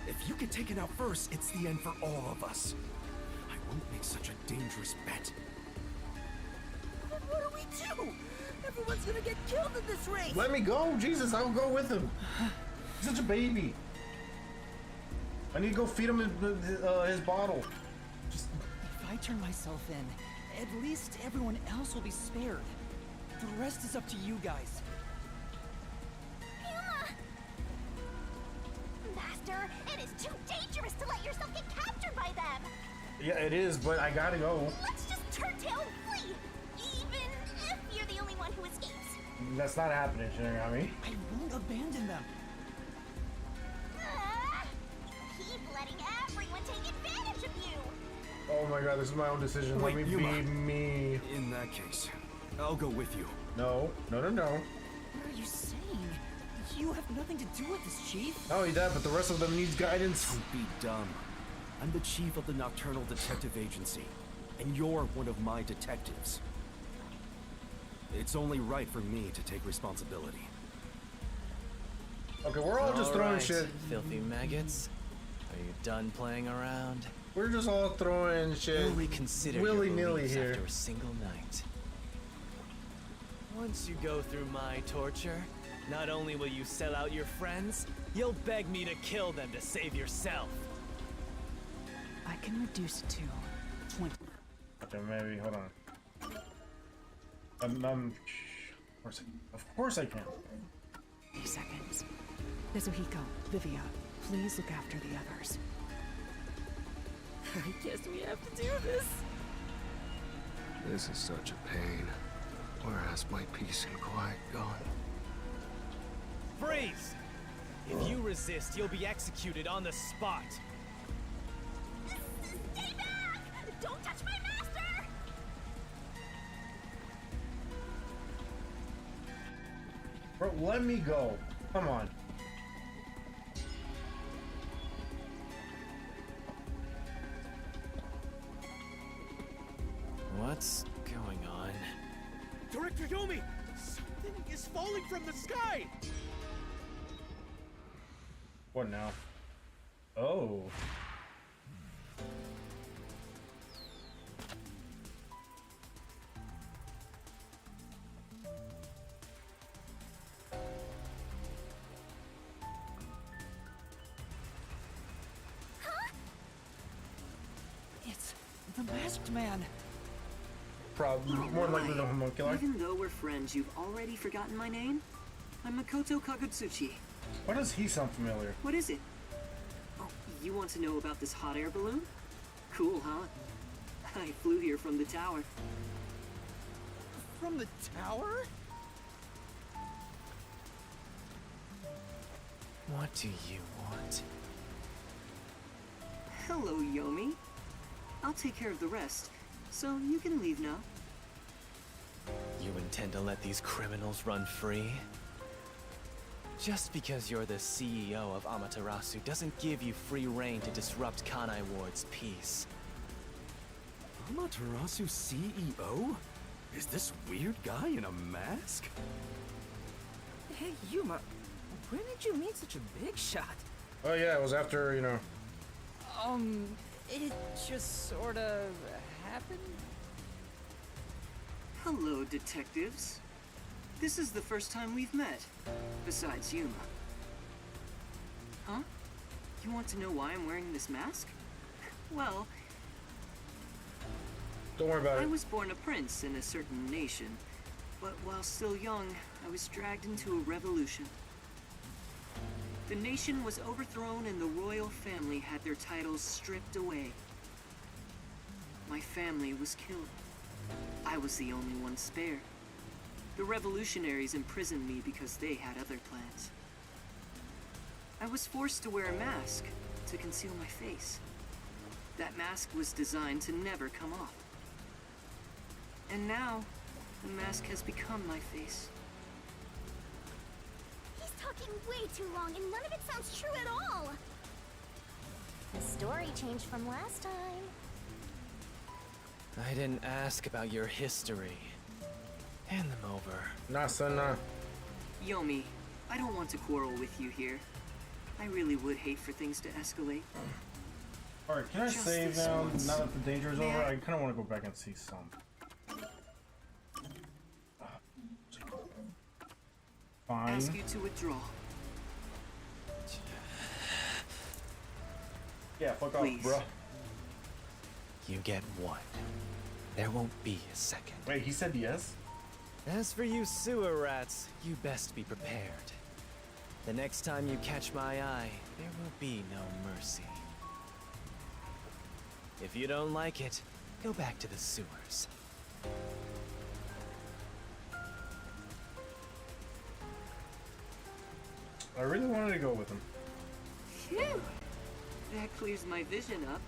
If you get taken out first, it's the end for all of us. I won't make such a dangerous bet. Then what do we do? Everyone's gonna get killed in this race. Let me go, Jesus, I'll go with him. He's such a baby. I need to go feed him his bottle. Just If I turn myself in, at least everyone else will be spared. The rest is up to you guys. Yuma! Master, it is too dangerous to let yourself get captured by them! yeah, it is, but I gotta go. Let's just turn tail and flee! Even if you're the only one who escapes! That's not happening, Shinigami. I won't abandon them. Keep letting everyone take advantage of you! Oh my god, this is my own decision. Wait, Let me Yuma. be me. In that case, I'll go with you. No, no, no, no. What are you saying? You have nothing to do with this, Chief. Not only that, but the rest of them needs guidance. Don't be dumb. I'm the chief of the Nocturnal Detective Agency, and you're one of my detectives. It's only right for me to take responsibility. Okay, we're all just throwing Alright, shit. filthy maggots. Are you done playing around? We're just all throwing shit You'll reconsider willy your nilly beliefs here. after a single night. Once you go through my torture, not only will you sell out your friends, you'll beg me to kill them to save yourself. I can reduce it to 20. Okay, maybe hold on. Of course I can. 30 seconds. Kazuhiko, Vivia, please look after the others. I guess we have to do this. This is such a pain. Where has my peace and quiet gone? Freeze! If you resist, you'll be executed on the spot. Stay back! Don't touch my master! Bro, let me go. Come on. What's going on? Director Yomi! Something is falling from the sky! What now? Oh. It's the masked man. Probably more likely the homuncular. Even though we're friends, you've already forgotten my name? I'm Makoto Kagutsuchi. Why does he sound familiar? What is it? Oh, you want to know about this hot air balloon? Cool, huh? I flew here from the tower. From the tower? What do you want? Hello, Yomi. I'll take care of the rest, so you can leave now. You intend to let these criminals run free? Just because you're the CEO of Amaterasu doesn't give you free rein to disrupt Kanai Ward's peace. Amaterasu CEO? Is this weird guy in a mask? Hey, Yuma, when did you meet such a big shot? Oh yeah, it was after, you know. It just sort of happened. Hello, detectives. This is the first time we've met, besides Yuma. Huh? You want to know why I'm wearing this mask? Well, Don't worry about I it. was born a prince in a certain nation, but while still young, I was dragged into a revolution. The nation was overthrown and the royal family had their titles stripped away. My family was killed. I was the only one spared. The revolutionaries imprisoned me because they had other plans. I was forced to wear a mask to conceal my face. That mask was designed to never come off. And now, the mask has become my face. He's talking way too long, and none of it sounds true at all! The story changed from last time. I didn't ask about your history. Hand them over. Nah, son, nah. Yomi, I don't want to quarrel with you here. I really would hate for things to escalate. Alright, can I Just save this now? once. Now that the danger is May over? I- I kind of want to go back and see some. Fine. Ask you to withdraw. Yeah, fuck off, Please. bruh. You get one. There won't be a second. Wait, he said yes? As for you sewer rats, you best be prepared. The next time you catch my eye, there will be no mercy. If you don't like it, go back to the sewers. I really wanted to go with him. Phew! That clears my vision up.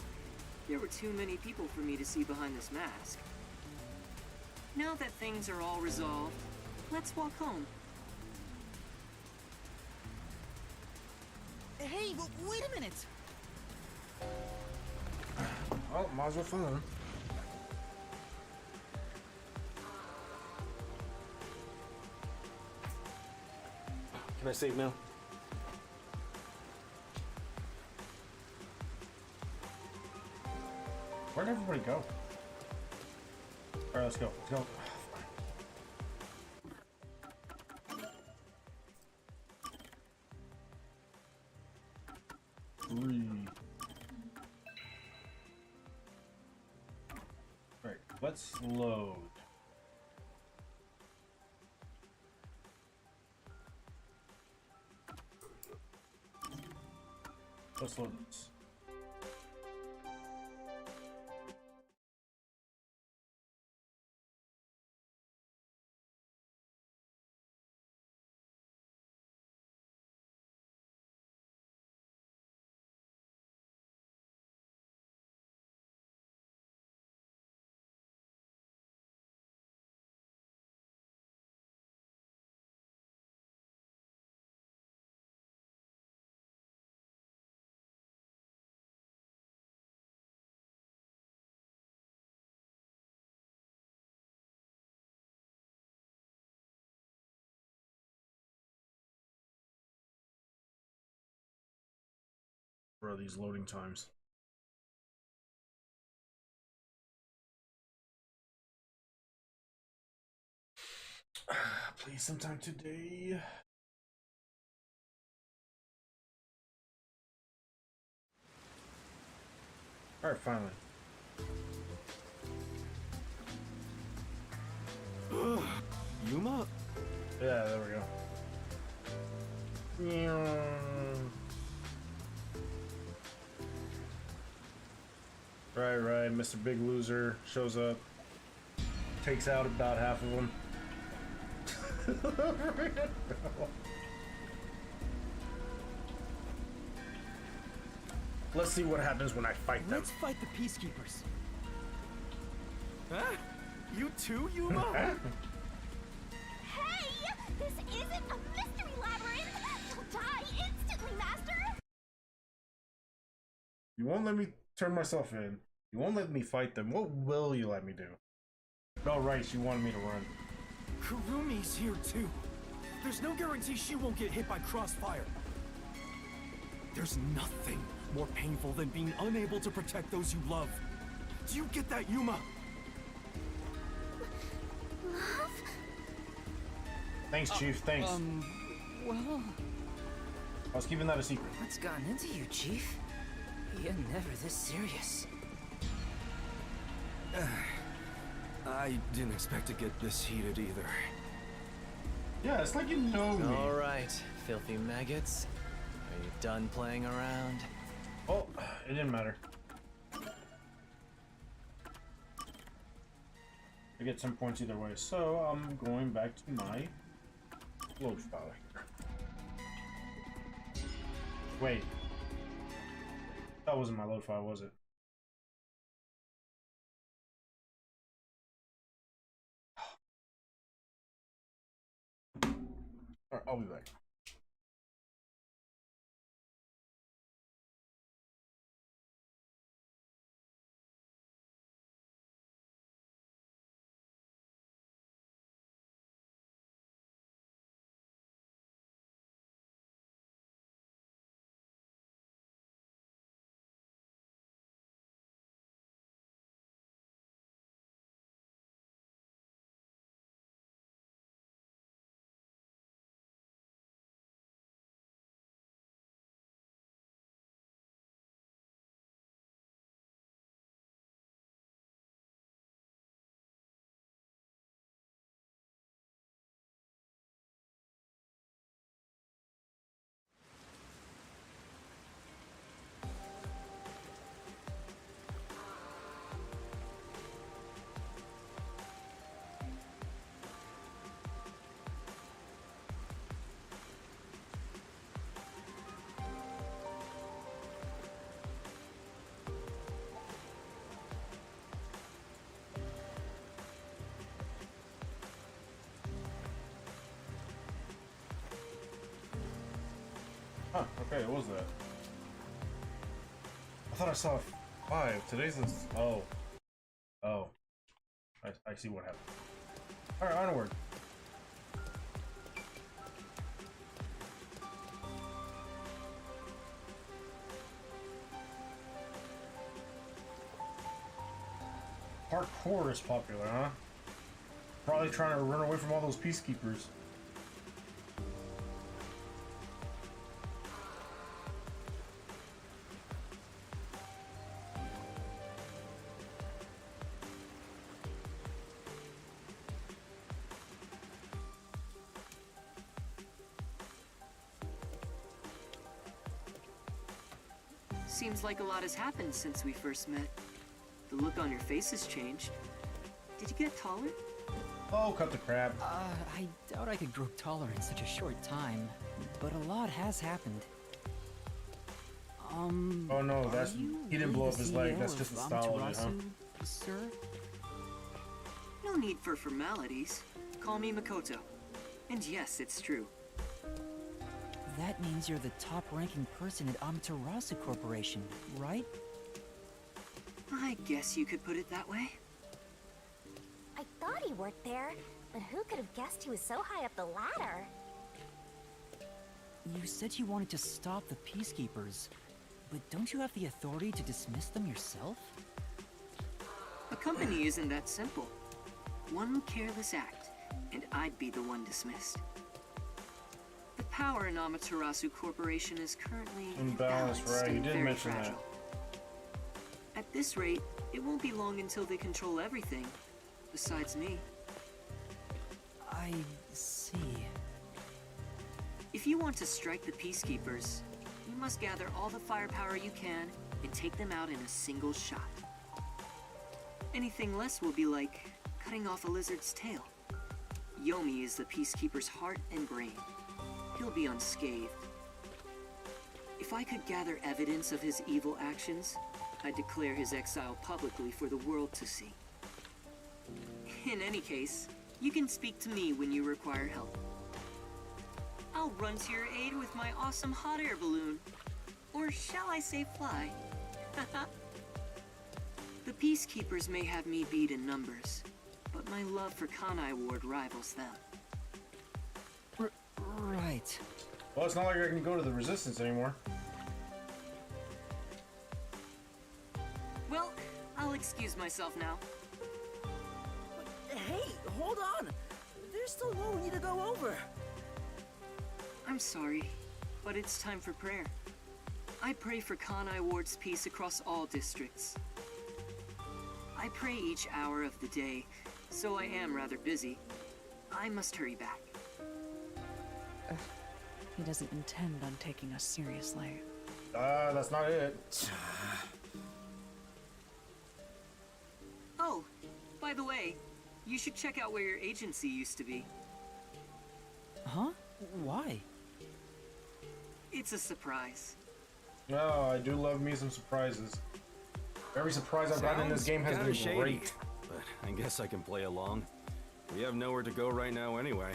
There were too many people for me to see behind this mask. Now that things are all resolved, let's walk home. Hey, wait a minute! Oh, might as well fun. Can I save now? Where'd everybody go? Alright, let's go. Let's go. Right, let's load. Let's load this. Bro, these loading times. Please, sometime today. Alright, finally. Yuma? Yeah, there we go. Right, Mr. Big Loser shows up, takes out about half of them. Let's see what happens when I fight them. Let's fight the peacekeepers. Huh? You too, Yuma? Hey! This isn't a mystery labyrinth! You'll die instantly, Master! You won't let me turn myself in. You won't let me fight them. What will you let me do? No, right, she wanted me to run. Kurumi's here too. There's no guarantee she won't get hit by crossfire. There's nothing more painful than being unable to protect those you love. Do you get that, Yuma? Love? Thanks, Chief, thanks. Well... I was keeping that a secret. What's gotten into you, Chief? You're never this serious. I didn't expect to get this heated either. Yeah, it's like you know me. Alright, filthy maggots. Are you done playing around? Oh, it didn't matter. I get 10 points either way, so I'm going back to my load file here. Wait. That wasn't my load file, was it? Alright, I'll be back. Huh, okay, what was that? I thought I saw 5. Today's this. Oh. Oh. I see what happened. Alright, onward. Parkour is popular, huh? Probably trying to run away from all those peacekeepers. Seems like a lot has happened since we first met. The look on your face has changed. Did you get taller? Oh, cut the crap. I doubt I could grow taller in such a short time, but a lot has happened. Oh no, that's he didn't blow up his leg. That's just the style of it, huh? Sir? No need for formalities. Call me Makoto. And yes, it's true. That means you're the top-ranking person at Amaterasu Corporation, right? I guess you could put it that way. I thought he worked there, but who could have guessed he was so high up the ladder? You said you wanted to stop the Peacekeepers, but don't you have the authority to dismiss them yourself? A company isn't that simple. One careless act, and I'd be the one dismissed. The power in Amaterasu Corporation is currently imbalanced, right? You and did very mention fragile. that. At this rate, it won't be long until they control everything, besides me. I see. If you want to strike the Peacekeepers, you must gather all the firepower you can and take them out in a single shot. Anything less will be like cutting off a lizard's tail. Yomi is the Peacekeeper's heart and brain. He'll be unscathed. If I could gather evidence of his evil actions, I'd declare his exile publicly for the world to see. In any case, you can speak to me when you require help. I'll run to your aid with my awesome hot air balloon. Or shall I say fly? The Peacekeepers may have me beat in numbers, but my love for Kanai Ward rivals them. Right. Well, it's not like I can go to the Resistance anymore. Well, I'll excuse myself now. Hey, hold on! There's still more we need to go over. I'm sorry, but it's time for prayer. I pray for Kanai Ward's peace across all districts. I pray each hour of the day, so I am rather busy. I must hurry back. He doesn't intend on taking us seriously. That's not it. Oh, by the way, you should check out where your agency used to be. Huh? Why? It's a surprise. No, I do love me some surprises. Every surprise I've gotten in this game has been shady, great. but I guess I can play along. We have nowhere to go right now anyway.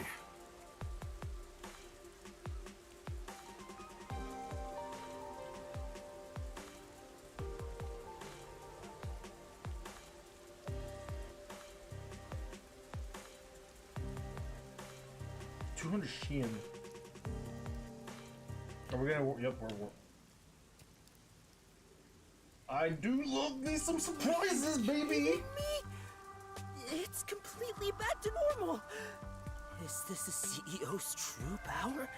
Shien. Are we gonna? Yep, we're. I do love me some surprises, baby. Me? It's completely back to normal. Is this the CEO's true power?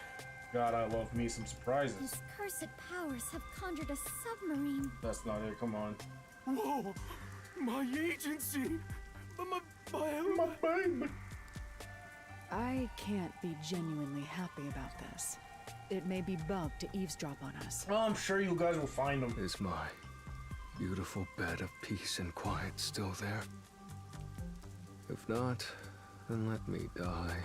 God, I love me some surprises. These cursed powers have conjured a submarine. That's not it. Come on. Whoa! My agency! My baby! I can't be genuinely happy about this. It may be bugged to eavesdrop on us. Well, I'm sure you guys will find them. Is my beautiful bed of peace and quiet still there? If not, then let me die.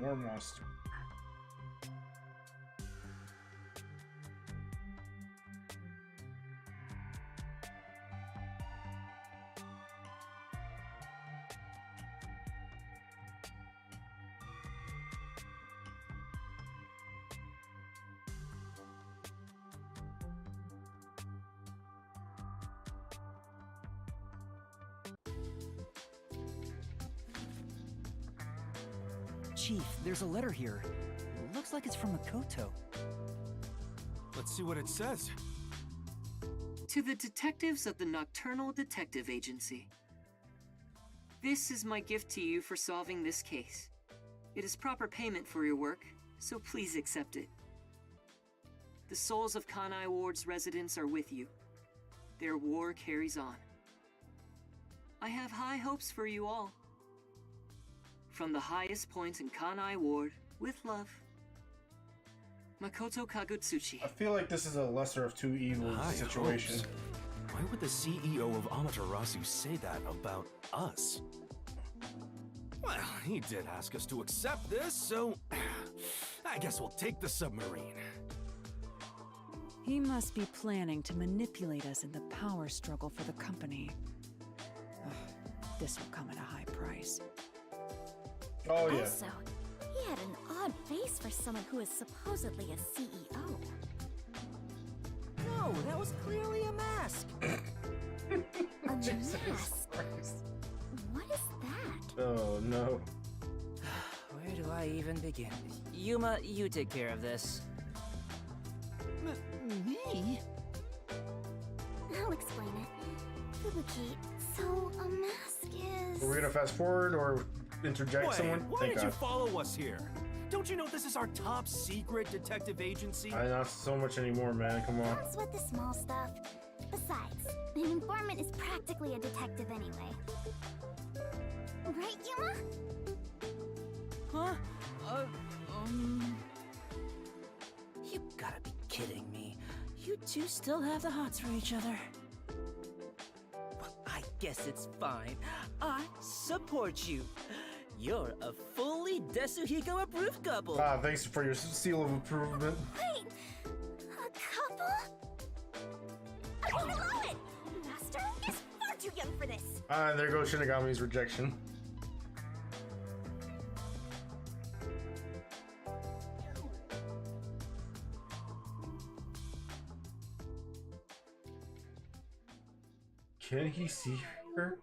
More monster. Chief, there's a letter here. Looks like it's from Makoto. Let's see what it says. To the detectives of the Nocturnal Detective Agency. This is my gift to you for solving this case. It is proper payment for your work, so please accept it. The souls of Kanai Ward's residents are with you. Their war carries on. I have high hopes for you all. From the highest points in Kanai Ward, with love, Makoto Kagutsuchi. I feel like this is a lesser of two evils situation. Hopes. Why would the CEO of Amaterasu say that about us? Well, he did ask us to accept this, so I guess we'll take the submarine. He must be planning to manipulate us in the power struggle for the company. This will come at a high price. Oh, yeah. Also, he had an odd face for someone who is supposedly a CEO. No, that was clearly a mask. A mask? What is that? Oh, no. Where do I even begin? Yuma, you take care of this. Me? I'll explain it. Fubuki, so a mask is... Are we gonna fast forward or interject Wait, someone? why Thank did you God. follow us here? Don't you know this is our top secret detective agency? Not so much anymore, man. Come on. Don't sweat the small stuff. Besides, an informant is practically a detective anyway. Right, Yuma? Huh? You gotta be kidding me. You two still have the hots for each other. Well, I guess it's fine. I support you. You're a fully Desuhiko approved couple. Ah, thanks for your seal of improvement. Wait! A couple? I won't allow it! Master is far too young for this! Ah, and there goes Shinigami's rejection. Can he see her?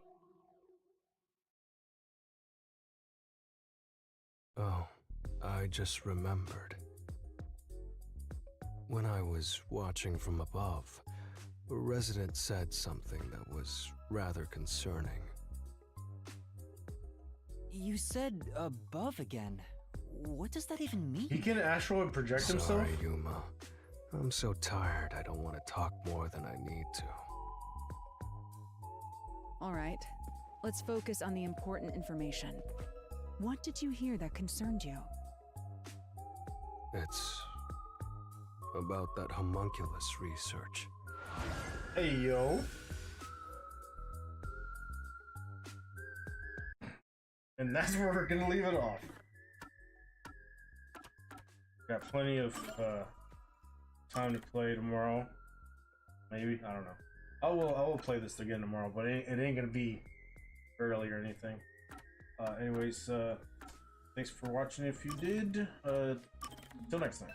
Oh, I just remembered. When I was watching from above, a resident said something that was rather concerning. You said above again. What does that even mean? He can astral project himself? Sorry, Yuma. I'm so tired I don't want to talk more than I need to. All right, let's focus on the important information. What did you hear that concerned you? It's about that homunculus research. Hey, yo. And that's where we're gonna leave it off. Got plenty of time to play tomorrow. Maybe, I don't know. I will play this again tomorrow, but it ain't gonna be early or anything. Anyways, thanks for watching if you did. Till next time.